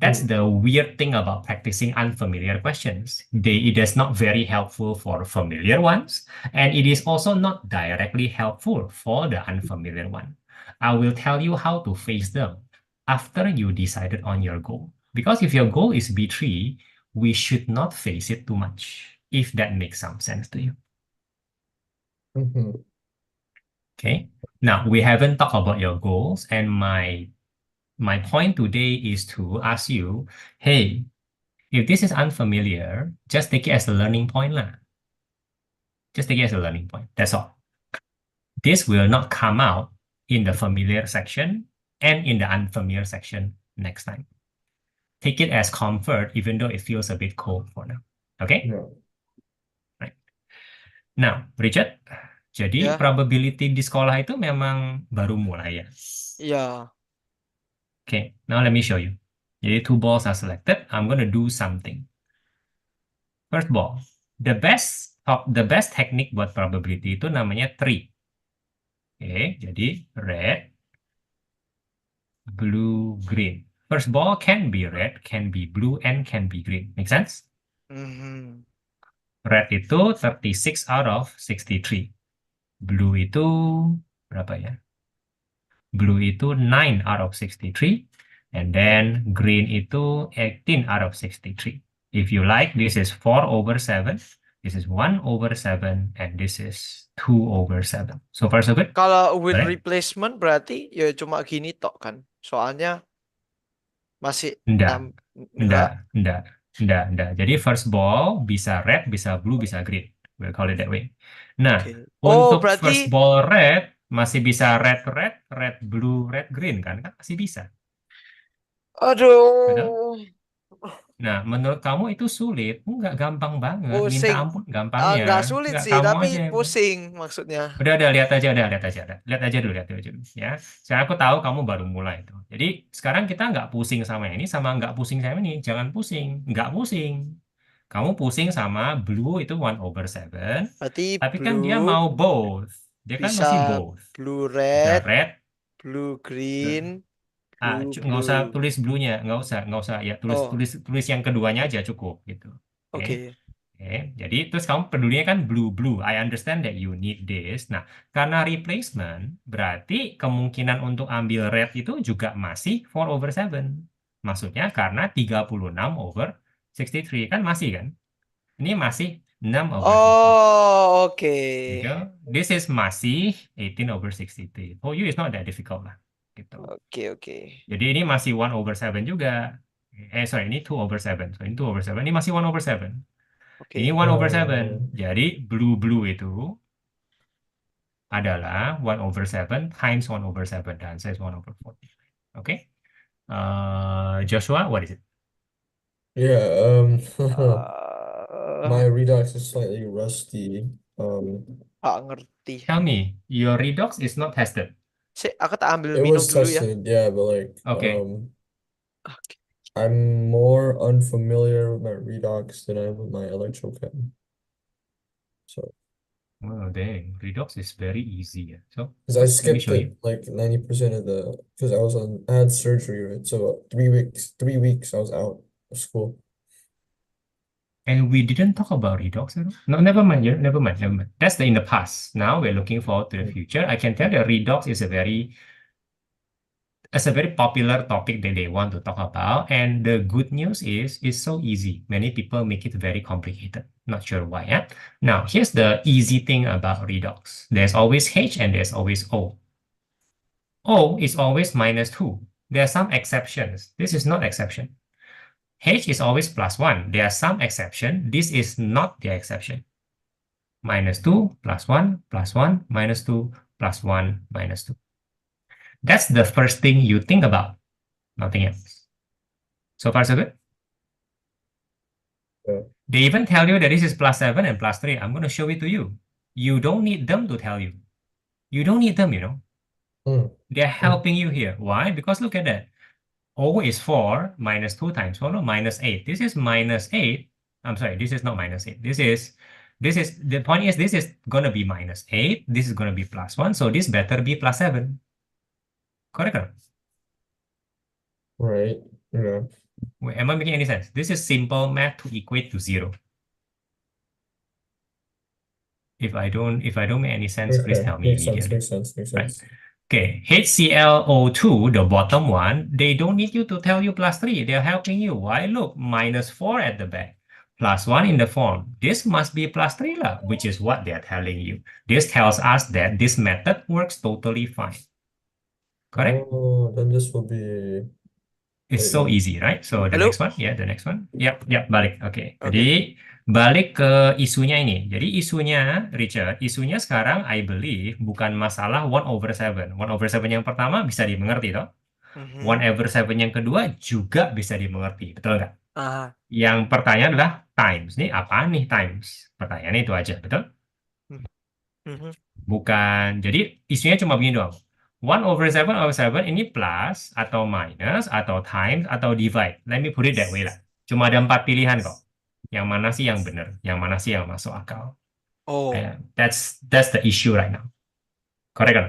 That's Mhm. the weird thing about practicing unfamiliar questions. It is not very helpful for familiar ones, and it is also not directly helpful for the unfamiliar one. I will tell you how to face them after you decided on your goal. Because if your goal is B3, we should not face it too much, if that makes some sense to you. Mhm. Okay. Now, we haven't talked about your goals, and my point today is to ask you, hey, if this is unfamiliar, just take it as a learning point lah. Just take it as a learning point. That's all. This will not come out in the familiar section and in the unfamiliar section next time. Take it as comfort, even though it feels a bit cold for now. Okay? Yeah. Right. Now, Richard, jadi ya, probability di sekolah itu memang baru mulai ya. ya. Okay, now let me show you. Jadi two balls are selected. I'm going to do something. First ball, the best technique buat probability itu namanya tree. Oke, jadi red, blue, green. First ball can be red, can be blue, and can be green. Make sense? Mhm. Red itu 36 out of 63. Blue itu berapa ya? Blue itu 9 out of 63. And then green itu 18 out of 63. If you like, this is 4 over 7. This is 1 over 7. And this is 2 over 7. So far, so good? Kalau with Correct? replacement berarti ya cuma gini tok kan. Soalnya masih Enggak, enggak. enggak. Jadi first ball bisa red, bisa blue, bisa green. We'll call it that way. Nah, Oke. Oh, untuk first berarti ball red, masih bisa red, red, red, blue, red, green kan? Kan masih bisa. Betul? aduh, Nah, menurut kamu itu sulit? Enggak, gampang banget. Minta pusing. ampun gampangnya. Enggak sulit Enggak, sih, kamu tapi aja yang... pusing maksudnya. Udah, lihat aja, lihat aja dulu, ya. Sekarang aku tahu kamu baru mulai tuh. Jadi sekarang kita nggak pusing sama ini, sama nggak pusing sama ini. Jangan pusing, nggak pusing. Kamu pusing sama blue itu 1/7, Berarti tapi kan dia blue mau both. Dia kan bisa mesti both. blue Bisa red, red, blue green, blue nggak usah blue. tulis blue-nya, nggak usah. Ya tulis Oh, tulis tulis yang keduanya aja cukup gitu. Oke. oke. Oke, jadi terus kamu pedulinya kan blue blue. I understand that you need this. Nah, karena replacement berarti kemungkinan untuk ambil red itu juga masih 4/7. Maksudnya karena 36/63 kan masih kan? Ini masih 6/63. Oh, oke. Gitu. This is masih 18/63. For you it's not that difficult lah. Gitu. Oke, oke. Jadi ini masih 1/7 juga. Sorry, ini 2/7. So, ini 2/7. Ini masih 1/7. Ini Oke. 1/7. Oh. Jadi blue itu adalah 1/7 times 1/7. Dan saya 1/40. Oke. Joshua, what is it? Yeah, my Eh, redux is slightly rusty. Nggak ngerti. Tell me, your redox is not tested. Aku tak ambil It minum was dulu ya. tested, yeah, but like, Okay. Oke. I'm more unfamiliar with my redox than I am with my electrochem. So, Oh, dang. Redox is very easy. So, because I let me skipped show you. it like 90% of because I had surgery, right? So 3 weeks I was out of school. And we didn't talk about redox at all. No, never mind. Never mind. That's in the past. Now we're looking forward to the future. I can tell that redox is a very popular topic that they want to talk about. And the good news is it's so easy. Many people make it very complicated. Not sure why. Yeah? Now, here's the easy thing about redox. There's always H and there's always O. O is always -2. There are some exceptions. This is not exception. H is always +1. There are some exception. This is not the exception. -2, +1, +1, -2, +1, -2. That's the first thing you think about. Nothing else. So far, so good? Yeah. They even tell you that this is +7 and +3. I'm going to show it to you. You don't need them to tell you. You don't need them, you know. Mm. They're helping you here. Why? Because look at that. O is 4 minus 2 times 4, no, -8. This is -8. I'm sorry, this is not -8. The point is, this is going to be -8. This is going to be +1. So this better be +7. Correct? Or not? Right. Yeah. Wait, am I making any sense? This is simple math to equate to 0. If I don't make any sense, please Okay. tell me immediately. Makes sense. Right. Okay, HClO2, the bottom one, they don't need you to tell you +3. They're helping you. Why? Look, -4 at the back, +1 in the form. This must be +3 lah, which is what they're telling you. This tells us that this method works totally fine. Correct? Oh, then this will be It's so easy, right? So the Halo? next one, the next one. Yep, balik. Oke. Oke. Jadi balik ke isunya ini. Jadi isunya, Richard, isunya sekarang I believe bukan masalah 1/7. 1/7 yang pertama bisa dimengerti toh. 1/7 yang kedua juga bisa dimengerti, betul nggak? Aha. Yang pertanyaan adalah times. Nih apaan nih times? Pertanyaannya itu aja, betul? Bukan. Jadi isunya cuma begini doang. 1/7 ini plus atau minus atau times atau divide. Let me put it that way lah. Cuma ada 4 pilihan kok. Yang mana sih yang benar? Yang mana sih yang masuk akal? Oh. That's the issue right now. Correct kan?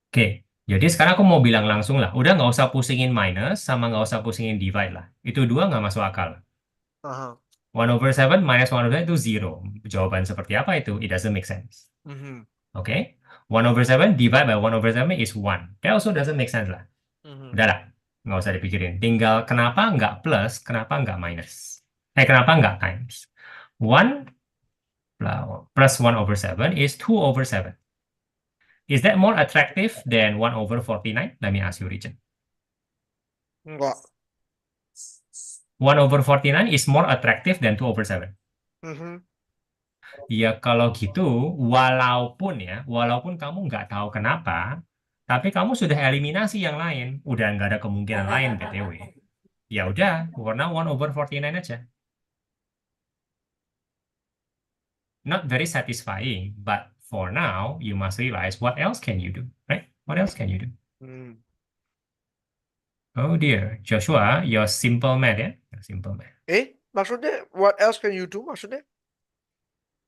Oke. Jadi sekarang aku mau bilang langsung lah. Udah nggak usah pusingin minus sama nggak usah pusingin divide lah. Itu dua nggak masuk akal. 1/7 minus 1/7 itu 0. Jawaban seperti apa itu? It doesn't make sense. Oke. 1/7 divide by 1/7 is 1. That also doesn't make sense lah. Udahlah, nggak usah dipikirin. Tinggal kenapa nggak plus, kenapa nggak minus. Kenapa nggak times. 1 plus 1/7 is 2/7. Is that more attractive than 1/49? Let me ask you, Richard. Enggak. 1/49 is more attractive than 2/7. Ya kalau gitu, walaupun kamu nggak tahu kenapa, tapi kamu sudah eliminasi yang lain, udah nggak ada kemungkinan lain BTW. Ya udah, warna 1/49 aja. Not very satisfying, but for now, you must realize what else can you do, right? What else can you do? Oh dear, Joshua, your simple math ya? Your simple math. Maksudnya what else can you do maksudnya?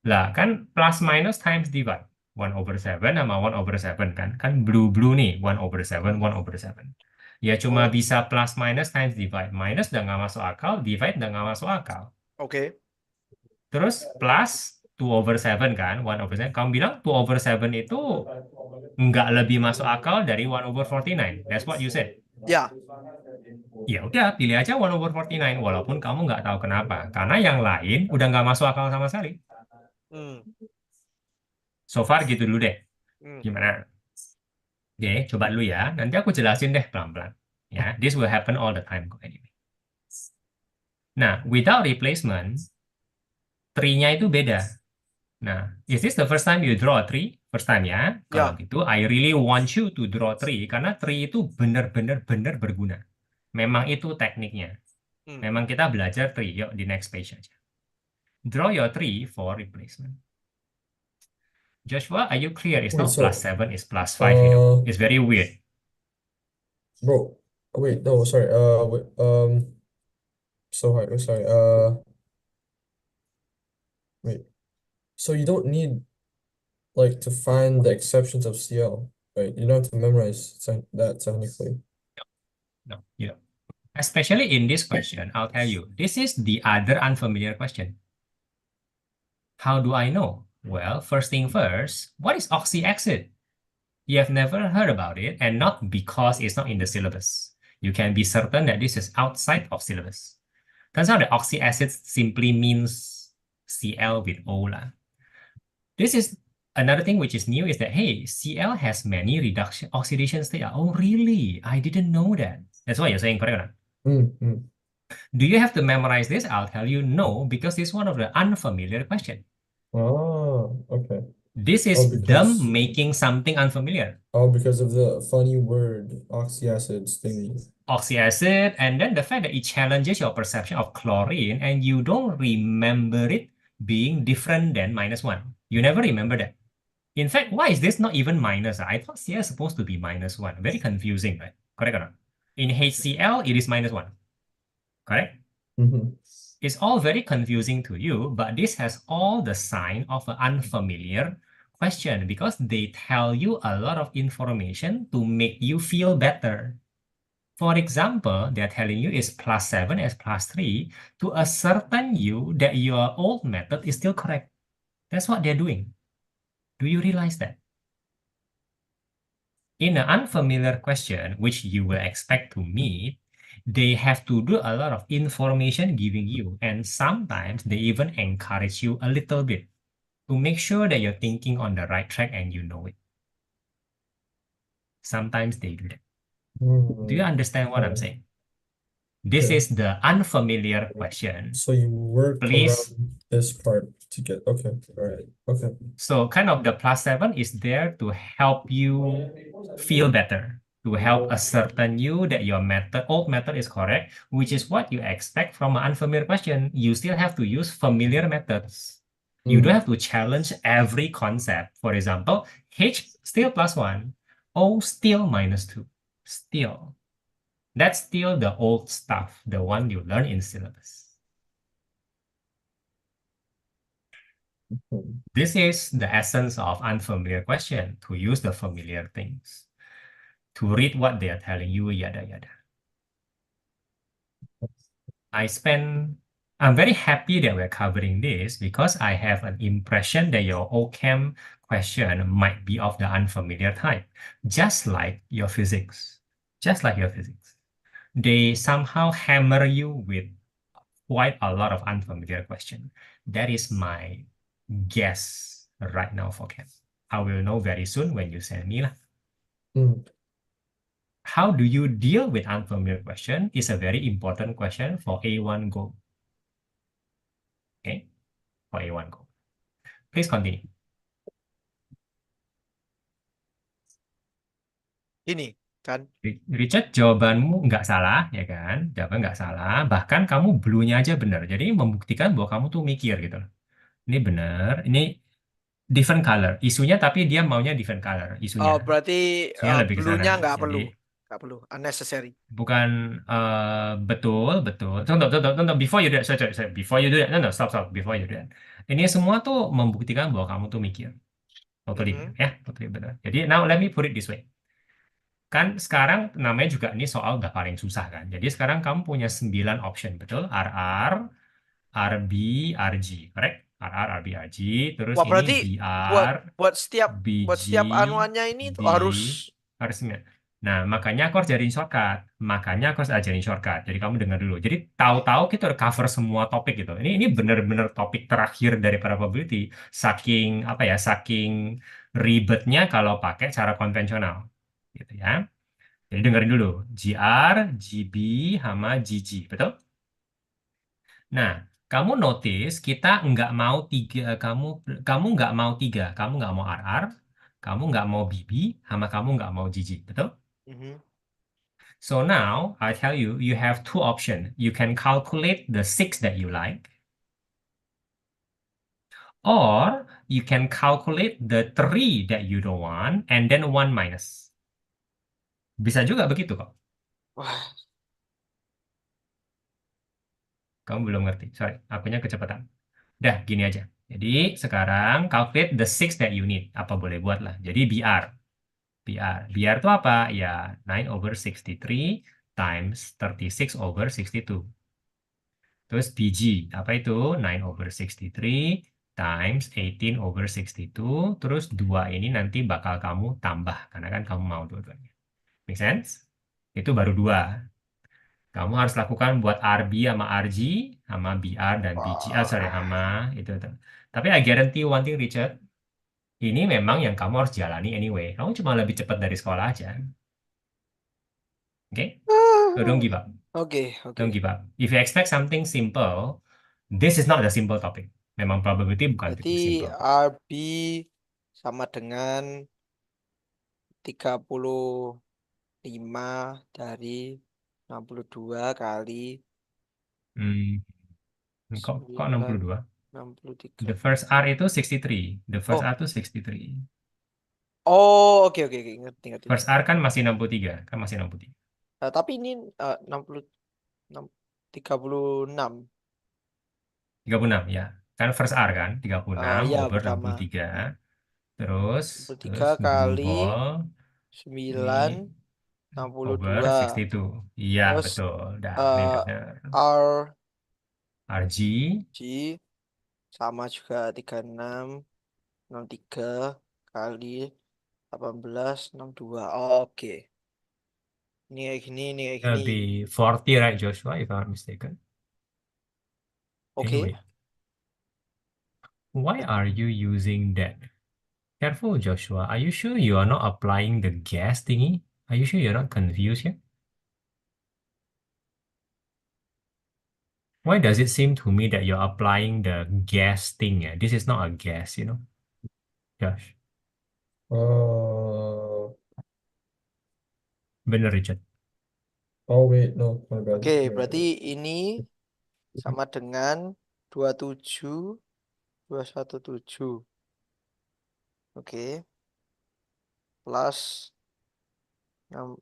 Lah, kan plus minus times divide. 1/7 sama 1/7 kan. Kan blue nih, 1/7, 1/7. Ya cuma bisa plus minus times divide. Minus udah nggak masuk akal, divide udah nggak masuk akal. Oke. Terus plus 2/7 kan, 1/7. Kamu bilang 2/7 itu nggak lebih masuk akal dari 1/49. That's what you said. Ya. Ya udah, pilih aja 1/49 walaupun kamu nggak tahu kenapa. Karena yang lain udah nggak masuk akal sama sekali. So far gitu dulu deh. Gimana? Oke, coba dulu ya. Nanti aku jelasin deh pelan-pelan. Ya, this will happen all the time kok anyway. Nah, without replacement, tree-nya itu beda. Nah, is this the first time you draw a tree? First time ya. Kalau gitu, I really want you to draw tree karena tree itu benar-benar berguna. Memang itu tekniknya. Memang kita belajar tree. Yuk, di next page aja. Draw your tree for replacement. Joshua, are you clear? It's not +7, it's +5, you know. It's very weird. Bro, wait, no, sorry. Wait, so hard. Sorry. Wait. So you don't need like to find the exceptions of CL, right? You don't have to memorize that technically. No, you don't. Especially in this question, I'll tell you, this is the other unfamiliar question. How do I know? Well, first thing first, what is oxyacid? You have never heard about it, and not because it's not in the syllabus. You can be certain that this is outside of syllabus. Turns out that oxyacid simply means Cl with O lah. This is another thing which is new is that, hey, Cl has many oxidation states. Oh, really? I didn't know that. That's what you're saying, correct or not? Do you have to memorize this? I'll tell you no, because it's one of the unfamiliar questions. Oh, okay. This Oh, is them because making something unfamiliar. because of the funny word oxyacids thingy. Oxyacid, and then the fact that it challenges your perception of chlorine and you don't remember it being different than -1. You never remember that. In fact, why is this not even minus? I thought Cl is supposed to be -1. Very confusing, right? Correct or not? In HCl, it is -1. Correct? Mhm. It's all very confusing to you, but this has all the sign of an unfamiliar question because they tell you a lot of information to make you feel better. For example, they're telling you is +7 as +3 to ascertain you that your old method is still correct. That's what they're doing. Do you realize that? In an unfamiliar question, which you will expect to meet, they have to do a lot of information giving you, and sometimes they even encourage you a little bit to make sure that you're thinking on the right track and you know it. Sometimes they do that. Do you understand what I'm Okay. saying? This Okay. is the unfamiliar question. So you work Please. around this part to get, okay, all right, okay. So kind of the +7 is there to help you feel better, to help ascertain you that your old method is correct, which is what you expect from an unfamiliar question. You still have to use familiar methods. You don't Mm. have to challenge every concept. For example, H still +1, O still -2. Still. That's still the old stuff, the one you learn in syllabus. Mm. This is the essence of unfamiliar question, to use the familiar things, to read what they are telling you, yada, yada. I'm very happy that we're covering this because I have an impression that your OChem question might be of the unfamiliar type, just like your physics. Just like your physics. They somehow hammer you with quite a lot of unfamiliar question. That is my guess right now for Chem. I will know very soon when you send me lah. Mm. How do you deal with unfamiliar question is a very important question for A1 goal. Okay, for A1 goal. Please continue. Ini kan. Richard, jawabanmu nggak salah, ya kan? Jawaban nggak salah. Bahkan kamu blue-nya aja benar. Jadi membuktikan bahwa kamu tuh mikir gitu loh. Ini benar. Ini different color. Isunya tapi dia maunya different color. Oh, Isunya. berarti Isunya lebih ke blue-nya sana. nggak Jadi perlu. Nggak perlu. Unnecessary. bukan betul, betul. Tunggu, before you do that, sorry. Before you do that, no, stop, before you do that. Ini semua tuh membuktikan bahwa kamu tuh mikir. Totally benar, ya, totally benar. Jadi, now let me put it this way. Kan sekarang namanya juga ini soal udah paling susah kan. Jadi sekarang kamu punya 9 option, betul? RR, RB, RG, correct? RR, RB, RG, terus Wah, ini berarti buat BR, buat setiap buat BG, setiap anuannya ini B, tuh harus. harusnya. Nah, makanya aku harus ajarin shortcut. Makanya aku harus ajarin shortcut. Jadi kamu dengar dulu. Jadi tahu-tahu kita udah cover semua topik gitu. Ini benar-benar topik terakhir daripada probability. Saking apa ya? Saking ribetnya kalau pakai cara konvensional. Gitu ya. Jadi dengerin dulu. GR, GB, sama GG. Betul? Nah, kamu notice kita nggak mau tiga, kamu nggak mau tiga, kamu nggak mau RR, kamu nggak mau BB, sama kamu nggak mau GG, betul? Mhm. So now I tell you, you have two options. You can calculate the six that you like, or you can calculate the three that you don't want, and then one minus. Bisa juga begitu kok. Wah, Kamu belum ngerti. Sorry, akunya kecepatan. Dah, gini aja. Jadi sekarang calculate the six that you need. Apa boleh buat lah. Jadi BR. BR itu apa? Ya 9/63 times 36/62. Terus BG, apa itu? 9/63 times 18/62. Terus 2 ini nanti bakal kamu tambah. Karena kan kamu mau dua-duanya. Make sense? Itu baru 2. Kamu harus lakukan buat RB sama RG, sama BR dan BG. Ah, sorry, wah. sama itu. Tapi I guarantee one thing, Richard. Ini memang yang kamu harus jalani anyway. Kamu cuma lebih cepat dari sekolah aja. Oke? So don't give up. Oke, oke. Don't give up. If you expect something simple, this is not the simple topic. Memang probability bukan Berarti simple. RB sama dengan 35 dari 62 kali Hmm, kok 62? 63. The first R itu 63. The first Oh, R itu 63. oh, oke oke oke, ngerti ngerti. First R kan masih 63, kan masih 63. Tapi ini 66 36. 36 ya. Kan first R kan 36 Ya over pertama 63. Terus 63 terus kali double 9 ini over 62. 62. Iya, Terus betul. Dah, ini eh, udah benar. RG RG sama juga 36 63 kali 18 62. Oke. Ini kayak gini, ini kayak gini. will be 40, right, Joshua, if I'm not mistaken. Oke. Anyway, why are you using that? Careful, Joshua. Are you sure you are not applying the gas thingy? Are you sure you're not confused here? Why does it seem to me that you're applying the gas thing? Yeah? This is not a gas, Josh. Uh, Bener, Richard. oh wait, no, my bad. Oke, You're berarti right. ini sama dengan 27 217. Oke, plus 6.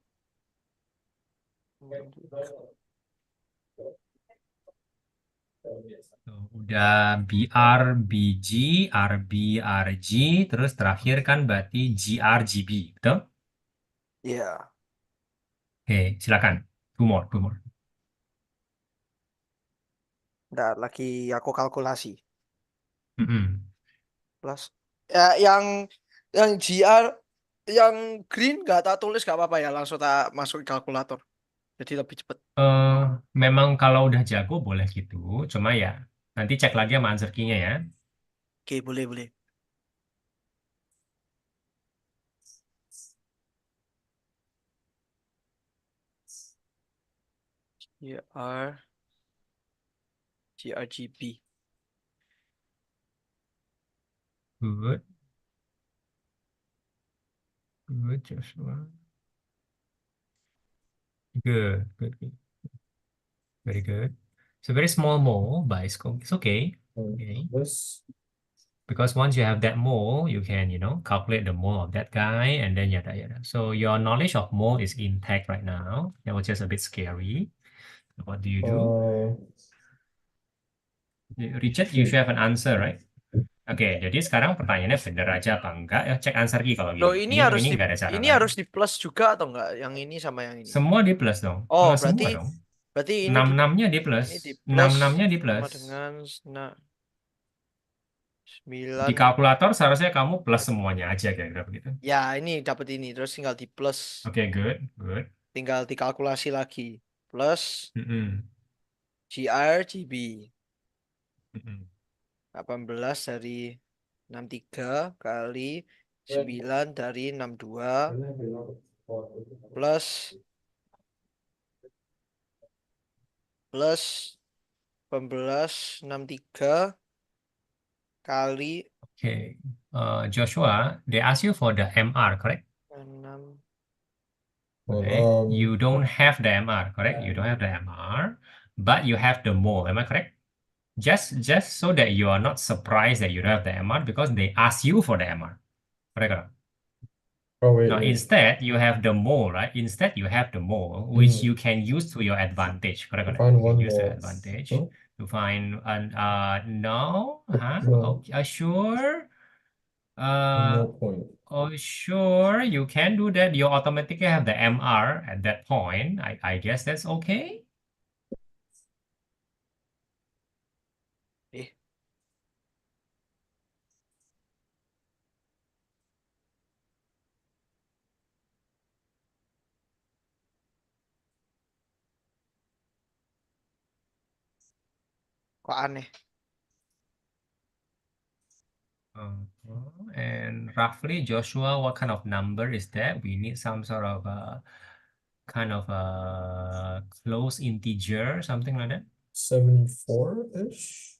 Tuh, udah BR, BG, RB, RG, terus terakhir kan berarti GR, GB, betul? Ya, Oke, silakan. Two more, two more. udah lagi aku kalkulasi. Mm-mm. Plus ya yang GR yang green nggak tak tulis nggak apa-apa ya, langsung tak masuk kalkulator. Jadi lebih cepet. Eh, memang kalau udah jago boleh gitu, cuma ya nanti cek lagi sama answer key-nya ya. Oke, boleh boleh. GRGB. Good, good, Joshua. Good, good, good. Very good. It's a very small mole, but it's okay. Okay. This, Because once you have that mole, you can, calculate the mole of that guy and then yada yada. So your knowledge of mole is intact right now. That was just a bit scary. What do you do? Richard, you shoot. should have an answer, right? Oke, jadi sekarang pertanyaannya bener aja apa enggak? Ya, cek answer key kalau Loh, gini. ini Ini harus ini di nggak ada cara ini lain. harus di plus juga atau enggak? Yang ini sama yang ini. Semua di plus dong. Oh, Plus berarti semua dong. berarti Enam enamnya di plus. ini di Enam plus enamnya di sama plus. dengan Di 9. kalkulator seharusnya kamu plus semuanya aja kira-kira begitu. Ya, ini dapat ini terus tinggal di plus, Oke, good, good. tinggal dikalkulasi lagi. Plus Mm-mm. GRGB. Mm-mm. 18 dari 63 kali 9 dari 62 plus 18 63 kali Okay. Joshua, they ask you for the MR, correct? 6. Okay. Well, You don't have the MR, correct? You don't have the MR, but you have the mole. Am I correct? Just so that you are not surprised that you don't have the MR because they ask you for the MR. Correct or not? oh wait, Now, wait. instead, you have the mole, right? Instead, you have the mole, which you can use to your advantage. Correct or not? Find You can one use the more. advantage Huh? to find an no, huh? No, Okay, sure. no Uh, point. oh, sure, you can do that. You automatically have the MR at that point. I guess that's okay. Eh, kok aneh? And roughly, Joshua, what kind of number is that? We need some sort of kind of a close integer, something like that. 74-ish?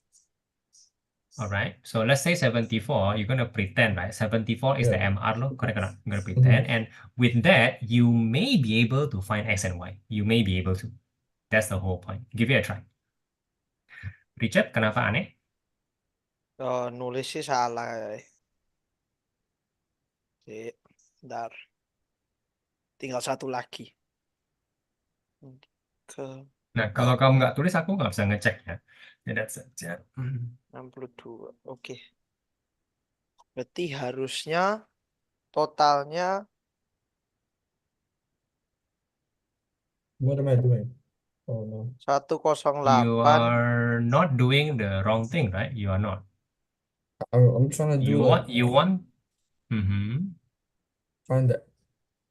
Alright, so let's say 74, you're gonna pretend, right? 74 is the Yeah. MR lo, correct or not? You're gonna pretend, Mhm. and with that, you may be able to find X and Y. You may be able to. That's the whole point. Give it a try. Richard, kenapa aneh? Oh, nulis sih salah. Sih, bentar. Tinggal satu lagi. Ke Nah, kalau kamu nggak tulis, aku nggak bisa ngecek ya. Tidak saja. 62. Oke. Berarti harusnya totalnya What am I doing? Oh no. You 108. are not doing the wrong thing, right? You are not. I'm trying to do like You want, mhm, find the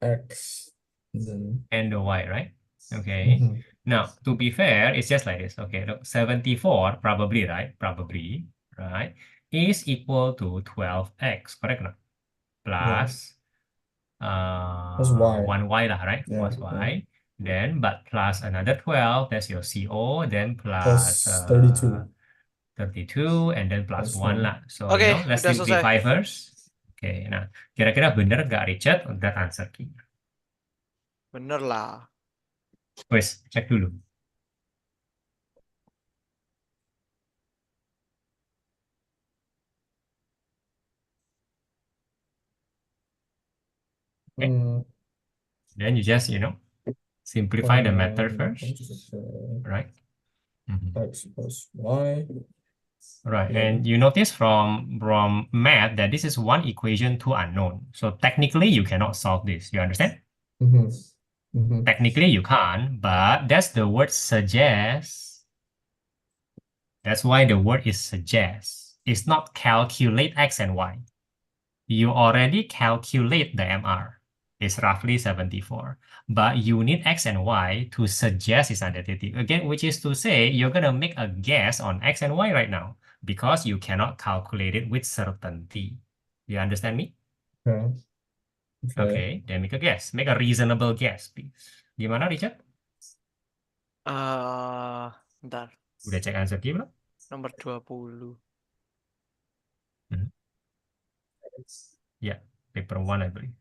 X then and the Y, right? Okay. mhm. Now, to be fair, it's just like this. Okay, look, 74 probably, right? Probably, right? Is equal to 12x, correct? No? Yeah. Plus That's Y. 1y lah, right? Yeah. Plus y. Then, but plus another 12, that's your CO. Then plus Plus 32. 32, and then plus Plus 1 1. lah. So, Oke, let's udah selesai. simplify first. Oke, nah, kira-kira bener nggak Richard? That answer key. Bener lah. Wes, cek dulu. Okay. Mm, Then you just, simplify the method first, X right? Mhm. plus Y. Right, Yeah. and you notice from math that this is one equation, two unknown. So technically, you cannot solve this. You understand? Mhm. Mhm. Technically, you can't, but that's the word suggest. That's why the word is suggest. It's not calculate X and Y. You already calculate the MR. It's roughly 74. But you need X and Y to suggest its identity. Again, which is to say, you're going to make a guess on X and Y right now because you cannot calculate it with certainty. You understand me? Okay. Okay, then make a guess. Make a reasonable guess, please. Gimana, Richard? Bentar. Udah cek answer key belum? Nomor 20. Ya, paper one, I believe.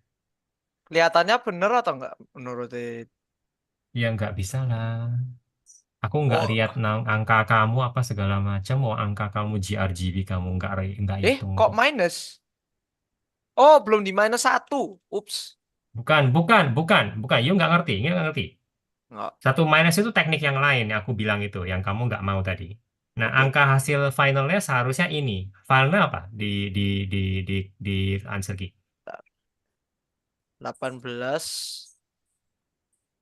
Kelihatannya bener atau enggak menurut Ya, nggak bisa lah. Aku nggak Oh, lihat angka kamu apa segala macam. Mau angka kamu GRGB kamu nggak hitung kok kok. minus? Oh, belum di minus 1. Ups. Bukan. You nggak ngerti, Enggak. Satu minus itu teknik yang lain yang aku bilang itu, yang kamu nggak mau tadi. Nah, Oke. angka hasil finalnya seharusnya ini. Filenya apa? Di di answer key. Bentar. 18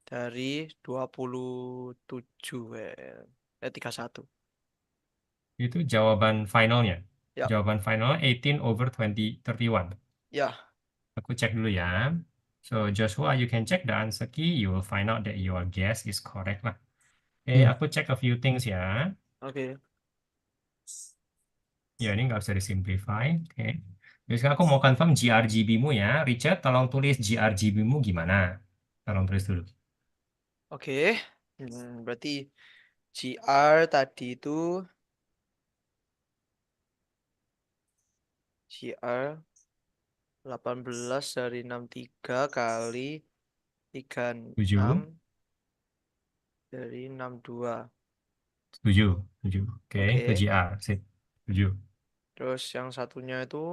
dari 27. 31. Itu jawaban finalnya. Ya. Jawaban finalnya 18 over 31. Ya. Aku cek dulu ya. So, Joshua, you can check the answer key. You will find out that your guess is correct lah. Hmm. Aku cek a few things ya. Oke. Ya, ini nggak bisa disimplify. Oke. Jadi sekarang aku mau confirm GRGB-mu ya. Richard, tolong tulis GRGB-mu gimana? Tolong tulis dulu. Oke. Berarti GR tadi itu GR 18 dari 63 kali 36 Setuju? dari 62. Setuju? Setuju. Oke, itu Oke. GR. Sip. Setuju. Terus yang satunya itu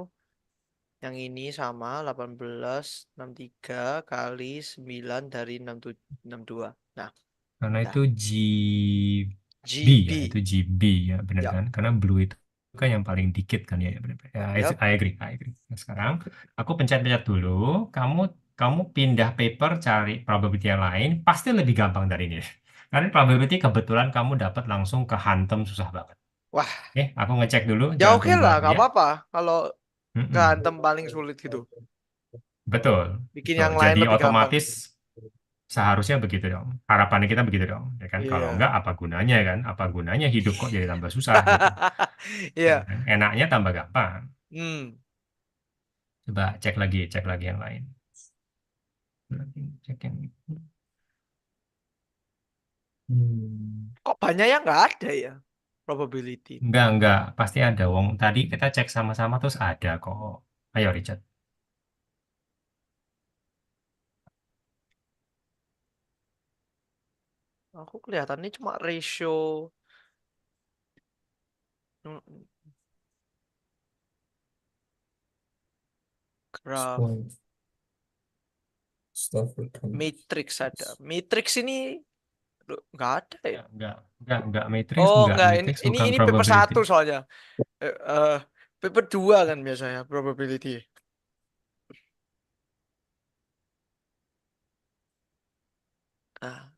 yang ini sama 18 63 kali 9 dari 62. Nah, Karena udah. itu GB ya, GB. itu GB ya, benar Ya. kan? Karena blue itu kan yang paling dikit kan ya, benar. Ya, Yap. I agree, I agree. Nah, sekarang aku pencet-pencet dulu. Kamu kamu pindah paper cari probability yang lain, pasti lebih gampang dari ini. Karena probability kebetulan kamu dapat langsung kehantem susah banget. Wah, Oke, aku ngecek dulu, ya jangan oke tunggu lah, lagi nggak ya. apa-apa. Kalau Mm-mm. keantem paling sulit gitu. Betul, Bikin betul. yang lain Jadi lebih gampang. otomatis seharusnya begitu dong. Harapannya kita begitu dong, ya kan? Kalau Iya. enggak, apa gunanya kan? Apa gunanya hidup kok jadi tambah susah gitu? Ya Iya. kan? Enaknya tambah gampang. Hmm. Coba cek lagi yang lain. Cek yang ini. Hmm. Kok banyak yang nggak ada ya? probability. Enggak, pasti ada. Wong tadi kita cek sama-sama terus ada kok. Ayo Richard. Aku kelihatannya cuma ratio mm, graph Explain stuff for matrix ada. Matrix ini nggak ada ya? Enggak matrix, Oh, enggak nggak. matrix bukan Ini paper probability. 1 soalnya. Eh, eh, paper 2 kan biasanya probability. Ah,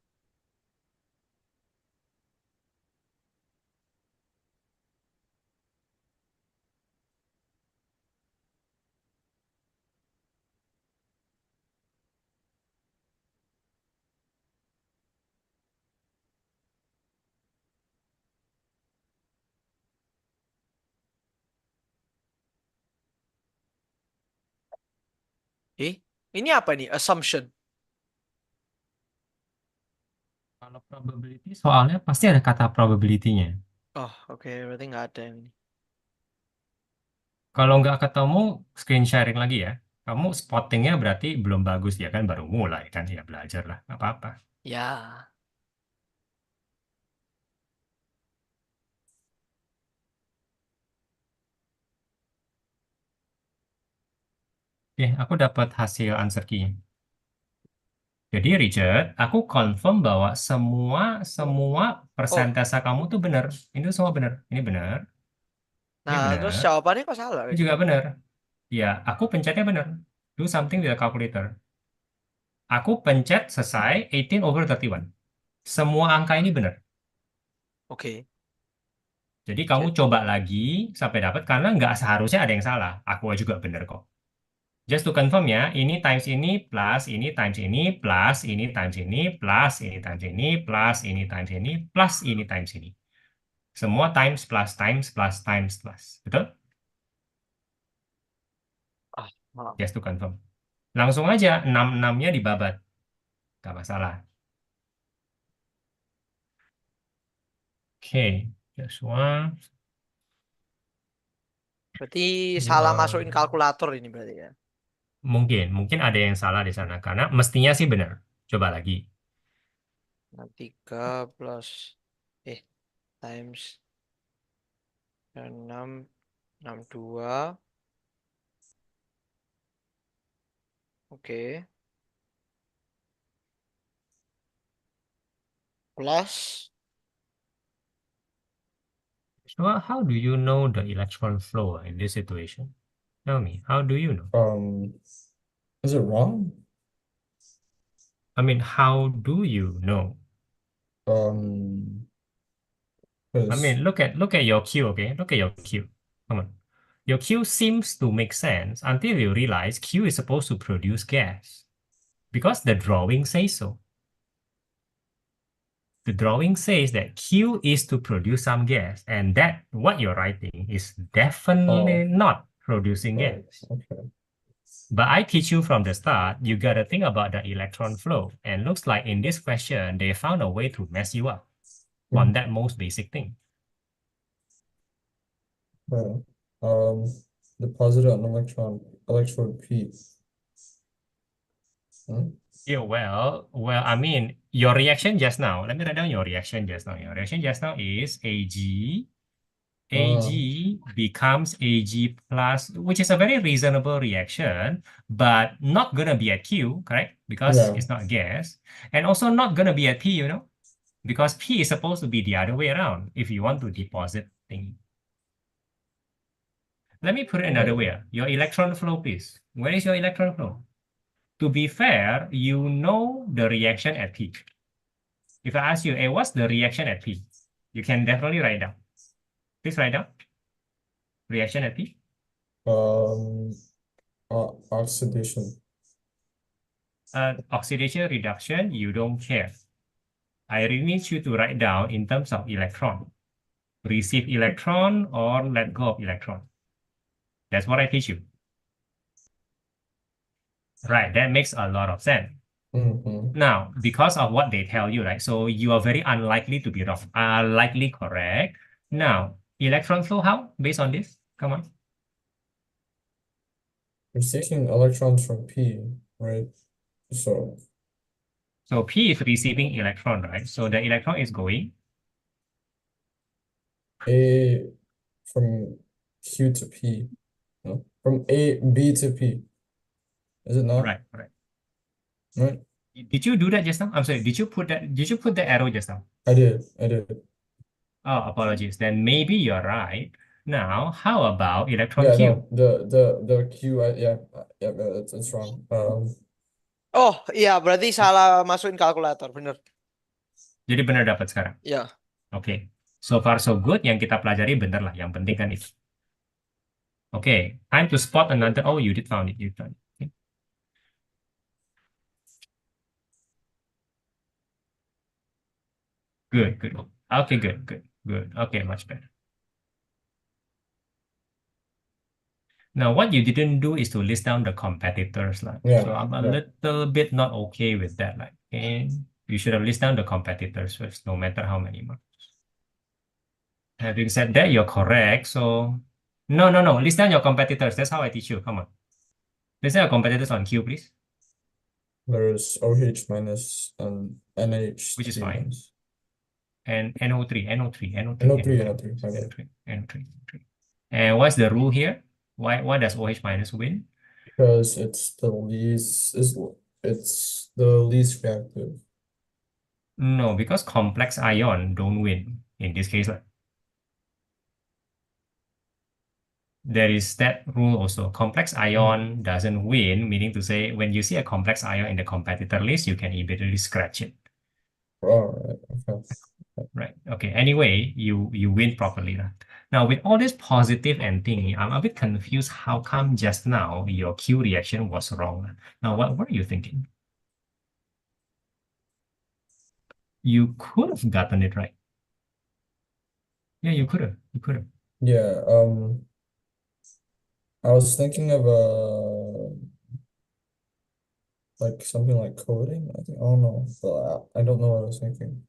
eh, ini apa nih? Assumption. Kalau probability soalnya pasti ada kata probability-nya. Oh, oke. Berarti nggak ada yang ini. Kalau nggak ketemu, screen sharing lagi ya. Kamu spottingnya berarti belum bagus ya kan, baru mulai kan, ya belajar lah, nggak apa-apa. Ya. Oke, aku dapat hasil answer key. Jadi Richard, aku confirm bahwa semua semua Oh, persentase kamu tuh benar. Ini tuh semua benar. Ini nah terus benar. jawabannya kok salah Ini ini? juga benar. Ya, aku pencetnya benar. Do something with the calculator. Aku pencet selesai 18/31. Semua angka ini benar. Oke. Jadi kamu Jadi, coba lagi sampai dapat karena nggak seharusnya ada yang salah. Aku juga benar kok. Just to confirm ya, ini times ini plus ini times ini plus ini times ini plus ini times ini plus ini times ini plus ini times ini. Semua times plus times plus times plus. Betul? maaf. Just to confirm. Langsung aja 6-6-nya dibabat. Nggak masalah. Oke. Joshua. Berarti You salah are... masukin kalkulator ini berarti ya. Mungkin ada yang salah di sana. Karena mestinya sih benar. Coba lagi. 3 plus times 6 62. Oke. Plus Joshua, how do you know the electron flow in this situation? Tell me, how do you know? Is it wrong? I mean, how do you know? Um, I 'cause mean, look at your Q, okay? Look at your Q. Come on. Your Q seems to make sense until you realize Q is supposed to produce gas because the drawing says so. The drawing says that Q is to produce some gas, and that what you're writing is definitely Oh, not producing right. gas. Okay. But I teach you from the start, you gotta think about the electron flow. And looks like in this question, they found a way to mess you up on that most basic thing. Yeah. Deposit an electrode P. Hmm? Yeah, I mean, your reaction just now, let me write down your reaction just now. Your reaction just now is AG becomes AG plus, which is a very reasonable reaction, but not gonna be at Q, correct? Because Yeah. it's not gas, and also not gonna be at P, because P is supposed to be the other way around if you want to deposit thing. Let me put it another way. Your electron flow, please. Where is your electron flow? To be fair, you know the reaction at P. If I ask you, hey, what's the reaction at P? You can definitely write down. Please write down. Reaction at P. Oxidation. Oxidation, reduction, you don't care. I really need you to write down in terms of electron. Receive electron or let go of electron. That's what I teach you. Right, that makes a lot of sense. Now, because of what they tell you, right? So you are very unlikely to be wrong, likely correct. Now, electron flow, how? Based on this? Come on. It's taking electrons from P, right? So So P is receiving electron, right? So the electron is going. A from Q to P, no? From B to P. Is it not? Right, right. Right? Did you do that just now? I'm sorry. Did you put the arrow just now? I did. Oh, apologies. Then maybe you're right. Now, how about electron Yeah, Q? no, the Q, yeah, it's wrong. Oh iya, berarti salah masukin kalkulator, bener. Jadi benar dapat sekarang. Ya. Oke. So far so good. Yang kita pelajari benar lah. Yang penting kan itu. Oke. Time to spot another. Oh, you did found it. You found it. Okay. Good, good. Okay, good. Okay, much better. Now, what you didn't do is to list down the competitors. Like, Yeah, so I'm a yeah. little bit not okay with that. Like, okay, you should have listed down the competitors first, no matter how many marks. Having said that, you're correct. So, no. List down your competitors. That's how I teach you. Come on. List down your competitors on Q, please. There's OH minus and Which is NH3 fine. minus. And NO3. NO3, my bad. NO3. And what's the rule here? Why does OH minus win? Because it's the least reactive. No, because complex ion don't win in this case. Like, there is that rule also. Complex ion doesn't win, meaning to say when you see a complex ion in the competitor list, you can immediately scratch it. All right, okay. Right. Okay. Anyway, you win properly. Lah. Now, with all this positive and thingy, I'm a bit confused. How come just now your Q reaction was wrong? Now, what are you thinking? You could have gotten it right. Yeah, you could have. You could have. Yeah, I was thinking of like something like coding, I think. I don't know, but I don't know what I was thinking.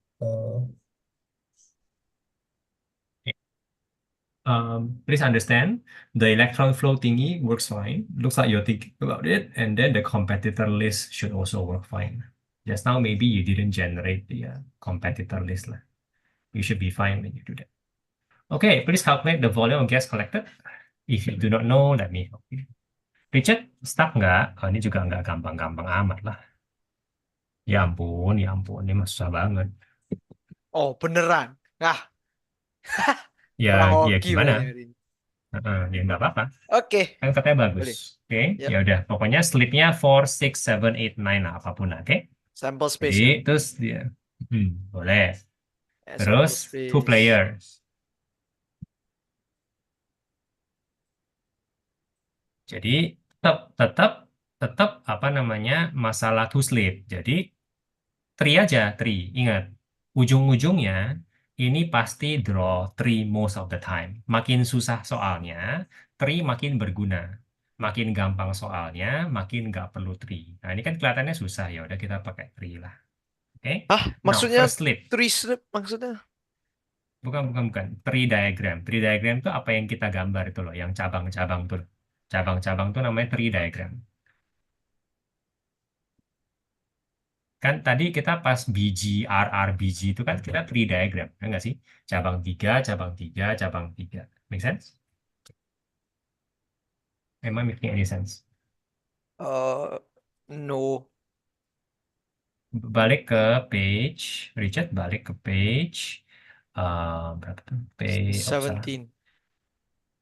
Please understand the electron flow thingy works fine. Looks like you're thinking about it, and then the competitor list should also work fine. Just now, maybe you didn't generate the competitor list. Lah. You should be fine when you do that. Okay, please calculate the volume of gas collected. If you do not know, let me help you. Richard, stuck nggak? Oh, ini juga nggak gampang-gampang amat lah. Ya ampun, ini mah susah banget. Oh, beneran. Nah, Ya, kurang ya hoki gimana? berarti hari ini. Ya nggak apa-apa. Oke. Kan katanya bagus. Boleh. Oke, Ya. ya udah. Pokoknya slipnya 4, 6, 7, 8, 9 lah, apapun lah. Oke. Sample Jadi, space ya. terus dia. Boleh. Terus, Sample 2 space. players. Jadi, tetap apa namanya masalah two slip. Jadi, three aja, three. Ingat, ujung-ujungnya ini pasti draw three most of the time. Makin susah soalnya, three makin berguna. Makin gampang soalnya, makin nggak perlu three. Nah, ini kan kelihatannya susah ya. Udah kita pakai three lah. Oke? Hah, Now, maksudnya first slip. three strip maksudnya? Bukan. Tree diagram. Tree diagram itu apa yang kita gambar itu loh, yang cabang-cabang tuh. Cabang-cabang tuh namanya tree diagram. Kan tadi kita pas biji, RR biji itu kan kita tree diagram, kan nggak sih? Cabang tiga, cabang tiga, cabang tiga. Make sense? Am I making any sense? No. Balik ke page, Richard, balik ke page. Berapa tuh? Salah. 17.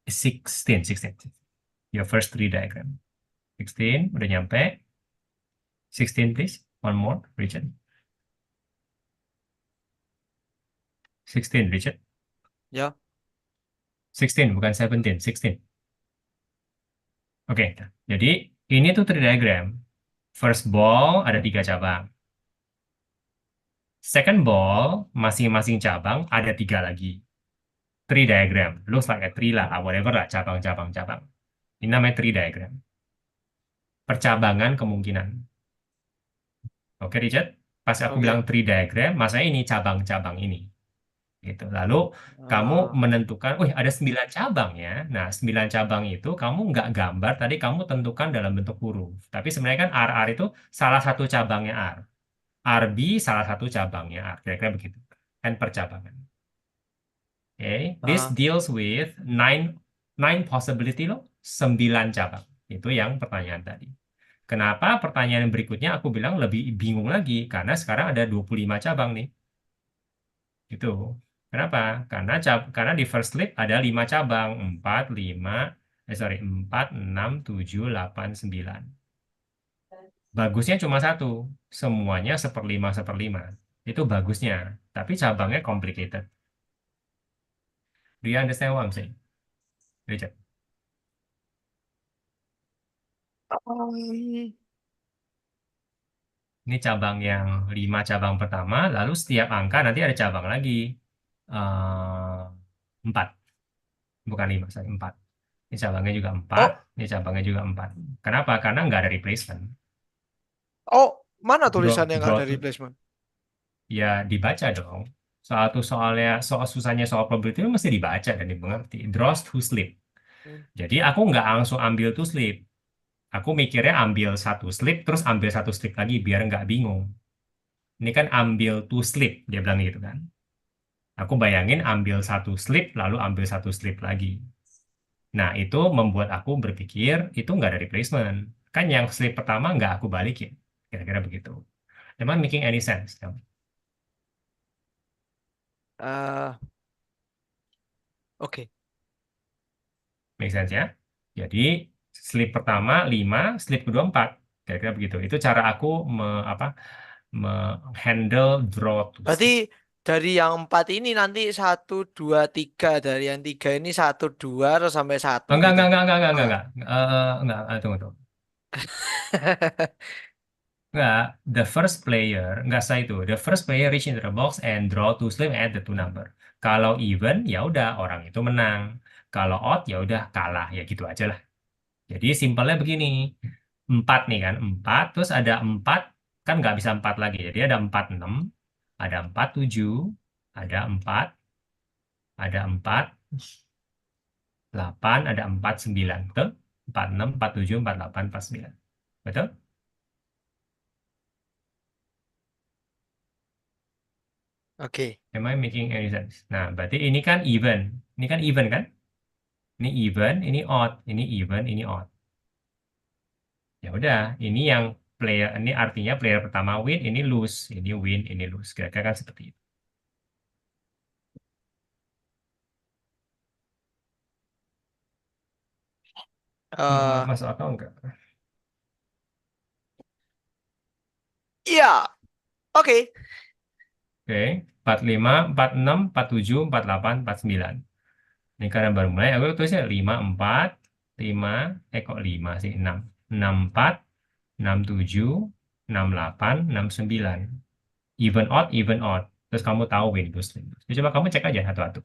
16. Your first tree diagram. 16, udah nyampe. 16, please. One more, Richard. 16, Richard. Ya. 16, bukan 17, 16. Oke, jadi ini tuh tree diagram. First ball ada 3 cabang. Second ball, masing-masing cabang ada 3 lagi. Tree diagram. Looks like a tree lah, whatever lah, cabang-cabang-cabang. Ini namanya tree diagram. Percabangan kemungkinan. Oke, Richard? Pas aku Oke. bilang tree diagram, maksudnya ini cabang-cabang ini. Gitu. Lalu kamu Ah, menentukan, ada 9 cabang ya. Nah, 9 cabang itu kamu nggak gambar, tadi kamu tentukan dalam bentuk huruf. Tapi sebenarnya kan R itu salah satu cabangnya R. RB salah satu cabangnya R. Kira-kira begitu. Kan percabangan. Oke, this ah. deals with nine possibility loh, 9 cabang. Itu yang pertanyaan tadi. Kenapa pertanyaan berikutnya aku bilang lebih bingung lagi? Karena sekarang ada 25 cabang nih. Itu. Kenapa? Karena di first slip ada 5 cabang. 4, 6, 7, 8, 9. Bagusnya cuma satu. Semuanya seperlima seperlima. Itu bagusnya. Tapi cabangnya complicated. Do you understand what I'm saying? Richard? Um, Ini cabang yang 5 cabang pertama. Lalu setiap angka nanti ada cabang lagi. 4. Bukan 5, sorry, 4. Ini cabangnya juga 4. oh, Ini cabangnya juga 4. Kenapa? Karena nggak ada replacement. oh, mana Draw, tulisannya nggak draw ada to, replacement? ya dibaca dong. Soal susahnya soal probability itu mesti dibaca dan dimengerti. Draws to slip. Hmm. Jadi aku nggak langsung ambil to slip. Aku mikirnya ambil satu slip, terus ambil satu slip lagi biar nggak bingung. Ini kan ambil to slip, dia bilang gitu kan. Aku bayangin ambil satu slip, lalu ambil satu slip lagi. Nah, itu membuat aku berpikir itu nggak ada replacement. Kan yang slip pertama nggak aku balikin. Kira-kira begitu. Am I making any sense? Ah, oke. Make sense ya? Jadi, slip pertama 5, slip kedua 4. Kira-kira begitu. Itu cara aku handle draw to Berarti slip. dari yang 4 ini nanti 1, 2, 3. Dari yang 3 ini 1, 2 terus sampai 1 Enggak, gitu. enggak, enggak, enggak, enggak, Oh, enggak, enggak. enggak. Tunggu, tunggu. Enggak, the first player, enggak saya itu. The first player reach into the box and draw two slip and add the two number. Kalau even, ya udah orang itu menang. Kalau odd, ya udah kalah. Ya gitu aja lah. Jadi simpelnya begini. 4 nih kan, 4. Terus ada 4, kan nggak bisa 4 lagi. Jadi ada 4 6, ada 4 7, ada 4, ada 4 8, ada 4 9. Betul? 4 6, 4 7, 4 8, 4 9. Betul? Oke. Am I making any sense? Nah, berarti ini kan even. Ini kan even kan? Ini even, ini odd, ini even, ini odd. Ya udah, ini yang player, ini artinya player pertama win, ini lose, ini win, ini lose. Kira-kira kan seperti itu. Eh, Masuk akal enggak? iya, oke. Oke, 45, 46, 47, 48, 49. Ini karena baru mulai, aku tulisnya 5, 4, 5, kok 5 sih, 6. 6, 4, 6, 7, 6, 8, 6, 9. Even odd, even odd. Terus kamu tahu win lose. Jadi coba kamu cek aja satu-satu.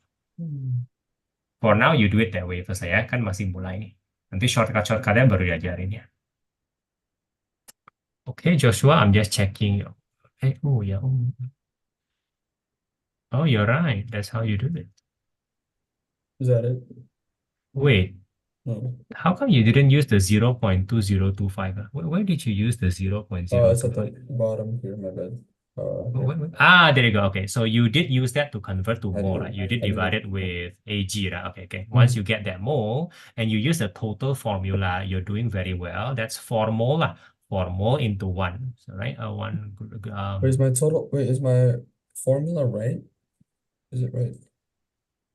For now, you do it that way. Terus saya kan masih mulai nih. Nanti shortcut-shortcutnya baru diajarin ya. Oke, Joshua, I'm just checking. Oh ya, oh, you're right. That's how you do it. Is that it? Wait, No. how come you didn't use the 0.2025? Where did you use the It's at 0.025? the bottom here, my bad. Here. There you go. Okay, so you did use that to convert to I mole, right? didn't. You did I divide didn't. it with AG, right? Okay, okay. Once you get that mole and you use the total formula, you're doing very well. That's 4 mole, lah. 4 mole into 1. So, right? Wait, is my total? Wait, is my formula right? Is it right?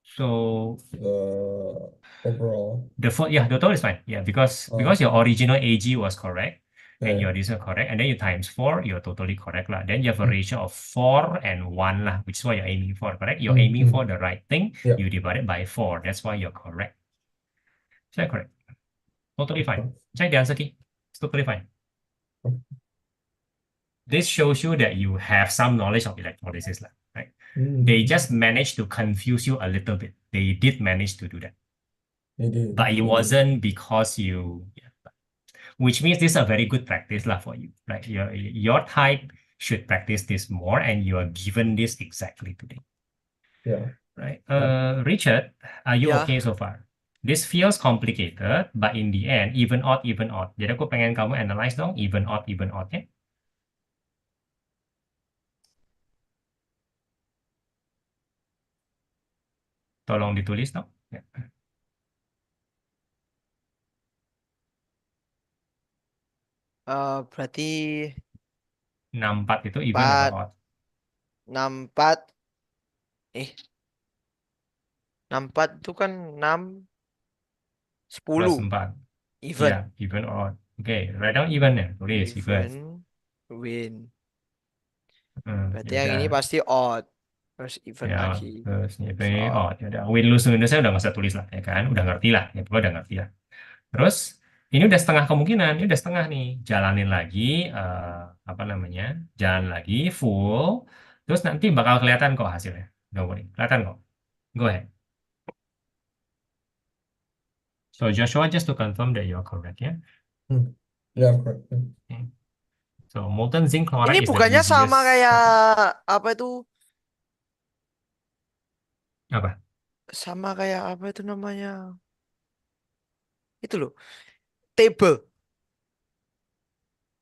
So The overall. yeah, the total is fine. Yeah, because your Okay. original AG was correct and Yeah. your this is correct, and then you times 4, you're totally correct lah. Then you have a Mm, ratio of 4 and 1 lah, which is what you're aiming for, correct? You're mm, aiming for mm. the right thing. Yeah. You divide it by 4. That's why you're correct. Is that correct? Totally fine. Okay. Check the answer key. It's totally fine. Okay. This shows you that you have some knowledge of electrolysis lah, right? They Mm, just managed to confuse you a little bit. They did manage to do that. it did. But it It did. wasn't because which means this is a very good practice lah for you. Right? Your type should practice this more, and you are given this exactly today. Yeah. Right. Yeah. Richard, are you Ya, okay so far? This feels complicated, but in the end, even odd, even odd. Jadi aku pengen kamu analyze dong, even odd ya. Tolong ditulis dong. Ya. berarti 64 itu even apa 4, odd? 64, eh 64 itu kan 6, Plus 10, 4. even. Ya, even or odd. Oke, write down even ya. Tulis even. Even, win. Ya Berarti yang udah. ini pasti odd. Terus even Ya, lagi. terus Terus ini odd. odd. Ya udah. Win lose Indonesia udah nggak usah tulis lah, ya kan? Udah ngerti lah. Ya, pokoknya udah ngerti lah. Terus ini udah setengah kemungkinan, ini udah setengah nih. Jalanin lagi, apa namanya? Jalan lagi full. Terus nanti bakal kelihatan kok hasilnya. Don't worry, kelihatan kok. Go ahead. So Joshua, just to confirm that you are correct, ya. Yeah, correct. Okay. So molten zinc Ini chloride is the bukannya sama easiest. kayak apa itu? Apa? Sama kayak apa itu namanya? Itu loh, table.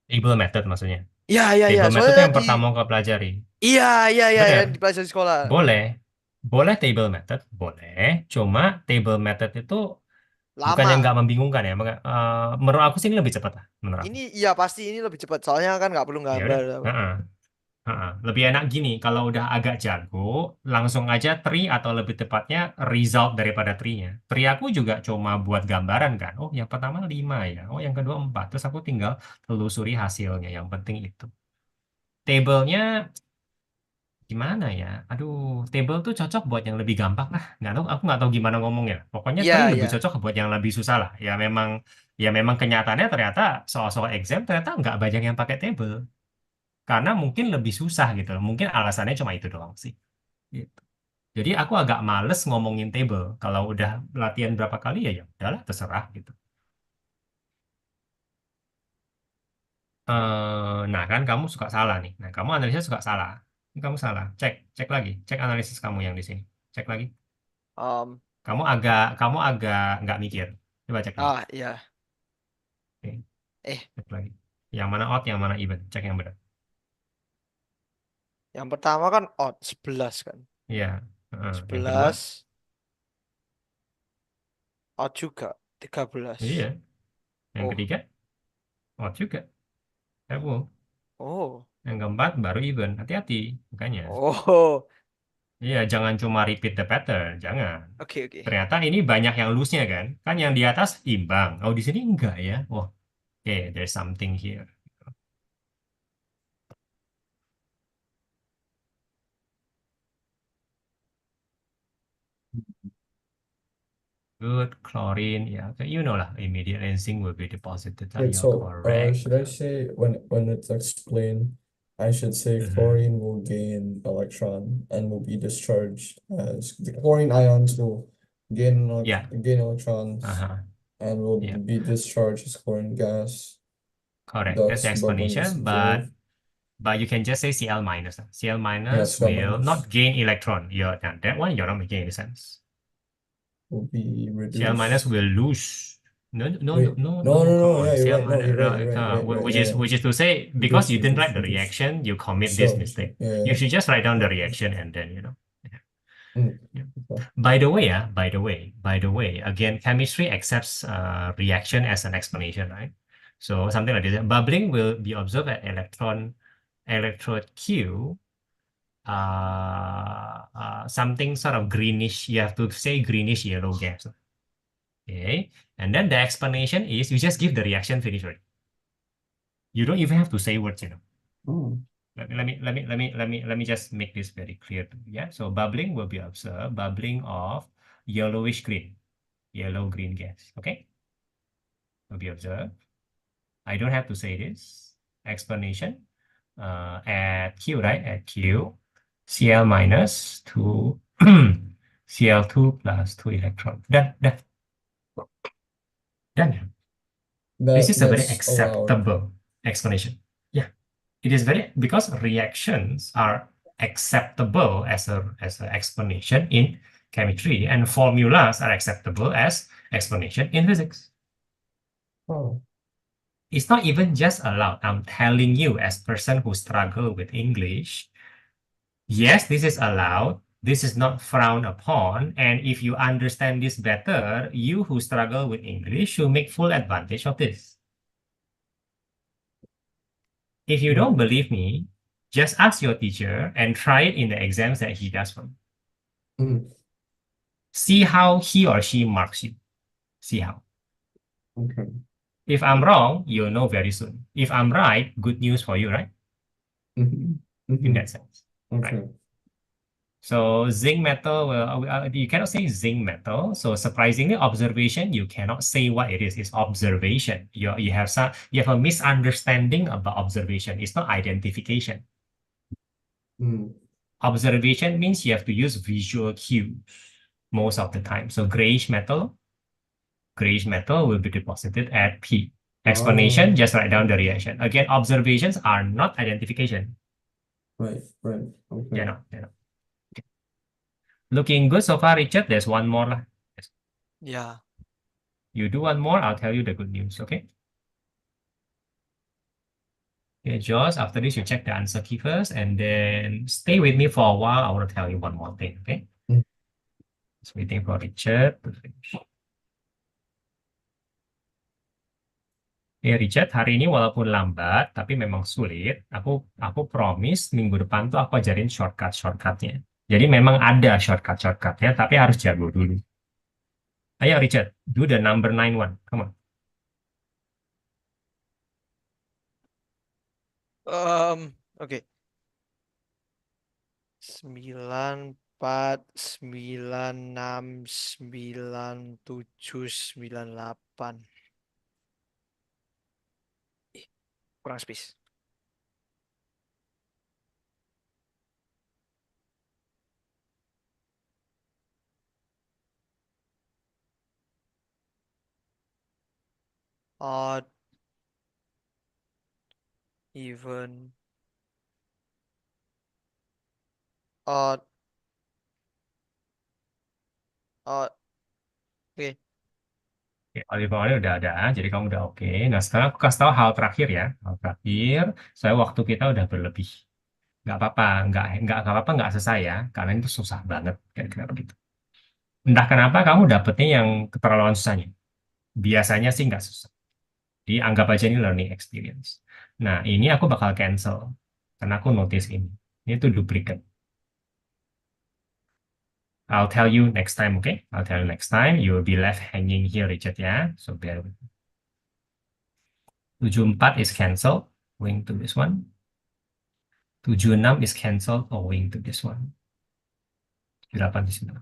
Able method maksudnya. Iya, iya, iya. Table method Soalnya yang di pertama kau pelajari. iya, iya, iya Bener, yang dipelajari di sekolah. boleh. Boleh table method, boleh. Cuma table method itu bukannya Lama. nggak membingungkan ya. Menurut aku sih ini lebih cepat lah, menurut aku. Ini iya pasti ini lebih cepat. Soalnya kan nggak perlu Ya udah. gambar. Apa. Heeh, heeh. Lebih enak gini, kalau udah agak jago, langsung aja tree atau lebih tepatnya result daripada tree-nya. Tree aku juga cuma buat gambaran kan. Oh, yang pertama 5 ya. Oh, yang kedua 4. Terus aku tinggal telusuri hasilnya. Yang penting itu. Table-nya gimana ya? Aduh, table tuh cocok buat yang lebih gampang lah. Nggak tahu, aku nggak tahu gimana ngomongnya. Pokoknya tree Iya, lebih iya. cocok buat yang lebih susah lah. Ya memang kenyataannya ternyata soal-soal exam ternyata nggak banyak yang pakai table. Karena mungkin lebih susah gitu loh. Mungkin alasannya cuma itu doang sih. Gitu. Jadi aku agak males ngomongin table. Kalau udah latihan berapa kali ya ya udahlah terserah gitu. Nah kan kamu suka salah nih. Nah kamu analisis suka salah. Ini kamu salah. Cek lagi. Cek analisis kamu yang di sini. Cek lagi. Um, Kamu agak nggak mikir. Coba cek lagi. iya. Oke, Eh, cek lagi. Yang mana odd, yang mana even. Cek yang benar. yang pertama kan odd 11 kan. Iya. Heeh. Yang kedua, 11 odd juga 13. iya. Yang Oh, ketiga, odd juga. Aku. oh, Yang keempat baru even. Hati-hati. Makanya. oh. Iya, jangan cuma repeat the pattern. Jangan. Oke, oke. Ternyata ini banyak yang loose-nya kan. Kan yang di atas imbang. Oh, di sini enggak ya. Oh, oke. There's something here. Good. Chlorine. Yeah. Okay. You know lah. Immediate rinsing will be deposited. Wait, You're so correct. should I say when it's explained, I should say Mhm. chlorine will gain electron and will be discharged as the chlorine ions will Yeah. gain electrons Uh-huh. and will Yeah. be discharged as chlorine gas, Correct. That's the thus bubbling the explanation. CJ. But you can just say Cl minus. Cl Yeah, minus Cl will minus not gain electron. Now that one you're not making any sense. will be Cl minus reduced. will lose. No, no, no, Wait, no, no, no. no, Come no. Yeah, on. you're Cl right. No, minus, you're right. You're right. Right, right. which Yeah, is yeah. which is to say, because Reduce, you didn't write reduce, the reduce. reaction, you commit this Sure, mistake. yeah, You yeah. should just write down the Okay. reaction and then Mm, Yeah. okay. By the way, again, chemistry accepts reaction as an explanation, right? So something like this. Bubbling will be observed at electrode Q, something sort of greenish. You have to say greenish yellow gas. Okay, and then the explanation is you just give the reaction finish, right? You don't even have to say words, Mm. Let me just make this very clear to you. Yeah. So bubbling will be observed, bubbling of yellowish green, yellow green gas. Okay, will be observed. I don't have to say this explanation. At Q, right? At Q, Cl minus 2 Cl2 plus 2 electron. Done. Done. This is a very That's allowed. acceptable explanation. Yeah, it is very because reactions are acceptable as an explanation in chemistry, and formulas are acceptable as explanation in physics. Oh. It's not even just allowed. I'm telling you, as person who struggle with English, yes, this is allowed. This is not frowned upon. And if you understand this better, you who struggle with English should make full advantage of this. If you don't believe me, just ask your teacher and try it in the exams that he does for you. Mm. See how he or she marks you. See how. Okay. If I'm wrong, you'll know very soon. If I'm right, good news for you, right? Mhm. In Mhm. that sense. Okay. Right. So zinc metal, you cannot say zinc metal. So surprisingly, observation, you cannot say what it is. It's observation. You have a misunderstanding about observation. It's not identification. Mm. Observation means you have to use visual cues most of the time. So grayish metal will be deposited at P. Explanation, Oh. just write down the reaction. Again, observations are not identification. Right. Okay. You know. Looking good so far, Richard. There's one more lah. Yeah. You do one more, I'll tell you the good news, okay? Okay, Josh, after this, you check the answer key first, and then stay with me for a while. I want to tell you one more thing, okay? Mm. Just waiting for Richard to finish. Richard, hari ini walaupun lambat, tapi memang sulit. Aku promise minggu depan tuh aku ajarin shortcut-shortcutnya. Jadi memang ada shortcut-shortcutnya, tapi harus jago dulu. Ayo Richard, do the number 9 one. Come on. Oke. 94, 96, 97, 98. Kurang space. Odd, even, odd, odd. Oke. Oke, Oliver udah ada, jadi kamu udah oke. Nah, sekarang aku kasih tahu hal terakhir ya. Hal terakhir, saya waktu kita udah berlebih. Nggak apa-apa, nggak apa-apa, nggak selesai ya, karena itu susah banget, kira-kira begitu. Entah kenapa kamu dapetnya yang keterlaluan susahnya. Biasanya sih nggak susah. Jadi anggap aja ini learning experience. Nah, ini aku bakal cancel, karena aku notice ini. Ini tuh duplicate. I'll tell you next time, okay? I'll tell you next time. You will be left hanging here, Richard, ya. So bear with me. 74 is cancelled, going to this one. 76 is cancelled, owing to this one. 78 di sini.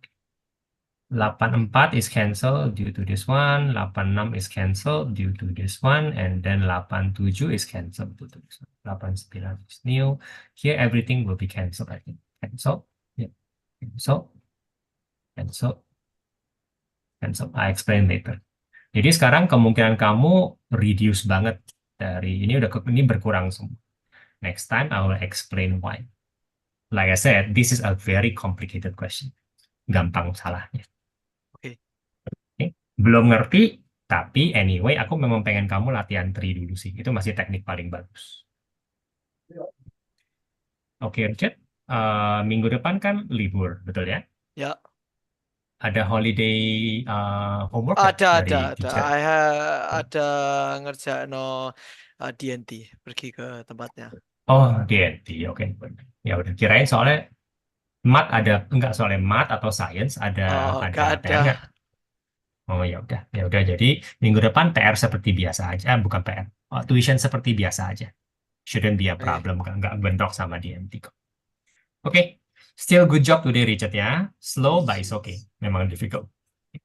84 is cancelled due to this one. 86 is cancelled due to this one. And then 87 is cancelled due to this one. 89 is new. Here everything will be cancelled, I think. Cancel. Yeah. Cancel. Cancel. Cancel. I explain later. Jadi sekarang kemungkinan kamu reduce banget dari ini berkurang semua. Next time I will explain why. Like I said, this is a very complicated question. Gampang salahnya. Oke. Okay. Belum ngerti, tapi anyway, aku memang pengen kamu latihan tri dulu sih. Itu masih teknik paling bagus. Oke, Richard. Minggu depan kan libur, betul ya? Ya. Ada holiday homework nggak dari Ada. teacher? Ada ngerjain D&T, pergi ke tempatnya. Oh, D&T, oke. Ya udah, kirain soalnya mat ada, enggak soalnya mat atau science ada Nggak ada. PR nggak? Oh ya udah, ya udah. Jadi minggu depan PR seperti biasa aja, bukan PR. Oh, tuition seperti biasa aja. Shouldn't be a Oke. problem, nggak bentrok sama DMT kok. Oke, still good job today Richard ya. Slow but it's okay. Memang difficult.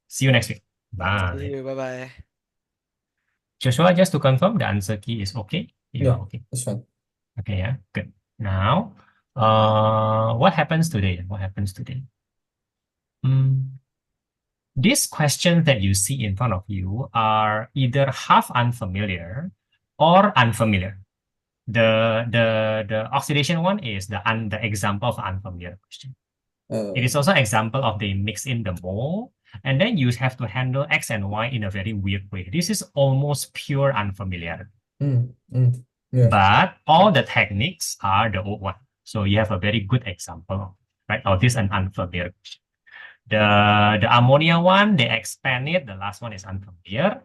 See you next week. See Bye. you, bye-bye. Joshua, just to confirm, the answer key is okay. You Yeah, are okay. that's fine. Okay, yeah, good. Now, what happens today? What happens today? These questions that you see in front of you are either half unfamiliar or unfamiliar. The oxidation one is the example of unfamiliar question. It is also example of they mix in the mole, and then you have to handle X and Y in a very weird way. This is almost pure unfamiliarity. Yeah. But all the techniques are the old one. So you have a very good example, right? Of this an unfamiliar question. The ammonia one, they expand it. The last one is unfamiliar.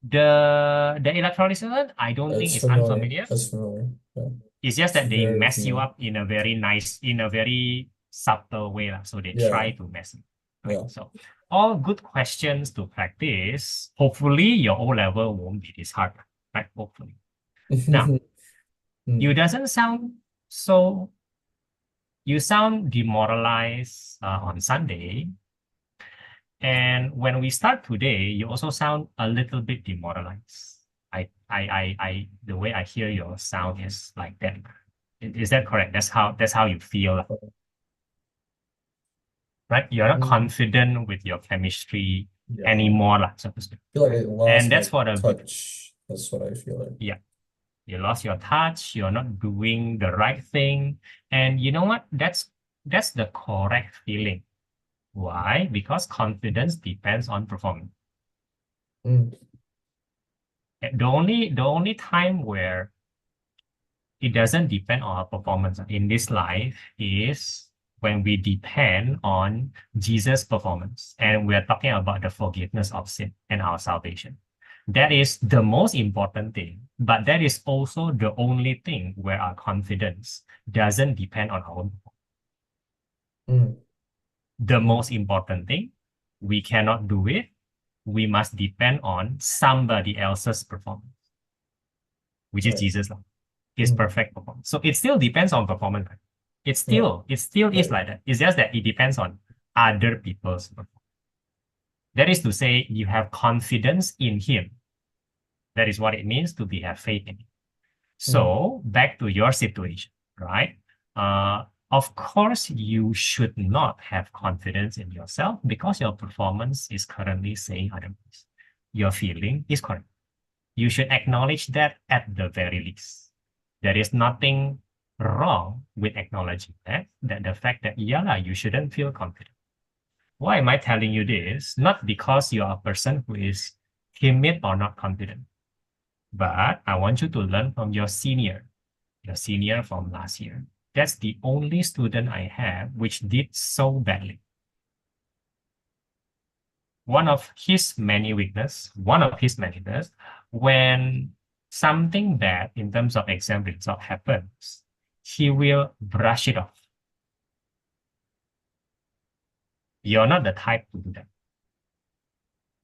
The electrolysis one, I don't think It's it's familiar. unfamiliar. It's familiar. Yeah. It's just that they Very mess you familiar. up in a very nice, in a very subtle way. So they Yeah. try to mess it. Right? Yeah. So all good questions to practice. Hopefully your O level won't be this hard, right? Hopefully. Now, you doesn't sound so, you sound demoralized on Sunday. And when we start today, you also sound a little bit demoralized. The way I hear your sound is like that. Is that correct? That's how you feel, right? You're not confident with your chemistry anymore, so to speak. I feel like I lost And that's my for the good. touch. That's what I feel like. Yeah. You lost your touch, you're not doing the right thing. And you know what? That's the correct feeling. Why? Because confidence depends on performance. The only time where it doesn't depend on our performance in this life is when we depend on Jesus' performance. And we're talking about the forgiveness of sin and our salvation. That is the most important thing, but that is also the only thing where our confidence doesn't depend on our own performance. The most important thing, we cannot do it. We must depend on somebody else's performance, which is Jesus, his perfect performance. So it still depends on performance. It still is like that. It's just that it depends on other people's performance. That is to say, you have confidence in him. That is what it means to have faith in him. So back to your situation, right? Of course, you should not have confidence in yourself because your performance is currently saying otherwise. Your feeling is correct. You should acknowledge that at the very least. There is nothing wrong with acknowledging that the fact that, you shouldn't feel confident. Why am I telling you this? Not because you are a person who is timid or not confident, but I want you to learn from your senior from last year. That's the only student I have which did so badly. One of his many weaknesses, when something bad in terms of exam result happens, he will brush it off. You're not the type to do that.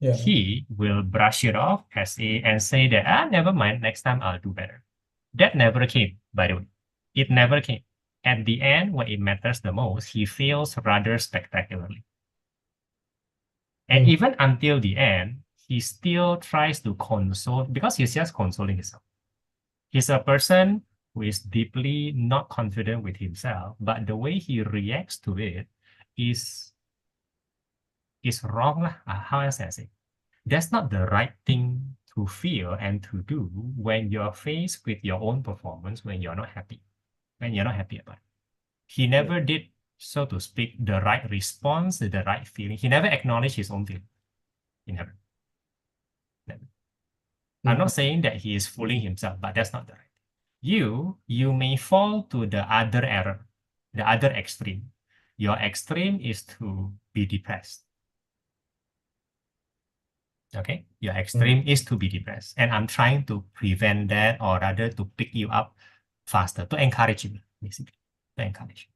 Yeah. He will brush it off and say that, never mind, next time I'll do better. That never came, by the way. It never came. At the end, when it matters the most, he fails rather spectacularly. And even until the end, he still tries to console, because he's just consoling himself. He's a person who is deeply not confident with himself, but the way he reacts to it is wrong. How else can I say? That's not the right thing to feel and to do when you're faced with your own performance, when you're not happy about it. He never did, so to speak, the right response, the right feeling. He never acknowledged his own feeling. He never. I'm not saying that he is fooling himself, but that's not the right. You may fall to the other error, the other extreme. Your extreme is to be depressed. Okay, your extreme is to be depressed. And I'm trying to prevent that, or rather to pick you up faster, to encourage you, basically, to encourage you.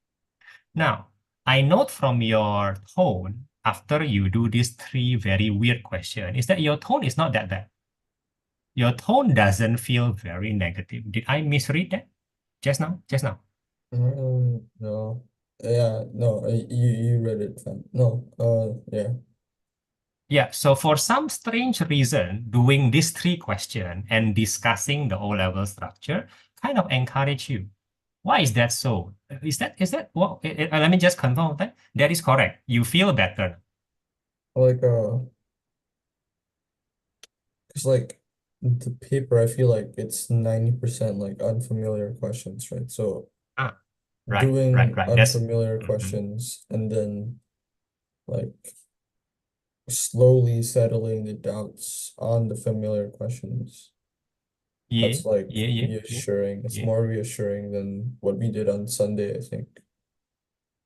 Now, I note from your tone, after you do these 3 very weird questions, is that your tone is not that bad. Your tone doesn't feel very negative. Did I misread that? Just now? No. Yeah, no, you read it fine. No, yeah. Yeah, so for some strange reason, doing these 3 questions and discussing the O-level structure kind of encourage you. Why is that so? Is that well, let me just confirm that. That is correct. You feel better. Like, it's like the paper, I feel like it's 90% like unfamiliar questions, right? So Ah, right. doing That's unfamiliar mhm. questions and then like slowly settling the doubts on the familiar questions. Yeah, That's like yeah. reassuring. It's Yeah. more reassuring than what we did on Sunday, I think.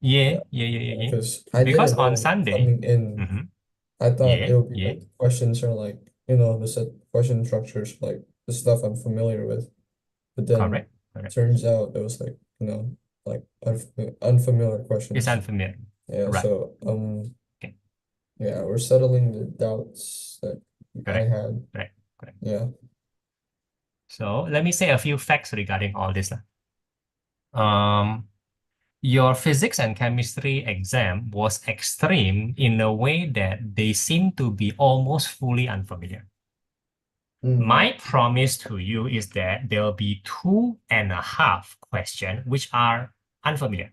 Yeah, Yeah, yeah. because I Because didn't on know Sunday, coming in. mhm, I thought it would be yeah, like questions are like, you know, the set question structures like the stuff I'm familiar with. But then correct. turns out it was like, you know, like unfamiliar It's questions. unfamiliar. Yeah, Right. so Okay. yeah, we're settling the doubts that I Correct. had. Correct. Yeah. So let me say a few facts regarding all this. Your physics and chemistry exam was extreme in a way that they seem to be almost fully unfamiliar. Mm, My promise to you is that there will be 2.5 questions which are unfamiliar.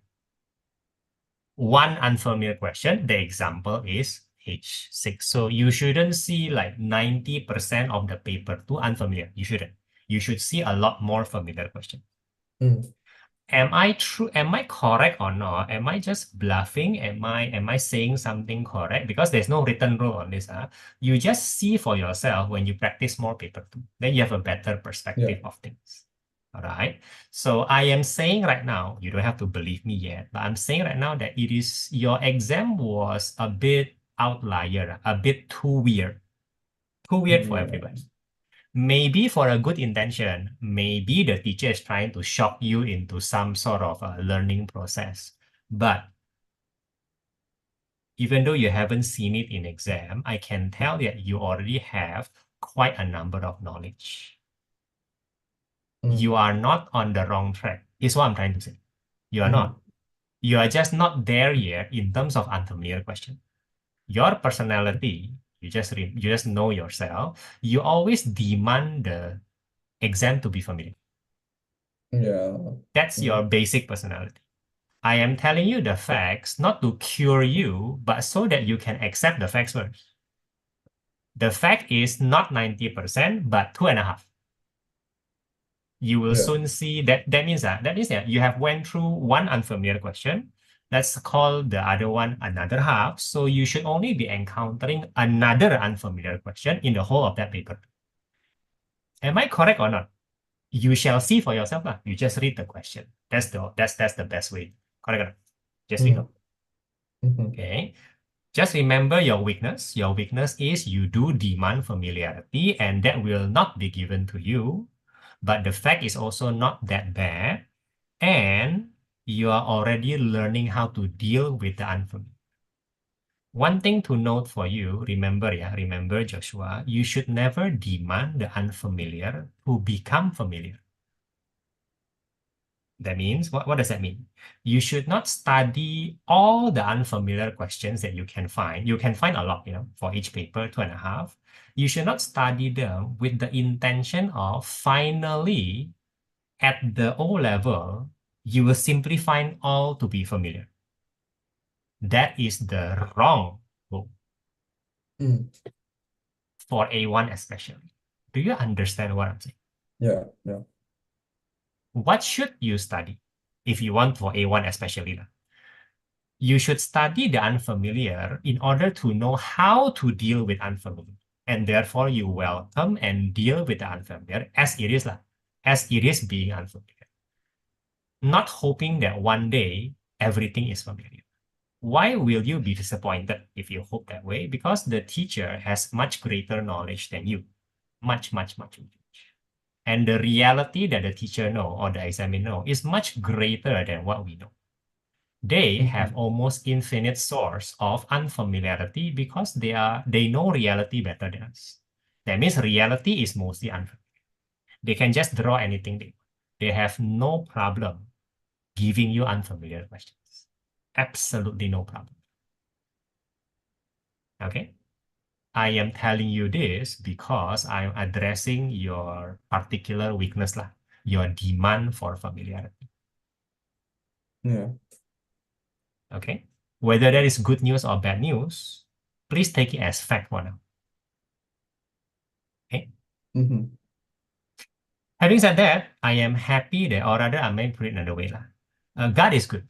One unfamiliar question, the example is H6. So you shouldn't see like 90% of the paper too unfamiliar. You shouldn't. You should see a lot more familiar questions. mm, Am I true? Am I correct or not? Am I just bluffing? Am I saying something correct? Because there's no written rule on this. You just see for yourself when you practice more paper two. Then you have a better yeah. perspective of things. All right. So I am saying right now, you don't have to believe me yet, but I'm saying right now that it is your exam was a bit outlier, a bit too weird. Too weird for Yeah. everybody. Maybe for a good intention, maybe the teacher is trying to shock you into some sort of a learning process. But even though you haven't seen it in exam, I can tell that you already have quite a number of knowledge. You Mm, are not on the wrong track, is what I'm trying to say. You are mm, not. You are just not there yet in terms of unfamiliar question. Your personality, you just know yourself. You always demand the exam to be familiar. yeah. That's your Mm, basic personality. I am telling you the facts not to cure you, but so that you can accept the facts first. The fact is not 90%, but 2.5. You will yeah. soon see that that means that you have went through one unfamiliar question. Let's call the other one another half. So you should only be encountering another unfamiliar question in the whole of that paper. Am I correct or not? You shall see for yourself. You just read the question. That's the best way. Correct or not? Just read. Mm, mm-hmm. Okay. Just remember your weakness. Your weakness is you do demand familiarity, and that will not be given to you. But the fact is also not that bad, and you are already learning how to deal with the unfamiliar. One thing to note for you, remember Joshua, you should never demand the unfamiliar to become familiar. That means, what does that mean? You should not study all the unfamiliar questions that you can find. You can find a lot, for each paper, 2.5. You should not study them with the intention of finally, at the O level, you will simply find all to be familiar. That is the wrong goal Mm, for A1 especially. Do you understand what I'm saying? yeah, yeah. What should you study if you want for A1 especially? You should study the unfamiliar in order to know how to deal with unfamiliar. And therefore, you welcome and deal with the unfamiliar as it is, as it is being unfamiliar. Not hoping that one day everything is familiar. Why will you be disappointed if you hope that way? Because the teacher has much greater knowledge than you. Much. And the reality that the teacher know or the examiner know is much greater than what we know. They have Mm-hmm. almost infinite source of unfamiliarity because they know reality better than us. That means reality is mostly unfamiliar. They can just draw anything they want. They have no problem giving you unfamiliar questions. Absolutely no problem. Okay? I am telling you this because I'm addressing your particular weakness, your demand for familiarity. Yeah. Okay? Whether that is good news or bad news, please take it as fact for now. Okay? Mm-hmm. Having said that, I am happy that, or rather, I may put it another way. God is good.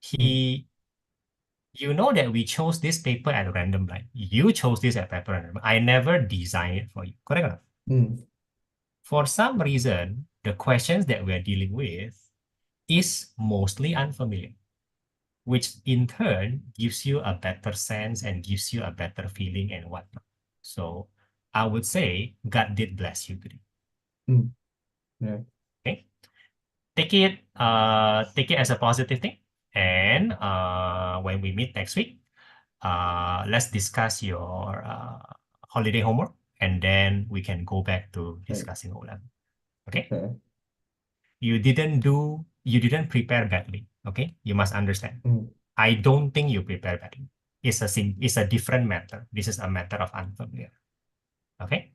He, you know that we chose this paper at random, right? You chose this at paper random. I never designed it for you. Correct or not? Mm. For some reason, the questions that we're dealing with is mostly unfamiliar, which in turn gives you a better sense and gives you a better feeling and whatnot. So I would say God did bless you today. Mm. Yeah. Okay. Take it as a positive thing. And when we meet next week, let's discuss your holiday homework, and then we can go back to discussing O-level. Okay? Okay. You didn't prepare badly. Okay? You must understand. Mm. I don't think you prepare badly. It's a different matter. This is a matter of unfamiliar. Okay?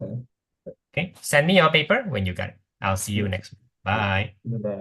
Okay. Okay. Send me your paper when you got it. I'll see you next week. Bye. Goodbye.